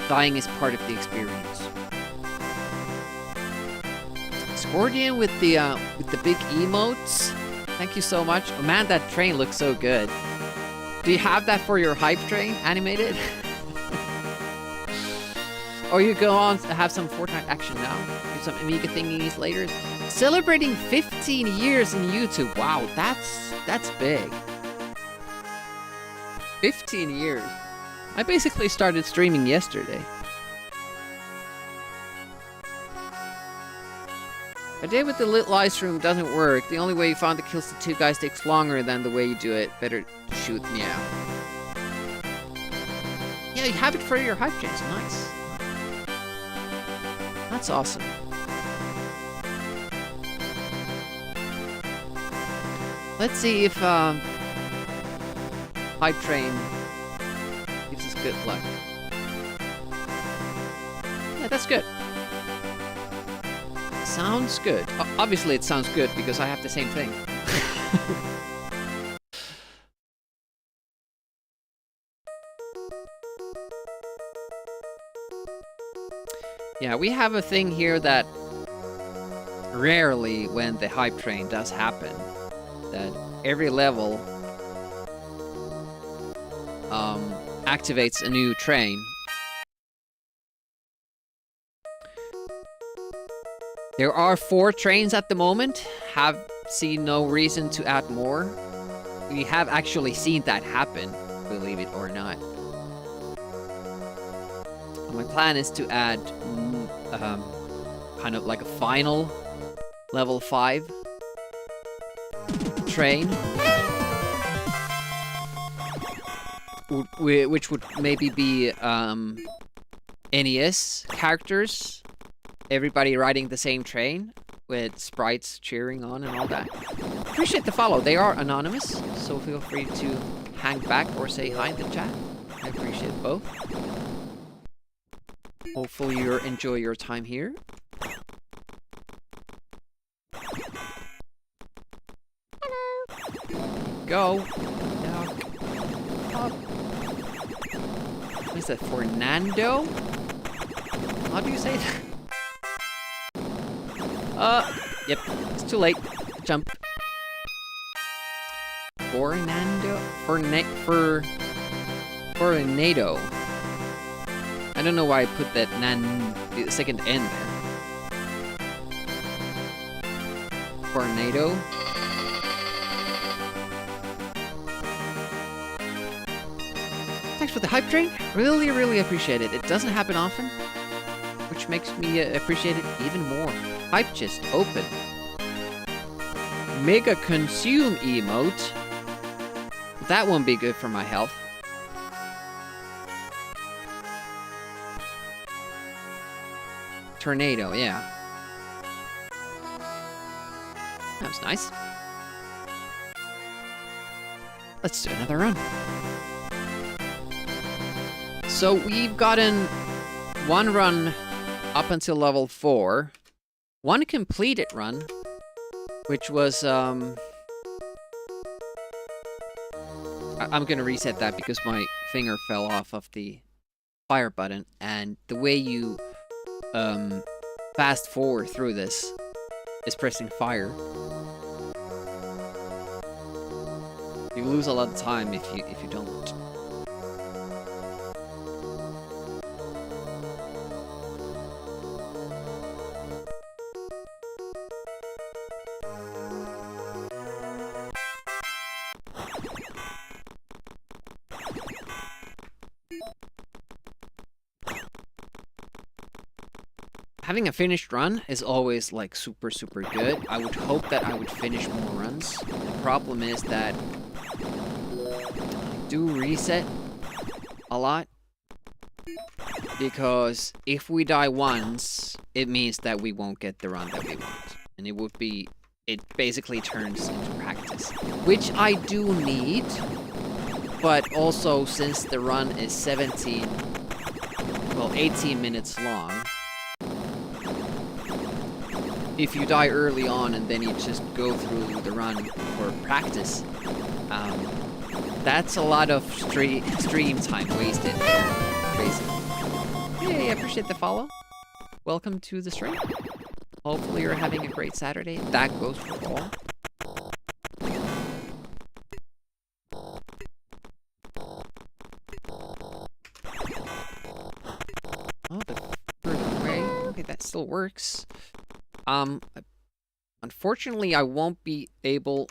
Dying is part of the experience. Scordian with the big emotes. Thank you so much. Oh man, that train looks so good. Do you have that for your hype train animated? Or you go on to have some Fortnite action now? Do some Amiga thingies later? Celebrating 15 years in YouTube. Wow, that's big. 15 years. I basically started streaming yesterday. A day with the lit live stream doesn't work. The only way you found to kill the two guys takes longer than the way you do it. Better to shoot, yeah. Yeah, you have it for your hype chains. Nice. That's awesome. Let's see if hype train gives us good luck. Yeah, that's good. Sounds good. Obviously it sounds good because I have the same thing. Yeah, we have a thing here that rarely when the hype train does happen, that every level activates a new train. There are 4 trains at the moment. Have seen no reason to add more. We have actually seen that happen, believe it or not. My plan is to add kind of like a final level 5 train. Which would maybe be NES characters. Everybody riding the same train with sprites cheering on and all that. Appreciate the follow. They are anonymous, so feel free to hang back or say hi in the chat. I appreciate both. Hopefully you enjoy your time here. Go. Down. Up. What is that? Fernando? How do you say that? Yep. It's too late. Jump. Fernando? Tornado. I don't know why I put that the second N there. Tornado. Thanks for the hype train. Really, really appreciate it. It doesn't happen often, which makes me appreciate it even more. Hype chest open. Mega consume emote. That won't be good for my health. Tornado, yeah. That was nice. Let's do another run. So we've gotten one run up until level 4. One completed run, which was, I'm gonna reset that because my finger fell off of the fire button, and the way you, fast forward through this is pressing fire. You lose a lot of time if you don't. Having a finished run is always like super good. I would hope that I would finish more runs. The problem is that I do reset a lot, because if we die once, it means that we won't get the run that we want. And it basically turns into practice, which I do need, but also since the run is 18 minutes long, if you die early on and then you just go through the run for practice, that's a lot of stream time wasted. Crazy. Hey, I appreciate the follow. Welcome to the stream. Hopefully you're having a great Saturday. That goes for all. Oh, the further away. Okay, that still works. Unfortunately, I won't be able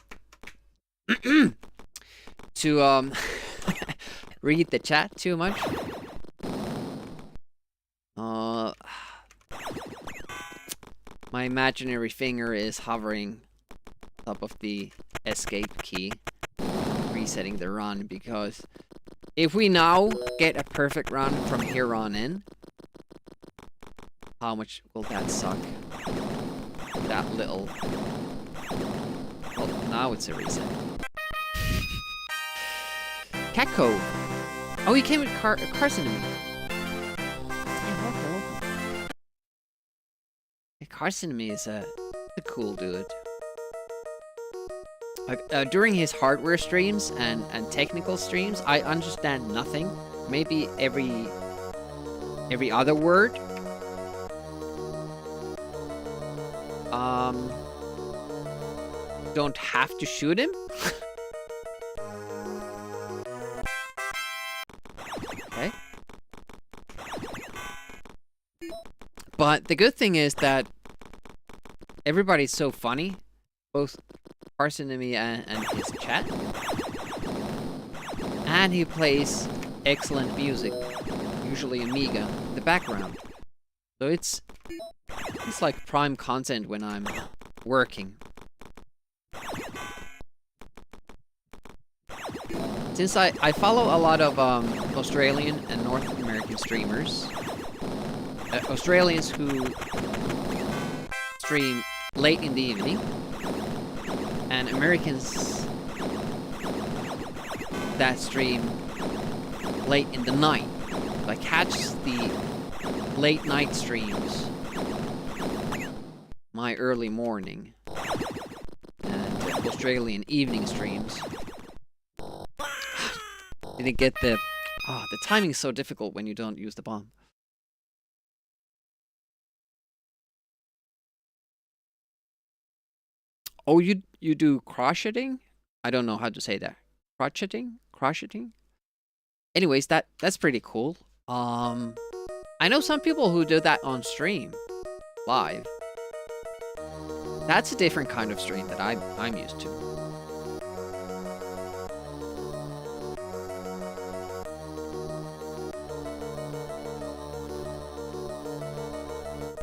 to, read the chat too much. My imaginary finger is hovering on top of the escape key, resetting the run, because if we now get a perfect run from here on in, how much will that suck? That little. Well, now it's a reset. Catco. Oh, he came with Carson to me. Yeah, welcome. Yeah, Carson to me is a cool dude. Like, during his hardware streams and technical streams, I understand nothing. Maybe every other word. Don't have to shoot him. Okay. But the good thing is that everybody's so funny, both Carson and me and his chat. And he plays excellent music, usually Amiga, in the background. So it's like prime content when I'm working. Since I follow a lot of Australian and North American streamers, Australians who stream late in the evening, and Americans that stream late in the night. I catch the late night streams my early morning, and Australian evening streams. Didn't get the timing's so difficult when you don't use the bomb. Oh, you do crocheting? I don't know how to say that. Crocheting? Anyways, that's pretty cool. I know some people who do that on stream, live. That's a different kind of stream that I'm used to.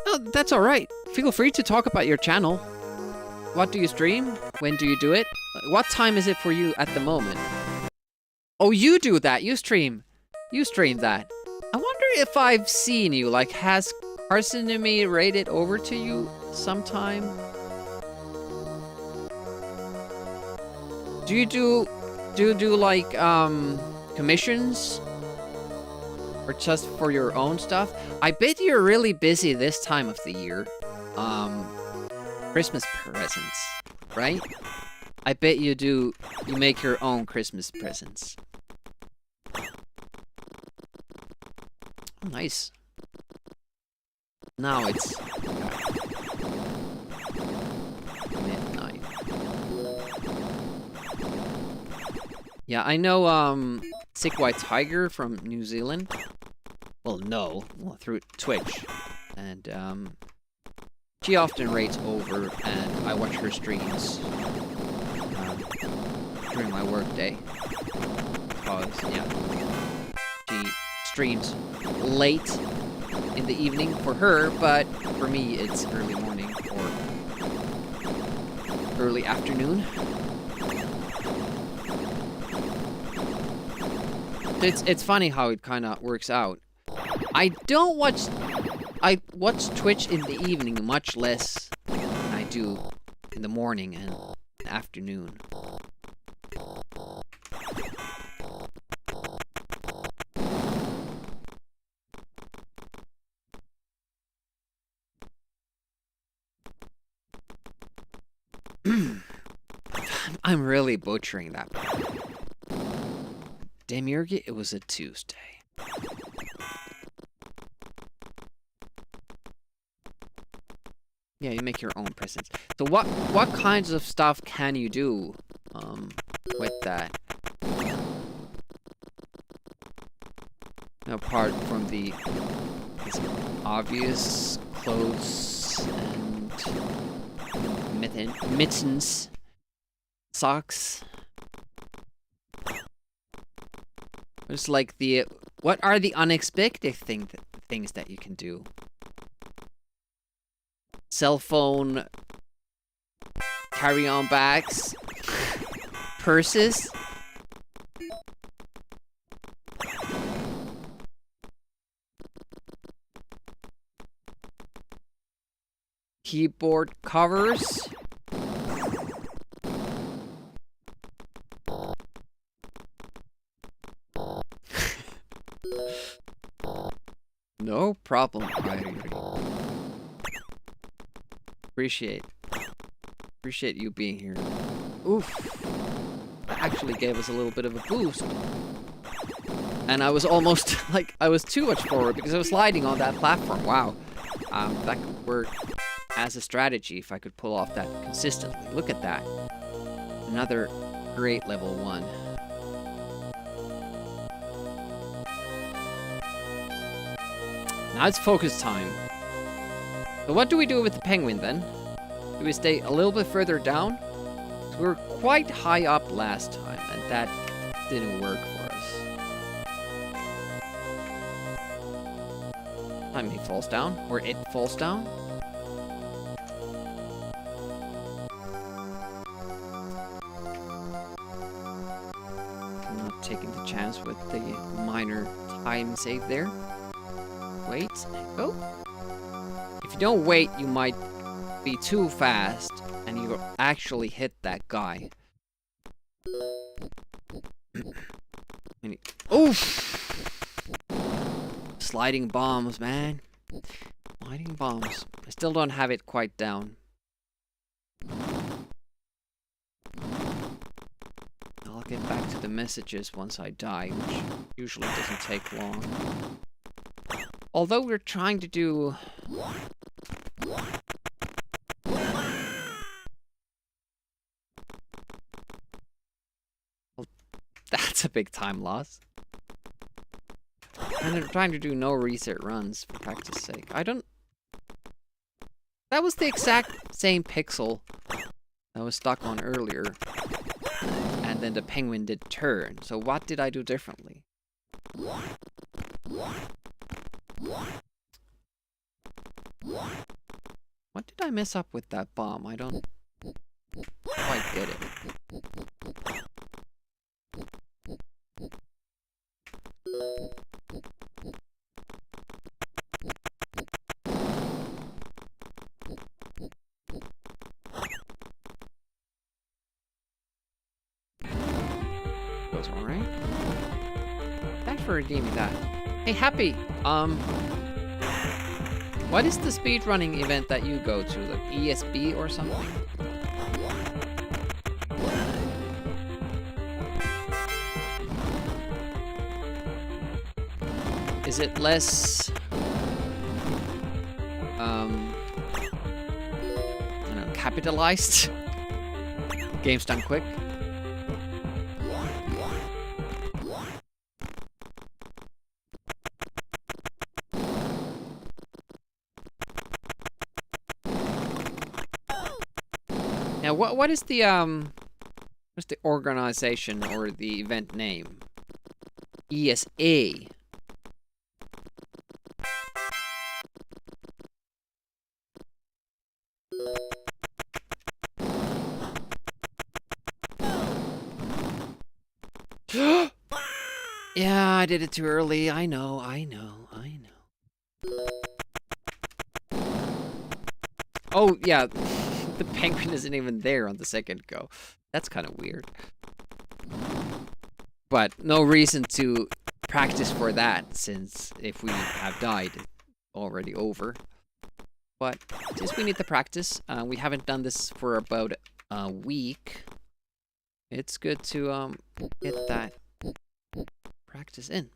Oh, that's all right. Feel free to talk about your channel. What do you stream? When do you do it? What time is it for you at the moment? Oh, you do that. You stream that. I wonder if I've seen you. Like, has Carson and me raided over to you sometime? Do you do like commissions Or just for your own stuff? I bet you're really busy this time of the year. Christmas presents, right? I bet you do. You make your own Christmas presents. Oh, nice. Now it's midnight. Yeah, I know Sick White Tiger from New Zealand. Well, through Twitch. And she often raids over and I watch her streams during my work day. Because, yeah, she streams late in the evening for her, but for me it's early morning or early afternoon. It's funny how it kind of works out. I watch Twitch in the evening much less than I do in the morning and afternoon. I'm really butchering that. Demiurge, it was a Tuesday. Yeah, you make your own presents. So what kinds of stuff can you do with that? Apart from the obvious clothes and mittens, socks. It's like what are the unexpected things that you can do? Cell phone, carry-on bags, purses. Keyboard covers. No problem, Appreciate you being here. Oof. That actually gave us a little bit of a boost. And I was almost, like, I was too much forward because I was sliding on that platform. Wow. That could work as a strategy if I could pull off that consistently. Look at that. Another great level 1. Now it's focus time. So what do we do with the penguin then? Do we stay a little bit further down? We were quite high up last time, and that didn't work for us. Time he falls down, or it falls down. I'm not taking the chance with the minor time save there. Wait, go. If you don't wait, you might be too fast, and you actually hit that guy. Oof! Sliding bombs, man. Sliding bombs. I still don't have it quite down. I'll get back to the messages once I die, which usually doesn't take long. Although we're trying to do... Well, that's a big time loss. And they're trying to do no reset runs for practice sake. I don't... That was the exact same pixel I was stuck on earlier. And then the penguin did turn. So what did I do differently? What did I mess up with that bomb? I don't quite get it. That's alright. Thanks for redeeming that. Hey, Happy. What is the speedrunning event that you go to? Like ESB or something? Is it less... I don't know, capitalized? Games done quick? Now, what is the what's the organization or the event name? ESA. Yeah, I did it too early. I know. Oh, yeah. The penguin isn't even there on the second go. That's kind of weird. But no reason to practice for that, since if we have died, it's already over. But since we need to practice, we haven't done this for about a week. It's good to get that practice in.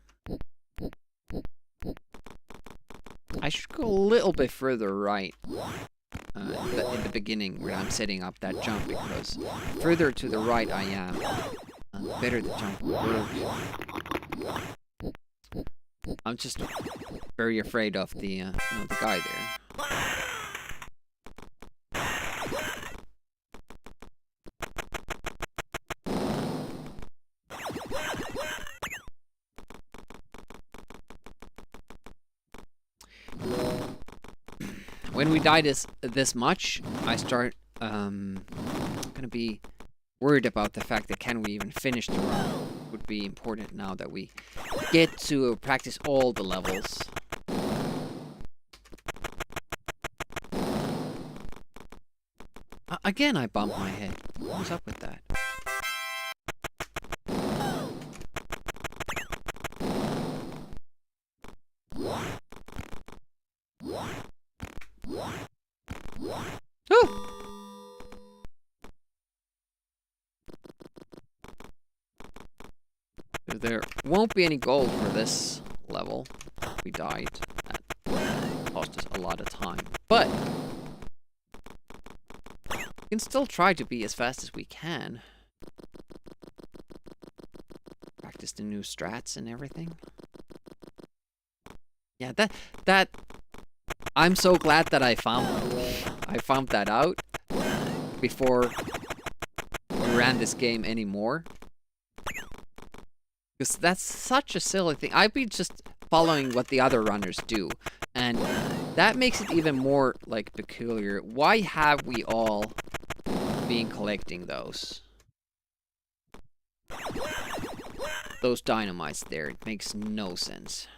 I should go a little bit further right in the beginning where I'm setting up that jump, because further to the right I am, the better the jump will work. I'm just very afraid of the the guy there. When we die this much, I start gonna be worried about the fact that can we even finish the run. Would be important now that we get to practice all the levels. Again, I bumped my head. What's up with that? There won't be any gold for this level. We died. That cost us a lot of time. But we can still try to be as fast as we can. Practice the new strats and everything. Yeah, that I'm so glad that I found that out before we ran this game anymore. Because that's such a silly thing. I've been just following what the other runners do, and that makes it even more like peculiar. Why have we all been collecting those dynamites there? It makes no sense.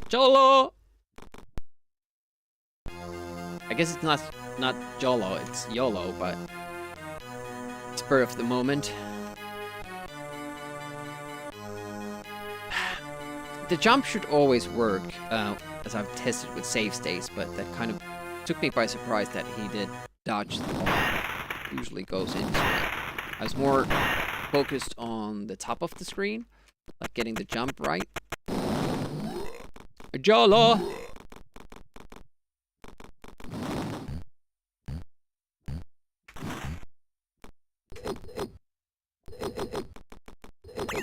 Jolo! I guess it's not Jolo, it's YOLO, but spur of the moment. The jump should always work, as I've tested with save states, but that kind of took me by surprise that he did dodge the ball. Usually goes into it. I was more focused on the top of the screen, like getting the jump right. Jolo!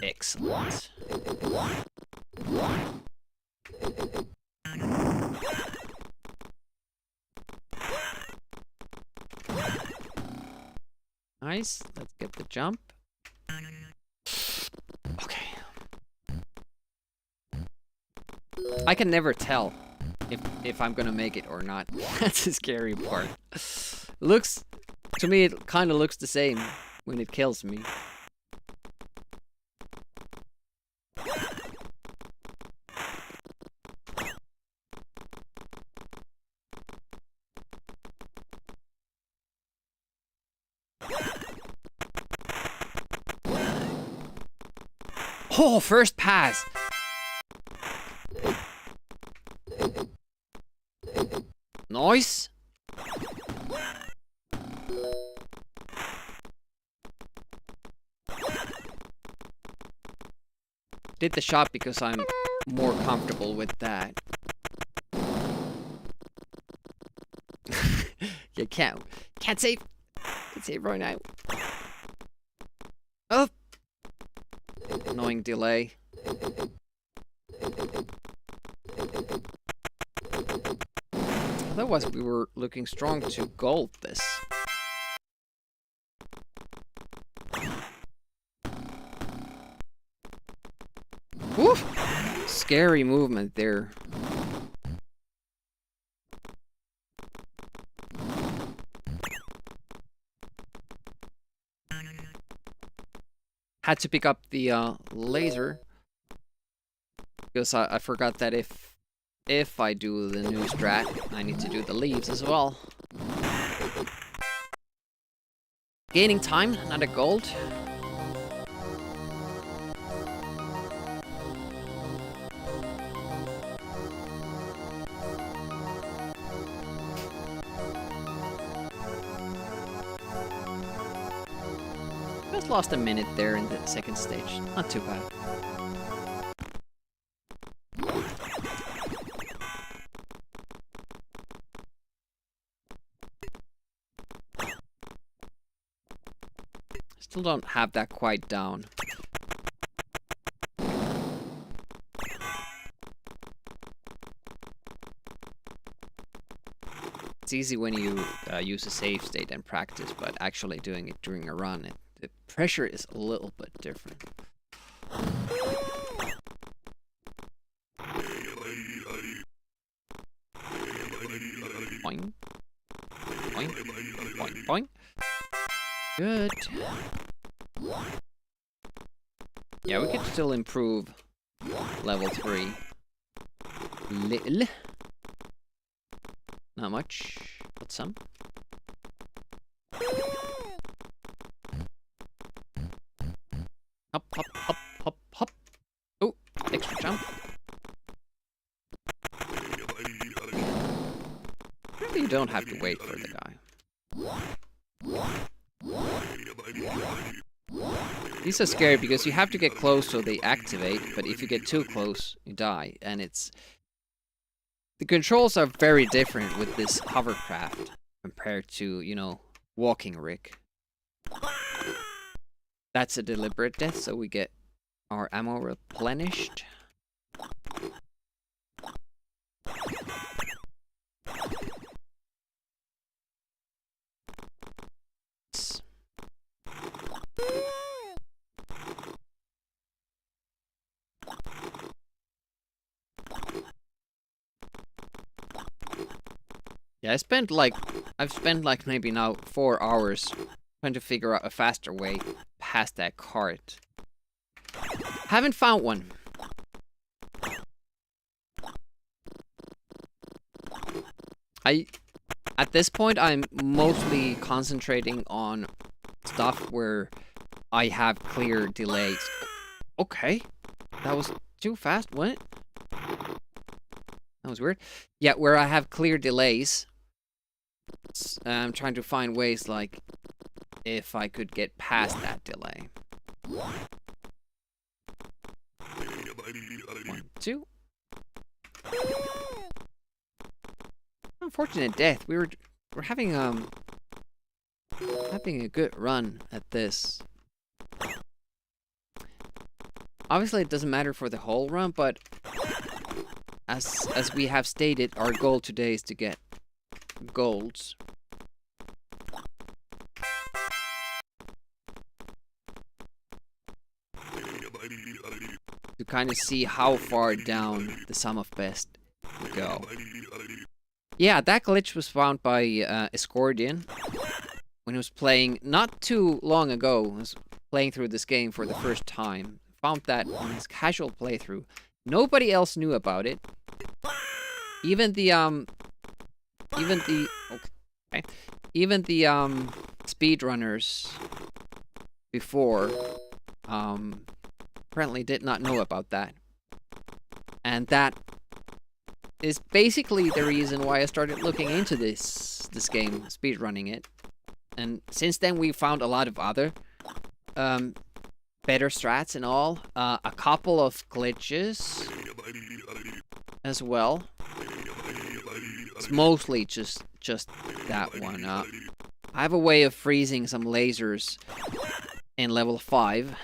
Excellent. Nice. Let's get the jump. Okay. I can never tell if I'm gonna make it or not. That's the scary part. Looks to me, it kind of looks the same when it kills me. Oh, first pass. Nice. Did the shot because I'm more comfortable with that. You can't save. Can't save right now. Oh, annoying delay. Otherwise, we were looking strong to gold this. Woof! Scary movement there. Had to pick up the laser because I forgot that if I do the new strat, I need to do the leaves as well. Gaining time, not a gold. Just lost a minute there in the second stage. Not too bad. Still don't have that quite down. It's easy when you use a save state and practice, but actually doing it during a run, the pressure is a little bit different. Boing. Boing. Boing. Boing. Good. Yeah, we could still improve level 3. Little. Not much, but some. Hop, hop, hop, hop, hop. Oh, extra jump. Maybe you don't have to wait for the guy. These are scary because you have to get close so they activate, but if you get too close, you die. And the controls are very different with this hovercraft compared to, you know, walking rig. That's a deliberate death, so we get our ammo replenished. Yeah, I've spent like maybe now 4 hours trying to figure out a faster way past that cart. Haven't found one. At this point, I'm mostly concentrating on stuff where I have clear delays. Okay, that was too fast, wasn't it? That was weird. Yeah, where I have clear delays. I'm trying to find ways, like, if I could get past that delay. 1, 2. Unfortunate death. We're having a good run at this. Obviously, it doesn't matter for the whole run, but as we have stated, our goal today is to get golds. To kind of see how far down the sum of best go. Yeah, that glitch was found by Escordian when he was playing not too long ago. He was playing through this game for the first time. Found that on his casual playthrough. Nobody else knew about it. Even the speedrunners before apparently did not know about that. And that is basically the reason why I started looking into this game, speedrunning it. And since then we found a lot of other better strats and all. A couple of glitches as well. It's mostly just that one. I have a way of freezing some lasers in level 5,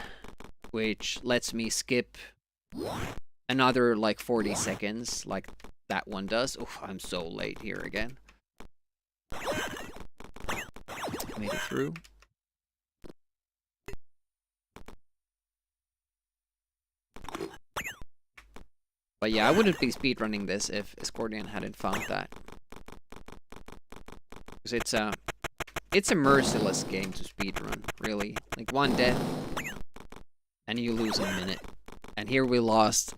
which lets me skip another like 40 seconds, like that one does. Oh, I'm so late here again. Made it through. But yeah, I wouldn't be speedrunning this if Escordian hadn't found that. Because it's a merciless game to speedrun, really. Like one death, and you lose a minute. And here we lost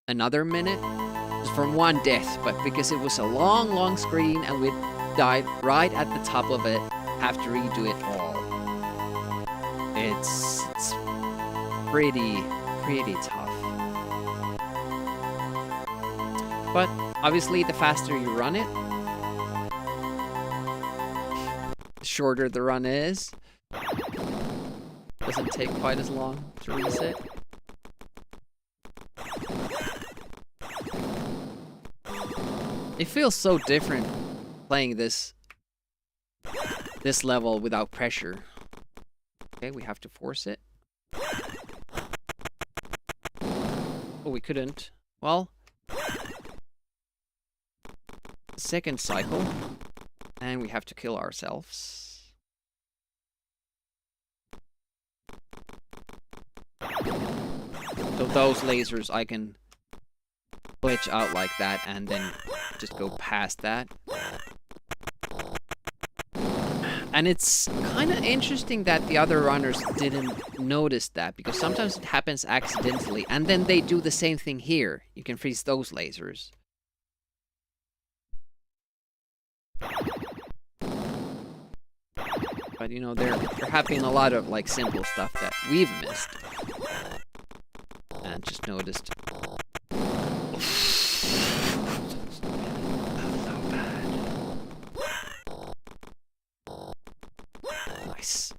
another minute just from one death, but because it was a long screen and we died right at the top of it, have to redo it all. It's pretty tough. But obviously the faster you run it, the shorter the run is. Doesn't take quite as long to reset. It feels so different playing this level without pressure. Okay, we have to force it. Oh, we couldn't. Well, second cycle, and we have to kill ourselves. So those lasers I can glitch out like that and then just go past that. And it's kind of interesting that the other runners didn't notice that, because sometimes it happens accidentally, and then they do the same thing here. You can freeze those lasers. But you know, there have been a lot of like simple stuff that we've missed. And just noticed. So bad. Nice.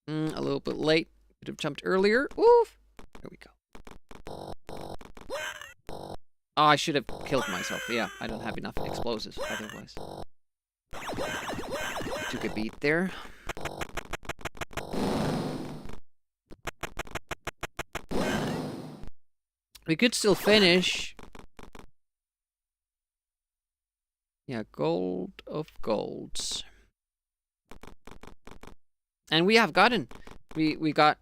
A little bit late. Could have jumped earlier. Oof. There we go. Oh, I should have killed myself. Yeah, I don't have enough explosives otherwise. Took a beat there. We could still finish. Yeah, gold of golds. And we have gotten. We got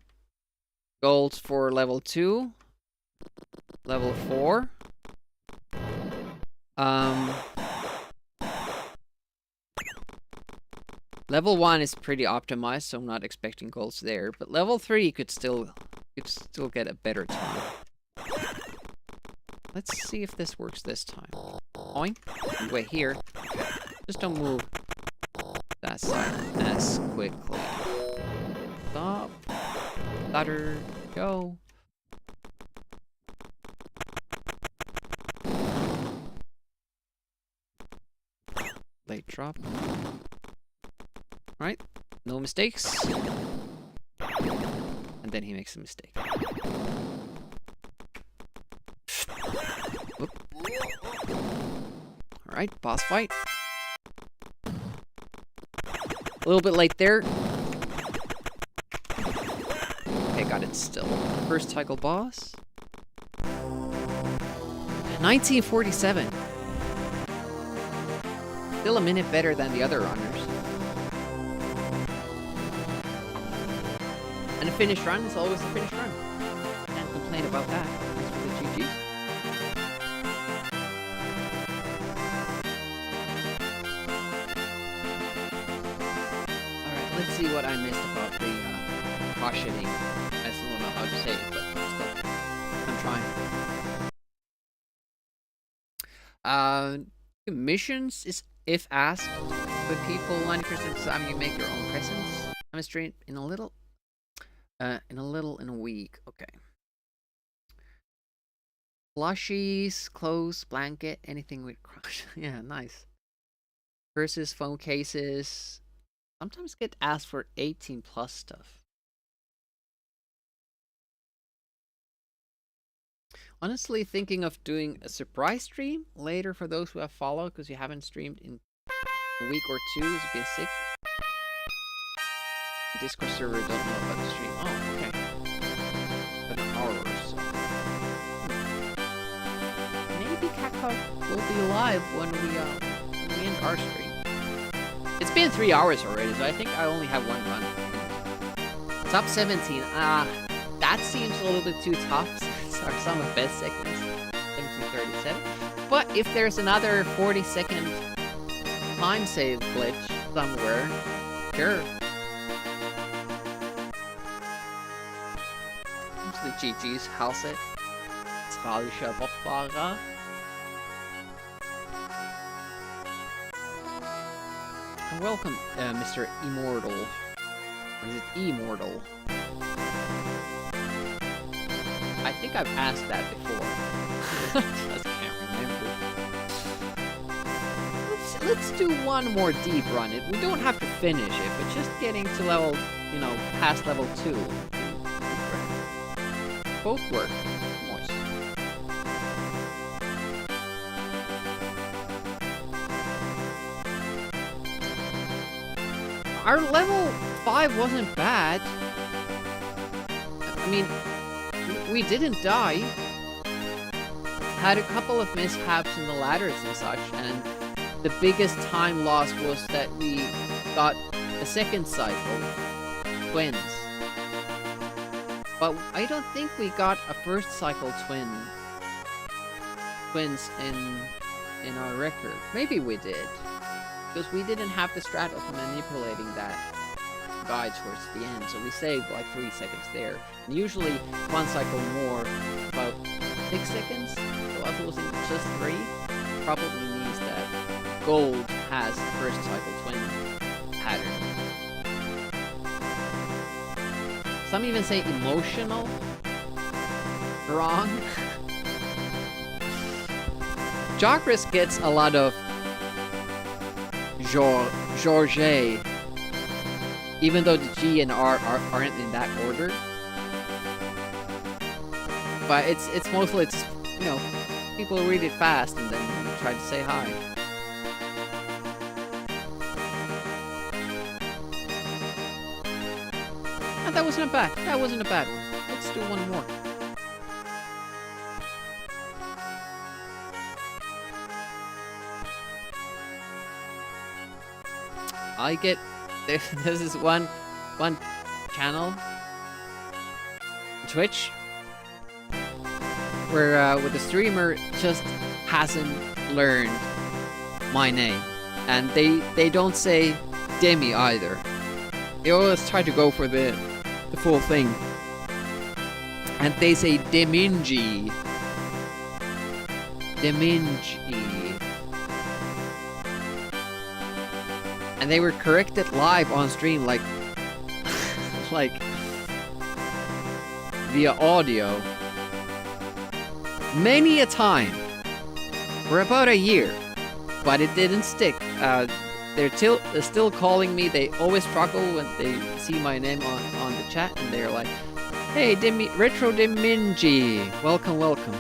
golds for level 2. Level 4. Level 1 is pretty optimized, so I'm not expecting golds there. But level 3 you could still get a better time. Let's see if this works this time. Oink. Wait here. Just don't move that side as quickly. Stop. Stutter. Go. Late drop. Right? No mistakes. And then he makes a mistake. Alright, boss fight. A little bit late there. Okay, got it still. First cycle boss. 1947. Still a minute better than the other runners. And a finish run is always a finish run. Can't complain about that. Thanks for the GGs. Alright, let's see what I missed about the cautioning. I still don't know how to say it, but still, I'm trying. Missions is if asked, but people 90% of the time you make your own presents. I'm a stream in a little, in a week. Okay. Plushies, clothes, blanket, anything with crush. Yeah, nice. Purses, phone cases. Sometimes get asked for 18 plus stuff. Honestly, thinking of doing a surprise stream later for those who have followed, because you haven't streamed in a week or two. It's been sick. Discord server don't know about the stream. Oh, okay. But an hour or so. Maybe Kakao will be live when we end our stream. It's been 3 hours already, so I think I only have one run. Top 17. That seems a little bit too tough. Are some of best seconds. 1737. But if there's another 40-second time save glitch somewhere, sure. The GG's Halset. Tragischer Bobfahrer. And welcome, Mr. Immortal. Or is it Immortal? I think I've asked that before. Just can't remember. Let's do one more deep run. We don't have to finish it, but just getting to level, past level 2. Both work. Moist. Our level 5 wasn't bad. I mean, we didn't die. Had a couple of mishaps in the ladders and such, and the biggest time loss was that we got a second cycle, twins. But I don't think we got a first cycle twins in our record. Maybe we did, because we didn't have the strat of manipulating that guy towards the end, so we saved like 3 seconds there. And usually one cycle more, about 6 seconds. So if it was just 3, probably means that gold has the first cycle twin pattern. Some even say emotional. Wrong. Jacques gets a lot of Georges, even though the G and R aren't in that order. But it's mostly people read it fast and then try to say hi. Oh, that wasn't a bad one. Let's do one more. I get this is one channel, Twitch, where the streamer just hasn't learned my name, and they don't say Demi either. They always try to go for the full thing, and they say Deminji. And they were corrected live on stream, like via audio, many a time for about a year, but it didn't stick. They're still calling me. They always struggle when they see my name on the chat, and they're like, "Hey, Retro Deminji, welcome."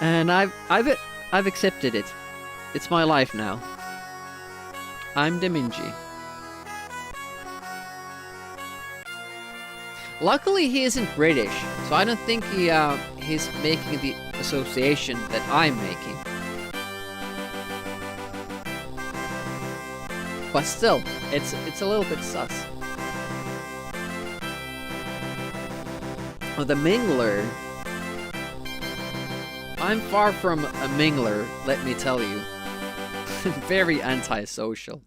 And I've accepted it. It's my life now. I'm Deminji. Luckily, he isn't British, so I don't think he's making the association that I'm making. But still, it's a little bit sus. Oh, the Mingler. I'm far from a mingler, let me tell you. Very antisocial.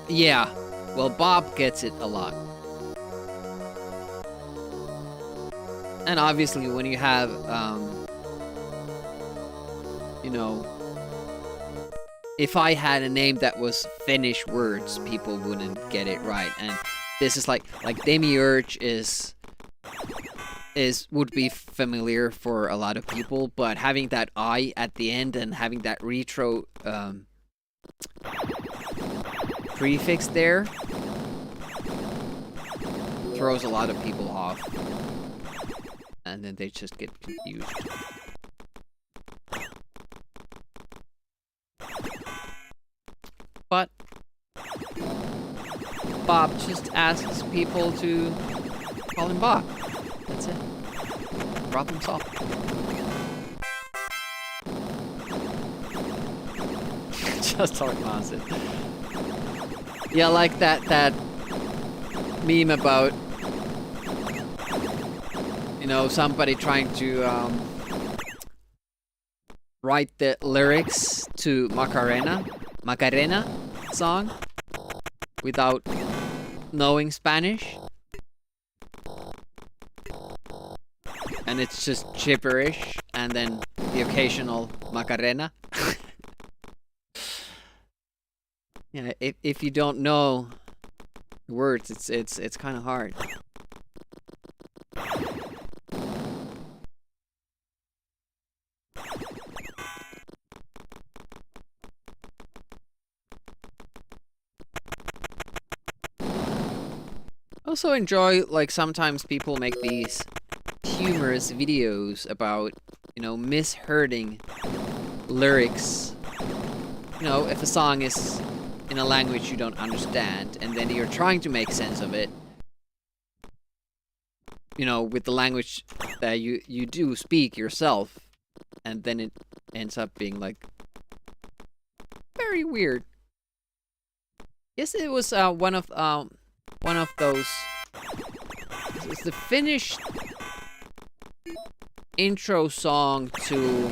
Yeah, Well, Bob gets it a lot. And obviously when you have, you know, if I had a name that was Finnish words, people wouldn't get it right. And this is like Demiurge would be familiar for a lot of people, but having that I at the end and having that retro prefix there throws a lot of people off. And then they just get confused. But Bob just asks people to call him Bob. That's it. Problem solved. Just talk nonsense. Yeah, like that meme about, you know, somebody trying to write the lyrics to Macarena song without knowing Spanish. And it's just gibberish, and then the occasional Macarena. Yeah, if you don't know the words, it's kind of hard. Also enjoy, like, sometimes people make these humorous videos about, you know, mishearding lyrics. You know, if a song is in a language you don't understand, and then you're trying to make sense of it, you know, with the language that you do speak yourself, and then it ends up being, like, very weird. Yes, it was one of those. It's the Finnish intro song to.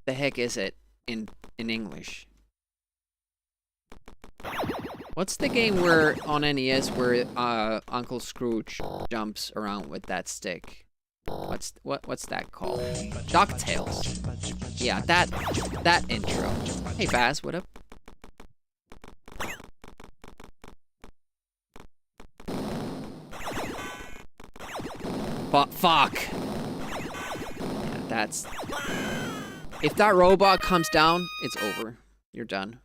The heck is it in English? What's the game where on NES where Uncle Scrooge jumps around with that stick? What's that called? DuckTales. Yeah, that intro. Hey Baz, what up? Fuck. Yeah, that's. If that robot comes down, it's over. You're done.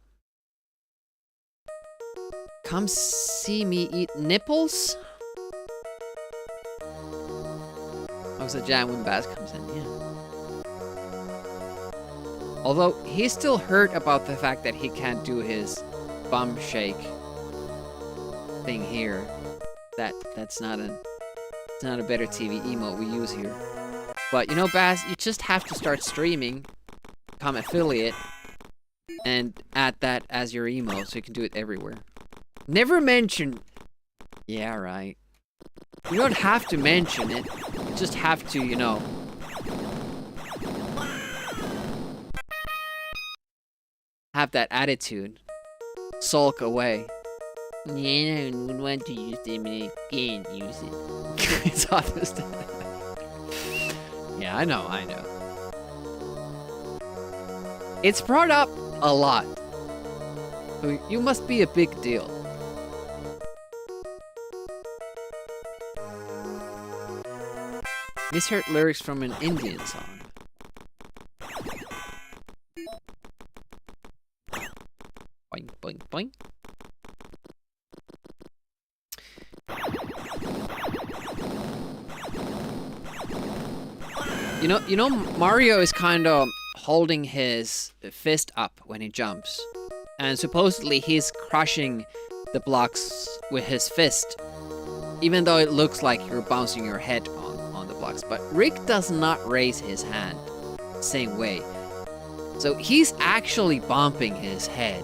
Come see me eat nipples? Oh, it's a jam when Baz comes in, yeah. Although, he's still hurt about the fact that he can't do his bum shake thing here. That's not a better TV emote we use here. But, you know, Baz, you just have to start streaming, become affiliate, and add that as your emote so you can do it everywhere. Never mention... Yeah, right. You don't have to mention it. You just have to, you know... have that attitude. Sulk away. Yeah, I don't want to use them and I can't use it. It's honest. Yeah, I know. It's brought up a lot. So you must be a big deal. Misheard lyrics from an Indian song. Boing, boing, boing. You know, Mario is kind of holding his fist up when he jumps. And supposedly he's crushing the blocks with his fist. Even though it looks like you're bouncing your head on the blocks. But Rick does not raise his hand the same way. So he's actually bumping his head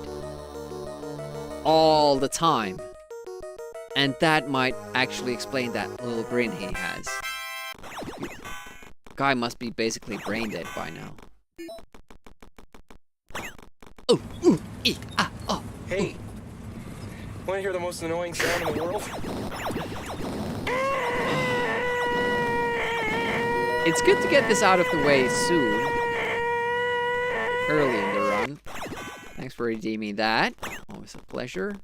all the time. And that might actually explain that little grin he has. Guy must be basically brain dead by now. Oh, ooh, ee, ah, oh. Hey, Want to hear the most annoying sound in the world? It's good to get this out of the way soon. Early in the run. Thanks for redeeming that. Always a pleasure.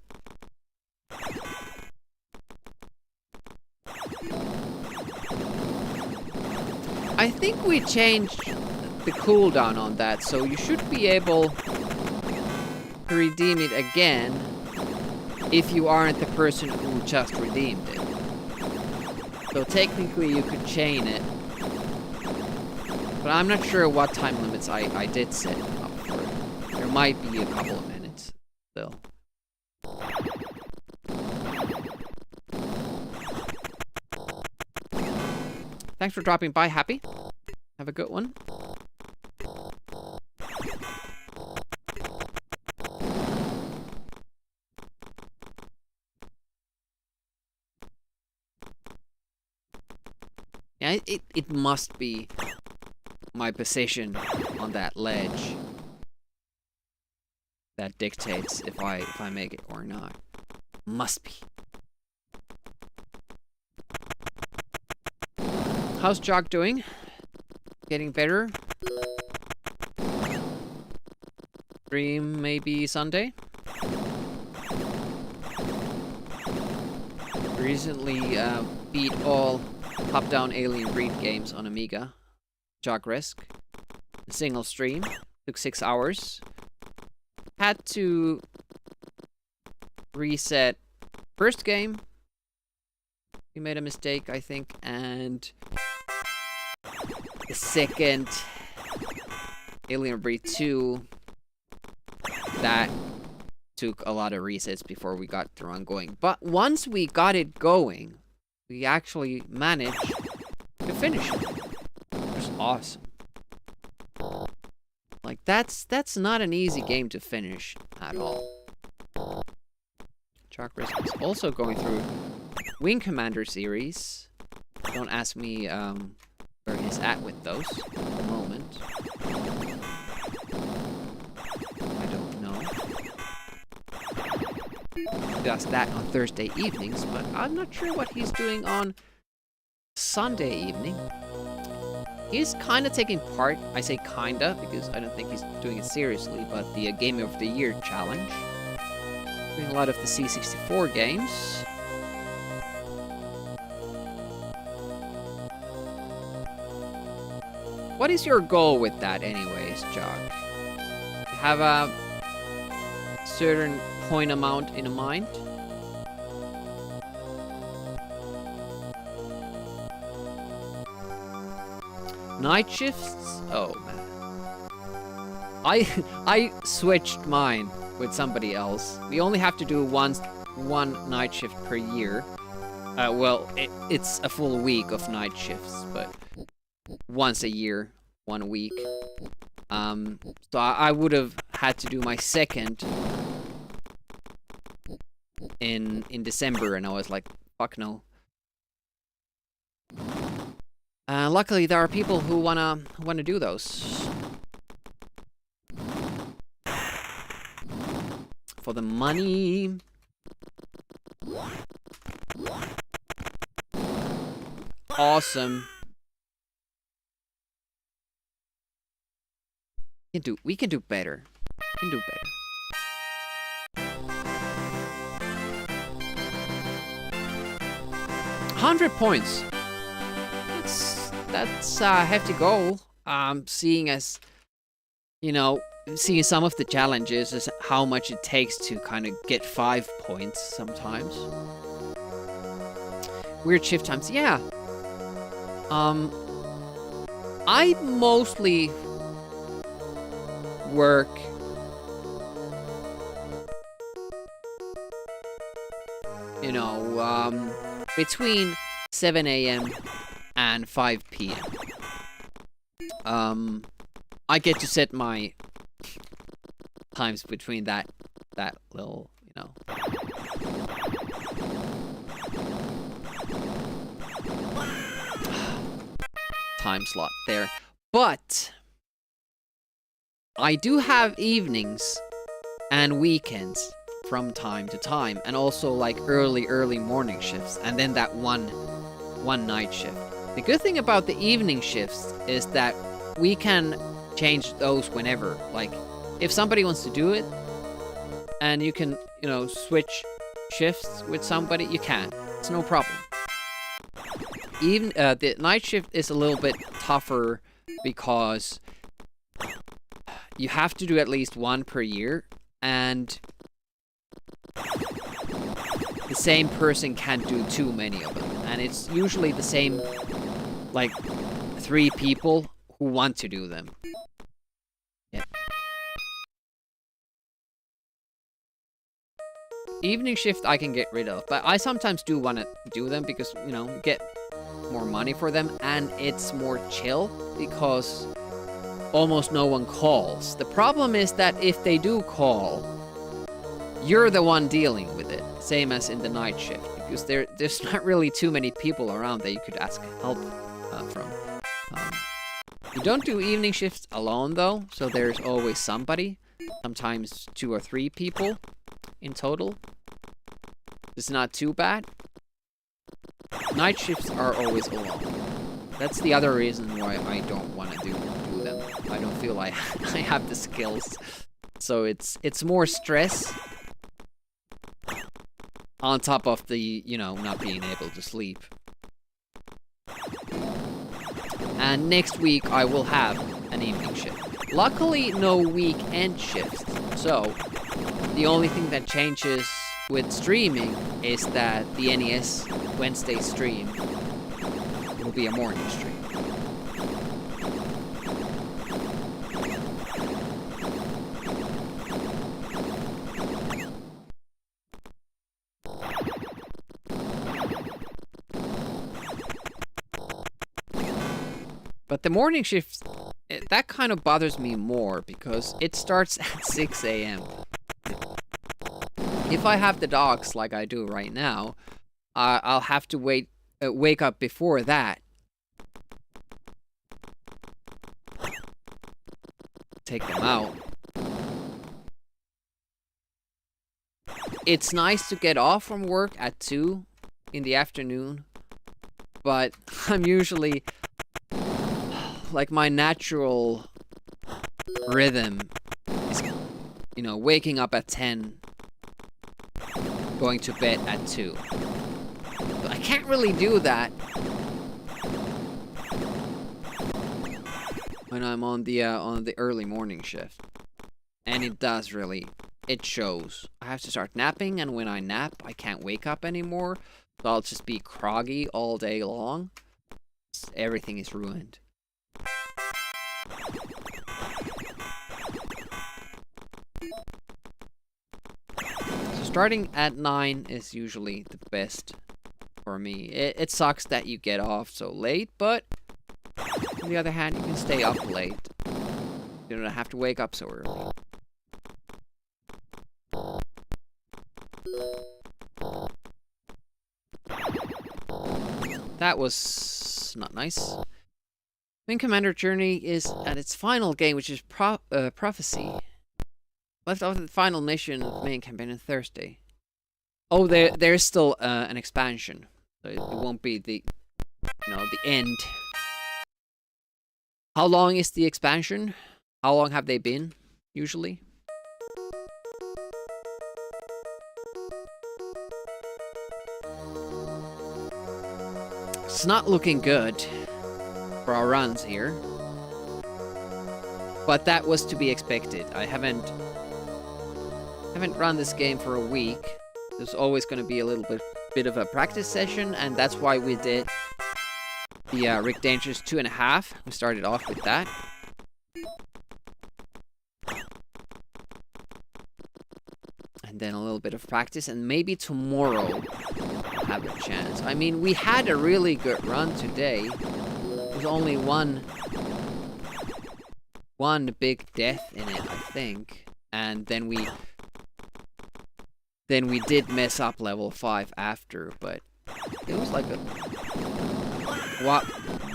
I think we changed the cooldown on that, so you should be able to redeem it again if you aren't the person who just redeemed it. So technically you could chain it. But I'm not sure what time limits I did set up for it. There might be a couple of minutes still. Thanks for dropping by, Happy. Have a good one. Yeah, it must be my position on that ledge that dictates if I make it or not. Must be. How's Jock doing? Getting better? Stream maybe Sunday? Recently beat all top-down Alien Breed games on Amiga. Jog Risk. A single stream. Took 6 hours. Had to reset first game. We made a mistake, I think, and the second Alien Breed 2 that took a lot of resets before we got the run going. But once we got it going, we actually managed to finish it. It was awesome. Like, that's not an easy game to finish at all. Chalk Risk is also going through Wing Commander series. Don't ask me where he's at with those at the moment. I don't know. He does that on Thursday evenings, but I'm not sure what he's doing on Sunday evening. He's kind of taking part, I say kinda, because I don't think he's doing it seriously, but the Game of the Year challenge. Doing a lot of the C64 games. What is your goal with that anyways, Jock? Have a certain point amount in mind? Night shifts? Oh man. I switched mine with somebody else. We only have to do one night shift per year. Well, it's a full week of night shifts, but once a year, 1 week. So I would have had to do my second in December, and I was like, fuck no. Luckily, there are people who wanna do those for the money. Awesome. We can do better. We can do better. 100 points. That's a hefty goal. Seeing as, you know, seeing some of the challenges is how much it takes to kind of get 5 points sometimes. Weird shift times, yeah. I mostly work between 7 a.m. and 5 p.m. I get to set my times between that little, time slot there. But I do have evenings and weekends from time to time, and also like early morning shifts, and then that one night shift. The good thing about the evening shifts is that we can change those whenever. Like, if somebody wants to do it, and you can, you know, switch shifts with somebody, you can. It's no problem. Even the night shift is a little bit tougher because you have to do at least one per year, and the same person can't do too many of them. And it's usually the same, like, 3 people who want to do them. Yeah. Evening shift I can get rid of, but I sometimes do want to do them because, you know, you get more money for them, and it's more chill because almost no one calls. The problem is that if they do call, you're the one dealing with it, same as in the night shift, because there's not really too many people around that you could ask help from. You don't do evening shifts alone though, so there's always somebody, sometimes 2 or 3 people in total. It's not too bad. Night shifts are always alone. That's the other reason why I don't want to do them. I don't feel like I have the skills. So it's more stress on top of the, you know, not being able to sleep. And next week I will have an evening shift. Luckily, no weekend shifts. So the only thing that changes with streaming is that the NES Wednesday stream will be a morning stream. But the morning shift, that kind of bothers me more because it starts at 6 a.m. If I have the dogs like I do right now, I'll have to wake up before that. Take them out. It's nice to get off from work at 2 in the afternoon, but I'm usually, like, my natural rhythm is, you know, waking up at 10, going to bed at 2. But I can't really do that when I'm on the early morning shift. And it does really, it shows. I have to start napping, and when I nap, I can't wake up anymore. So I'll just be groggy all day long. Everything is ruined. So starting at 9 is usually the best for me. It sucks that you get off so late, but on the other hand, you can stay up late. You don't have to wake up so early. That was not nice. Wing Commander Journey is at its final game, which is Prophecy. Left off the final mission of the main campaign on Thursday. Oh, there's still an expansion. So it won't be the, you know, the end. How long is the expansion? How long have they been, usually? It's not looking good for our runs here. But that was to be expected. I haven't run this game for a week. There's always going to be a little bit of a practice session, and that's why we did the Rick Dangerous 2.5. We started off with that. And then a little bit of practice, and maybe tomorrow I'll have a chance. I mean, we had a really good run today. There's only one big death in it, I think. And then we did mess up level 5 after, but it was like a...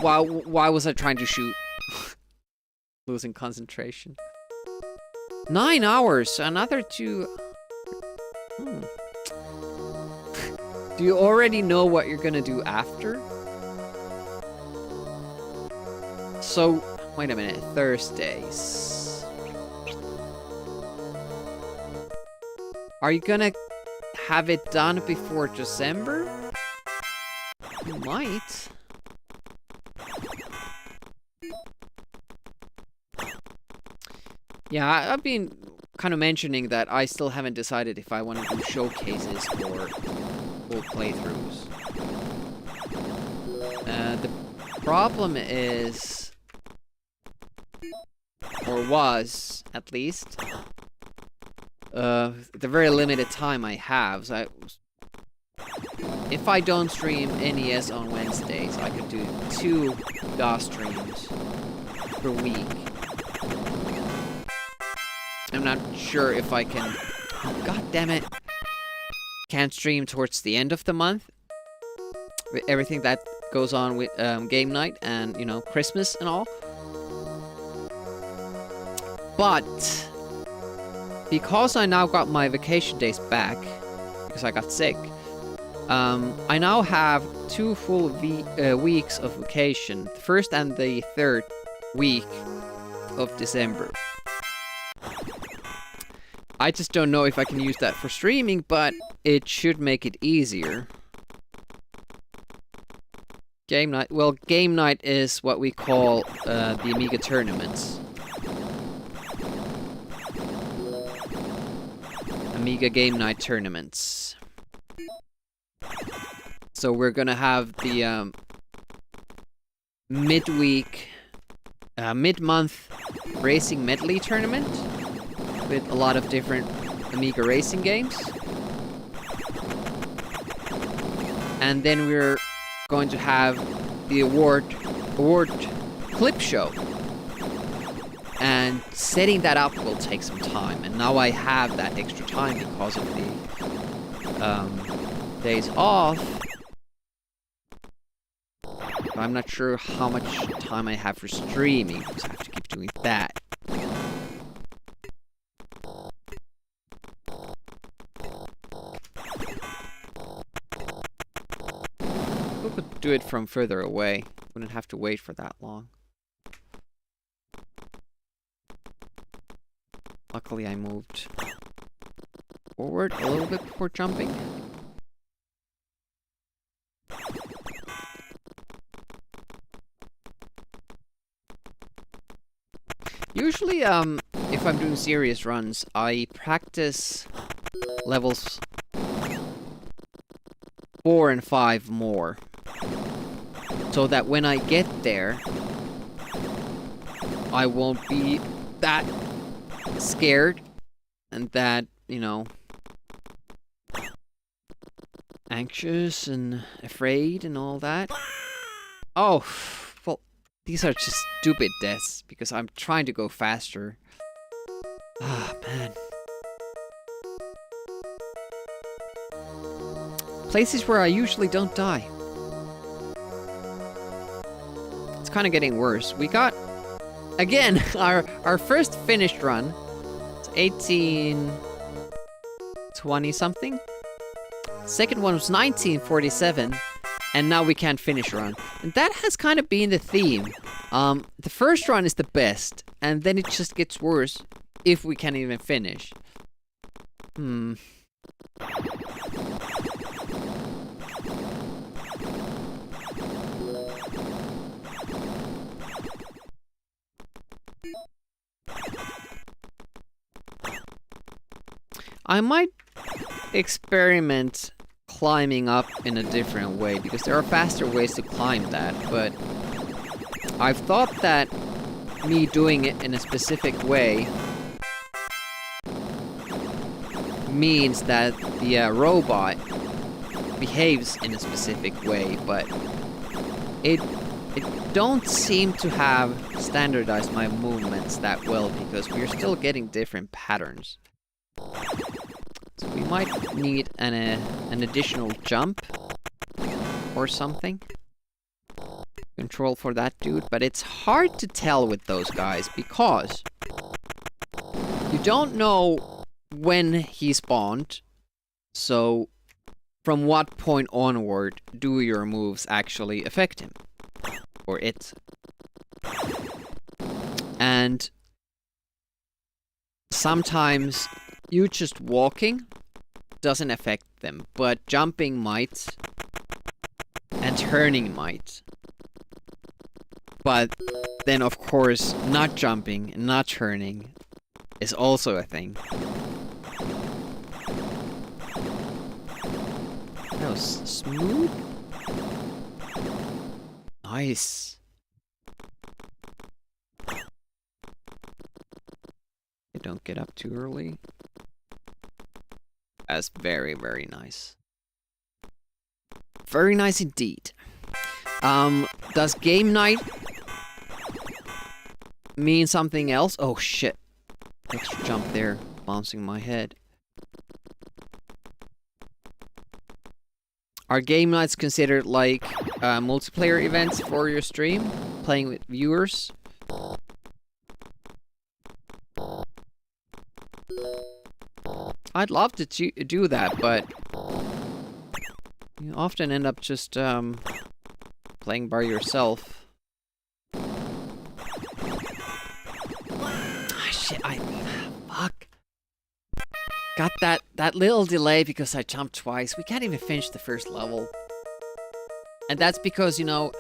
Why was I trying to shoot? Losing concentration. 9 hours, another 2... Hmm. Do you already know what you're gonna do after? So, wait a minute, Thursdays. Are you gonna have it done before December? You might. Yeah, I've been kind of mentioning that I still haven't decided if I want to do showcases or full playthroughs. The problem is, or was at least, the very limited time I have. So if I don't stream NES on Wednesdays, I could do 2 DOS streams per week. I'm not sure if I can... God damn it. Can't stream towards the end of the month. With everything that goes on with game night and, you know, Christmas and all. But because I now got my vacation days back, because I got sick, I now have 2 full weeks of vacation. The first and the third week of December. I just don't know if I can use that for streaming, but it should make it easier. Game night. Well, game night is what we call the Amiga tournaments. Amiga game night tournaments. So we're gonna have the midweek, mid-month racing medley tournament with a lot of different Amiga racing games. And then we're going to have the award clip show. And setting that up will take some time. And now I have that extra time because of the days off. But I'm not sure how much time I have for streaming, because I have to keep doing that. We could do it from further away. Wouldn't have to wait for that long. Luckily I moved forward a little bit before jumping. Usually, if I'm doing serious runs, I practice levels 4 and 5 more. So that when I get there, I won't be that scared and that, you know, anxious and afraid and all that. Oh, well, these are just stupid deaths because I'm trying to go faster. Ah, man. Places where I usually don't die. It's kind of getting worse. We got, again, our first finished run. It's 1820 something. Second one was 1947, and now we can't finish run. And that has kind of been the theme. The first run is the best, and then it just gets worse if we can't even finish. I might experiment climbing up in a different way, because there are faster ways to climb that, but I've thought that me doing it in a specific way means that the robot behaves in a specific way, but it don't seem to have standardized my movements that well, because we're still getting different patterns. So we might need an additional jump or something. Control for that dude, but it's hard to tell with those guys because you don't know when he spawned, So, from what point onward do your moves actually affect him? Or it? And sometimes you just walking doesn't affect them, but jumping might, and turning might. But then, of course, not jumping and not turning is also a thing. That was smooth. Nice. You don't get up too early. That's very, very nice. Very nice indeed. Does game night mean something else? Oh shit. Extra jump there, bouncing my head. Are game nights considered like multiplayer events for your stream? Playing with viewers? I'd love to do that, but you often end up just playing by yourself. Ah, shit, fuck. Got that little delay because I jumped twice. We can't even finish the first level. And that's because, you know,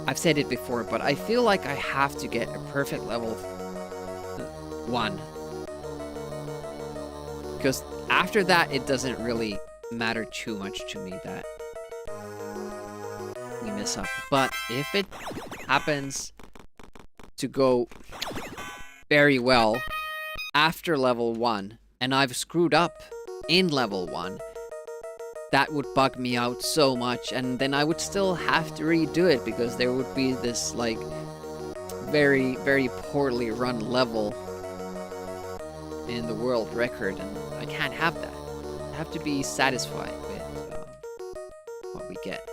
I've said it before, but I feel like I have to get a perfect level 1. Because after that, it doesn't really matter too much to me that we mess up. But if it happens to go very well after level 1, and I've screwed up in level 1, that would bug me out so much, and then I would still have to redo it because there would be this, like, very, very poorly run level in the world record, and I can't have that. I have to be satisfied with what we get.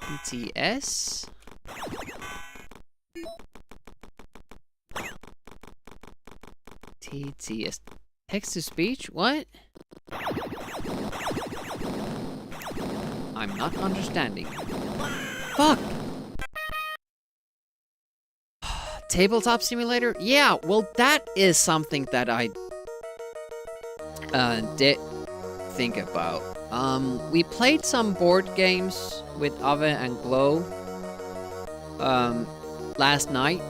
BTS? TTS. Text to speech? What? I'm not understanding. Fuck! Tabletop simulator? Yeah, well, that is something that I did think about. We played some board games with Ave and Glow last night.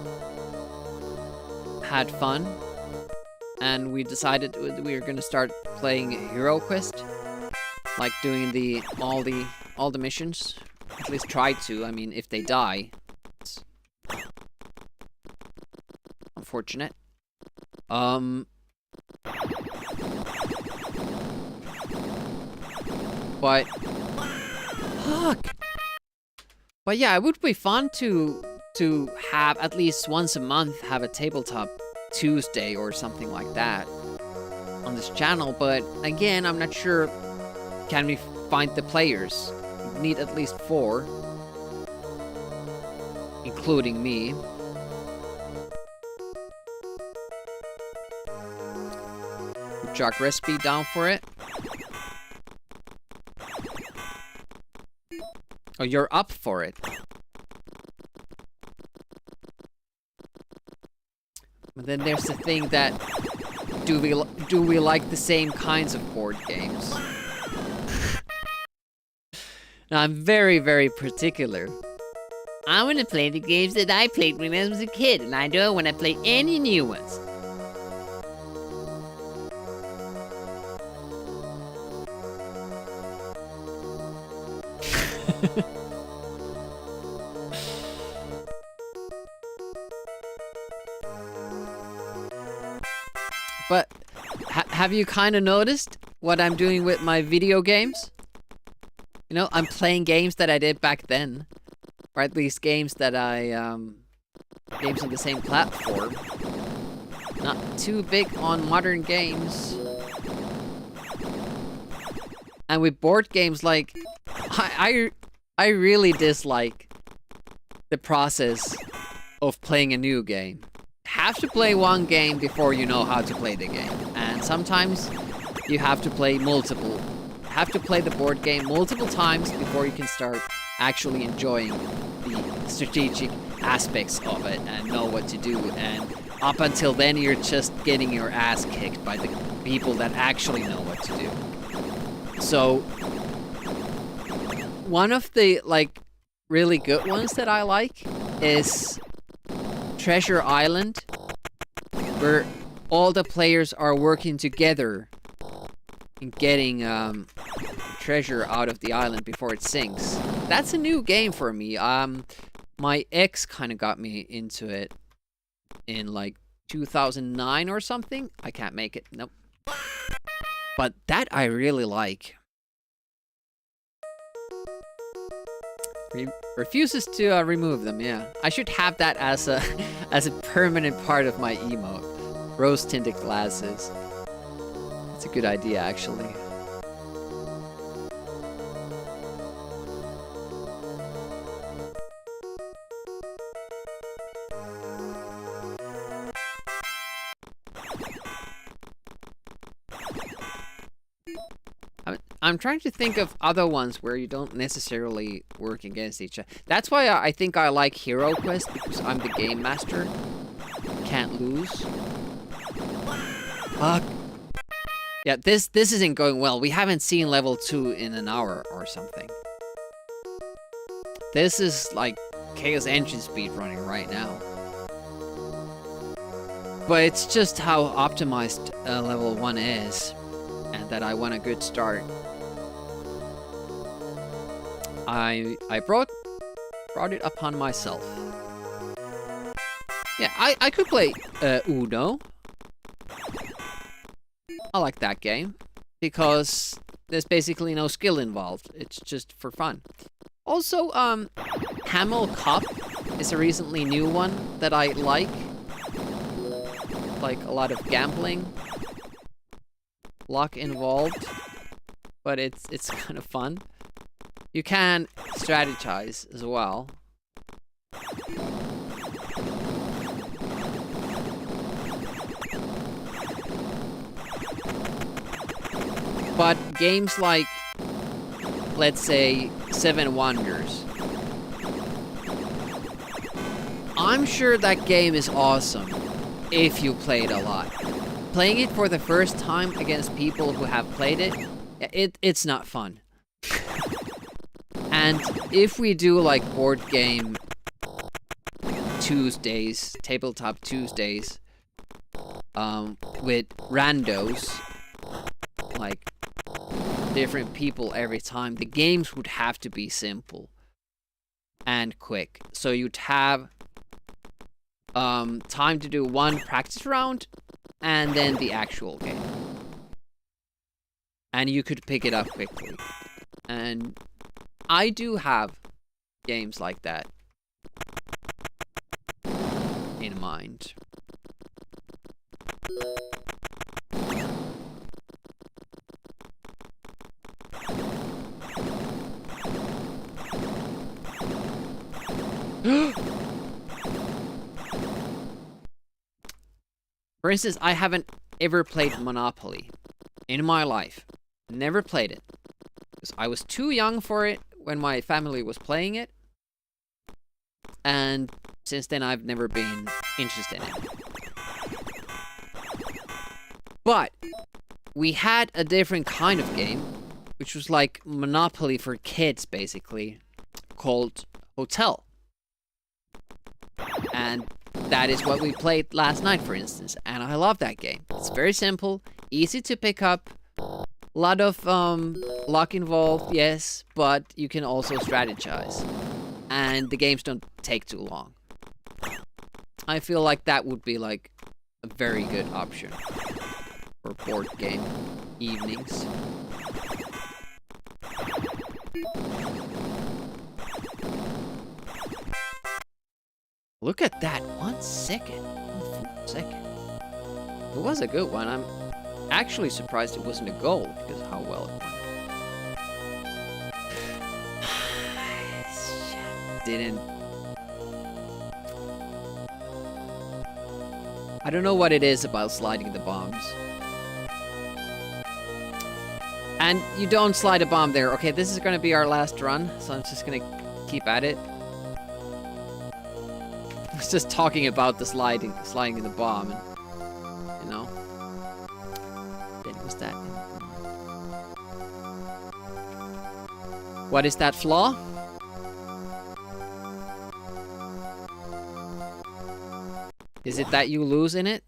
Had fun. And we decided we were gonna start playing Hero Quest, like doing all the missions. At least try to. I mean, if they die, it's unfortunate. But fuck. But yeah, it would be fun to have at least once a month have a tabletop Tuesday or something like that on this channel, but again, I'm not sure, can we find the players? We need at least 4, including me. Would Jock Recipe down for it? Oh, you're up for it. But then there's the thing that do we like the same kinds of board games? Now, I'm very, very particular. I want to play the games that I played when I was a kid, and I don't want to play any new ones. But have you kind of noticed what I'm doing with my video games? You know, I'm playing games that I did back then. Or at least games that games on the same platform. Not too big on modern games. And with board games, like, I really dislike the process of playing a new game. Have to play one game before you know how to play the game. And sometimes you have to play multiple. Have to play the board game multiple times before you can start actually enjoying the strategic aspects of it and know what to do. And up until then, you're just getting your ass kicked by the people that actually know what to do. So, one of the, like, really good ones that I like is Treasure Island, where all the players are working together in getting treasure out of the island before it sinks. That's a new game for me. My ex kind of got me into it in like 2009 or something. I can't make it. Nope. But that I really like. Refuses to remove them. Yeah, I should have that as a as a permanent part of my emote. Rose tinted glasses. That's a good idea, actually. I'm trying to think of other ones where you don't necessarily work against each other. That's why I think I like Hero Quest, because I'm the game master. Can't lose. Fuck. Yeah, this isn't going well. We haven't seen level 2 in an hour or something. This is like Chaos Engine speed running right now. But it's just how optimized level 1 is, and that I want a good start. I brought it upon myself. Yeah, I could play Uno. I like that game because there's basically no skill involved. It's just for fun. Also, Hamel Cup is a recently new one that I like. Like a lot of gambling, luck involved, but it's kind of fun. You can strategize as well. But games like, let's say, Seven Wonders. I'm sure that game is awesome if you play it a lot. Playing it for the first time against people who have played it, it's not fun. And if we do like board game Tuesdays, tabletop Tuesdays, with randos, like different people every time, the games would have to be simple and quick. So you'd have time to do one practice round and then the actual game. And you could pick it up quickly. And I do have games like that in mind. For instance, I haven't ever played Monopoly in my life. Never played it. Because I was too young for it when my family was playing it. And since then, I've never been interested in it. But we had a different kind of game, which was like Monopoly for kids, basically, called Hotel. And that is what we played last night, for instance. And I love that game. It's very simple, easy to pick up. A lot of luck involved, yes, but you can also strategize. And the games don't take too long. I feel like that would be like a very good option for board game evenings. Look at that, 1 second. 1 full second. It was a good one. I'm actually surprised it wasn't a goal because of how well it went. Didn't. I don't know what it is about sliding the bombs. And you don't slide a bomb there. Okay, this is going to be our last run, so I'm just going to keep at it. I was just talking about the sliding the bomb, and, you know. Then it was that. What is that flaw? Is it that you lose in it?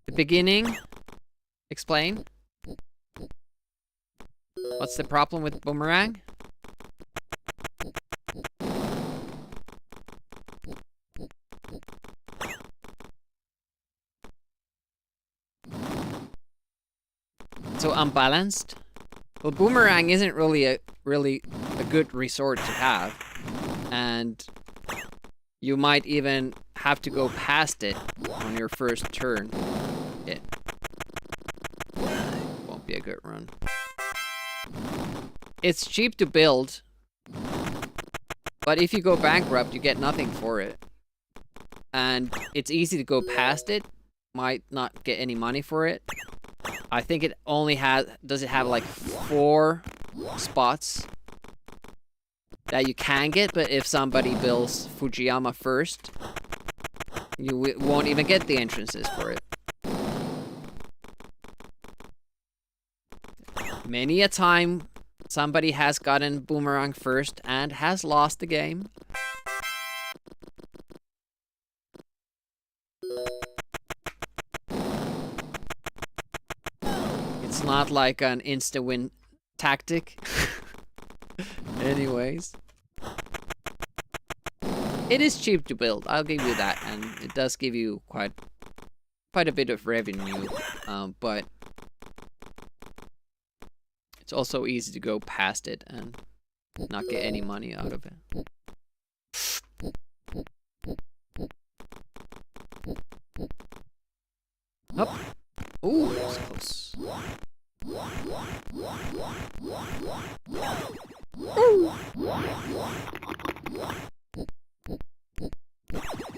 The beginning? Explain. What's the problem with boomerang? So unbalanced? Well, boomerang isn't really a good resort to have, and you might even have to go past it on your first turn. It won't be a good run. It's cheap to build, but if you go bankrupt, you get nothing for it. And it's easy to go past it, might not get any money for it. I think it only does it have like 4 spots that you can get, but if somebody builds Fujiyama first, you won't even get the entrances for it. Many a time, somebody has gotten boomerang first and has lost the game. It's not like an insta-win tactic. Anyways. It is cheap to build, I'll give you that, and it does give you quite a bit of revenue, but it's also easy to go past it and not get any money out of it. Up. Ooh, that was close. Ooh.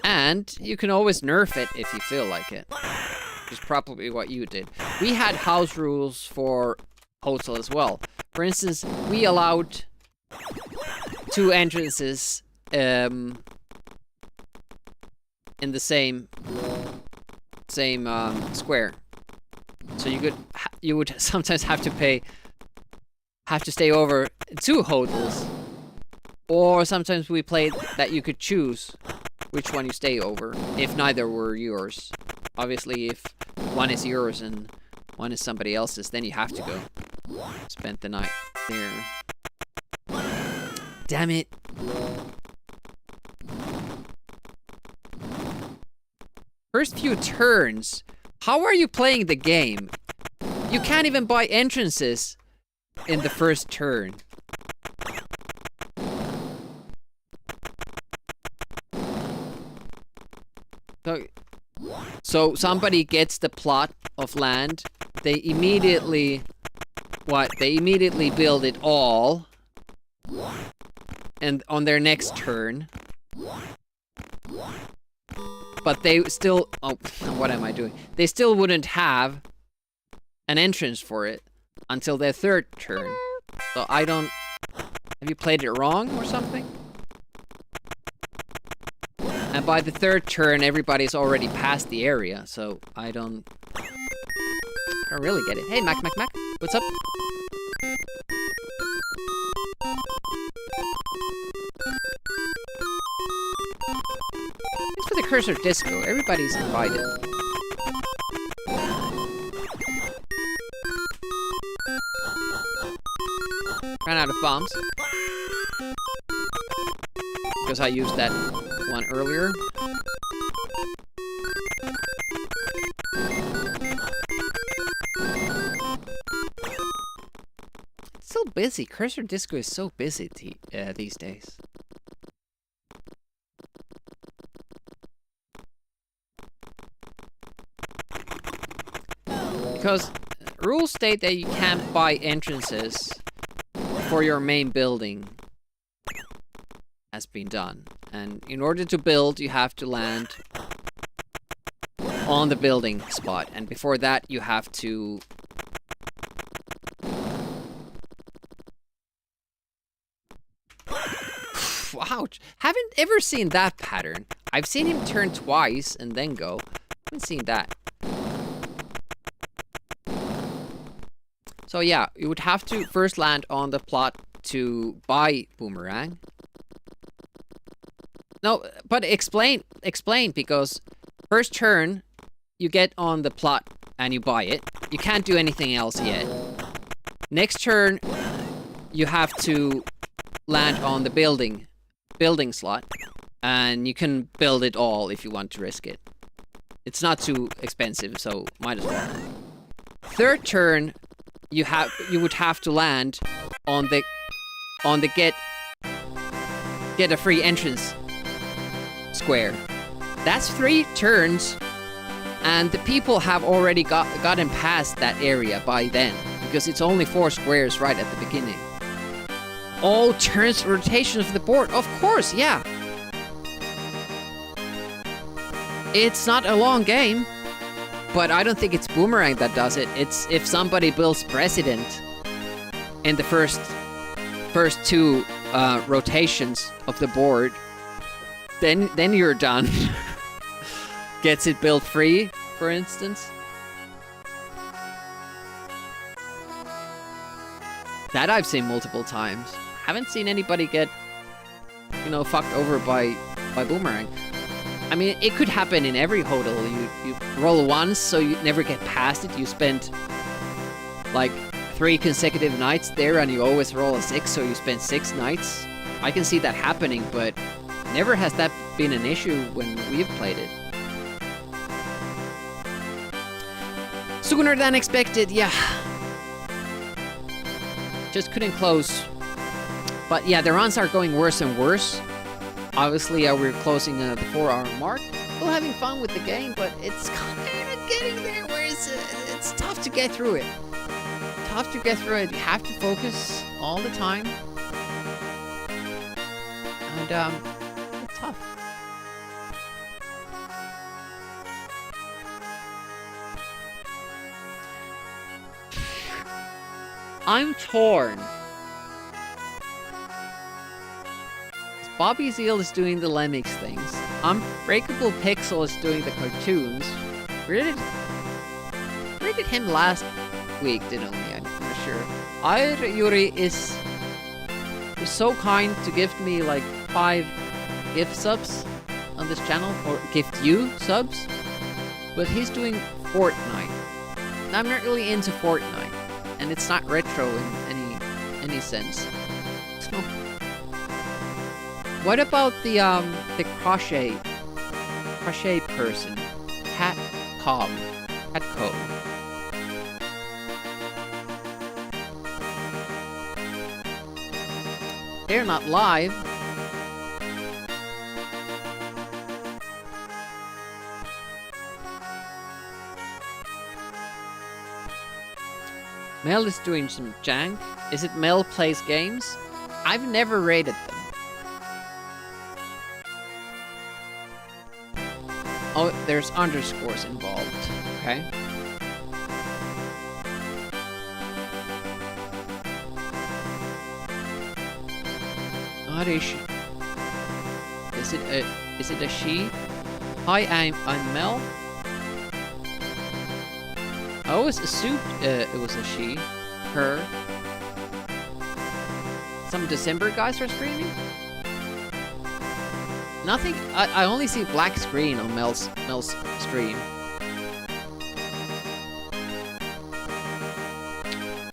And you can always nerf it if you feel like it. Which is probably what you did. We had house rules for Hotel as well. For instance, we allowed 2 entrances in the same square. So you would sometimes have to stay over 2 hotels. Or sometimes we played that you could choose which one you stay over, if neither were yours. Obviously, if one is yours and one is somebody else's, then you have to go spend the night there. Damn it. First few turns. How are you playing the game? You can't even buy entrances in the first turn. So somebody gets the plot of land, they immediately build it all, and on their next turn, but they still, what am I doing? They still wouldn't have an entrance for it until their third turn. So have you played it wrong or something? And by the third turn, everybody's already past the area, so I don't really get it. Hey, Mac, what's up? Thanks for the cursor disco. Everybody's invited. Ran out of bombs. Because I used that one earlier. It's so busy. Cursor Disco is so busy these days. Because rules state that you can't buy entrances for your main building been done. And in order to build, you have to land on the building spot. And before that, you have to... Ouch. Haven't ever seen that pattern. I've seen him turn twice and then go. Haven't seen that. So yeah, you would have to first land on the plot to buy Boomerang. No, but explain, because first turn, you get on the plot and you buy it. You can't do anything else yet. Next turn, you have to land on the building slot, and you can build it all if you want to risk it. It's not too expensive, so might as well. Third turn, you would have to land on the get a free entrance square. That's 3 turns, and the people have already gotten past that area by then, because it's only 4 squares right at the beginning. All turns rotation of the board, of course, yeah. It's not a long game, but I don't think it's Boomerang that does it. It's if somebody builds President in the first 2 rotations of the board, then you're done. Gets it built free, for instance. That I've seen multiple times. Haven't seen anybody get, fucked over by Boomerang. I mean, it could happen in every hodl. You roll once, so you never get past it. You spend like 3 consecutive nights there, and you always roll a 6, so you spend 6 nights. I can see that happening, but never has that been an issue when we've played it. Sooner than expected, yeah. Just couldn't close. But yeah, the runs are going worse and worse. Obviously, we're closing the 4-hour mark. Still having fun with the game, but it's kind of getting there where it's tough to get through it. Tough to get through it. You have to focus all the time. And, it's tough. I'm torn. Bobby Zeal is doing the Lemmings things. Unbreakable Pixel is doing the cartoons. We did him last week, didn't we? I'm not sure. Yuri is so kind to gift me like 5 gift subs on this channel, or gift you subs. But he's doing Fortnite. And I'm not really into Fortnite, and it's not retro in any sense. So, what about the crochet person, Cat Cobb? They're not live. Mel is doing some jank. Is it Mel Plays Games? I've never rated them. Oh, there's underscores involved. Okay. Not a she. Is it a she? Hi, I'm Mel. I always assumed it was a she. Her. Some December guys are screaming? Nothing. I only see black screen on Mel's stream.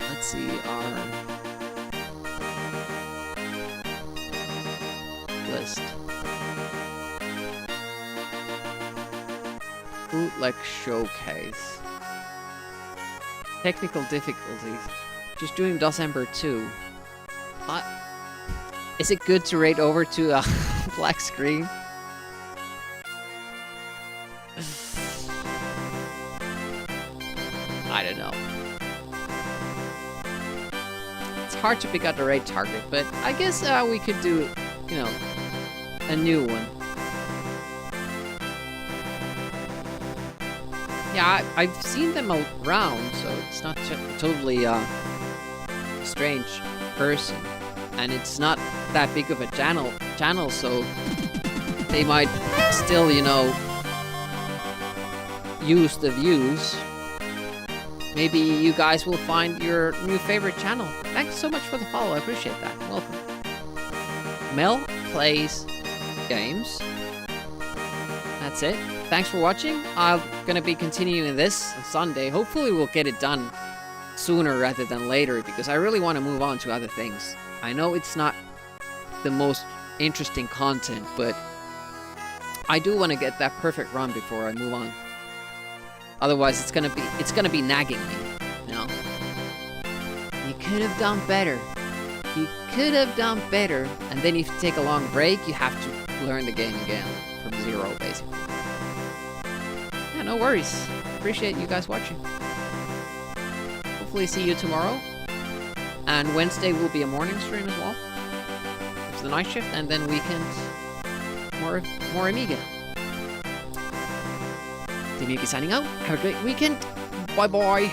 Let's see our list. Bootleg showcase. Technical difficulties. She's doing December 2. Is it good to raid over to a black screen? I don't know. It's hard to pick out the right target, but I guess we could do, a new one. Yeah, I've seen them around, so it's not totally strange person, and it's not that big of a channel, so they might still, you know, use the views. Maybe you guys will find your new favorite channel. Thanks so much for the follow. I appreciate that. Welcome. Mel plays games. That's it. Thanks for watching. I'm gonna be continuing this on Sunday. Hopefully we'll get it done sooner rather than later, because I really want to move on to other things. I know it's not the most interesting content, but I do want to get that perfect run before I move on. Otherwise, it's gonna be nagging me, you know. You could have done better. You could have done better. And then if you take a long break, you have to learn the game again from zero, basically. Yeah, no worries. Appreciate you guys watching. Hopefully see you tomorrow. And Wednesday will be a morning stream as well. It's the night shift, and then weekend more Amiga. The Amiga signing out. Have a great weekend. Bye bye.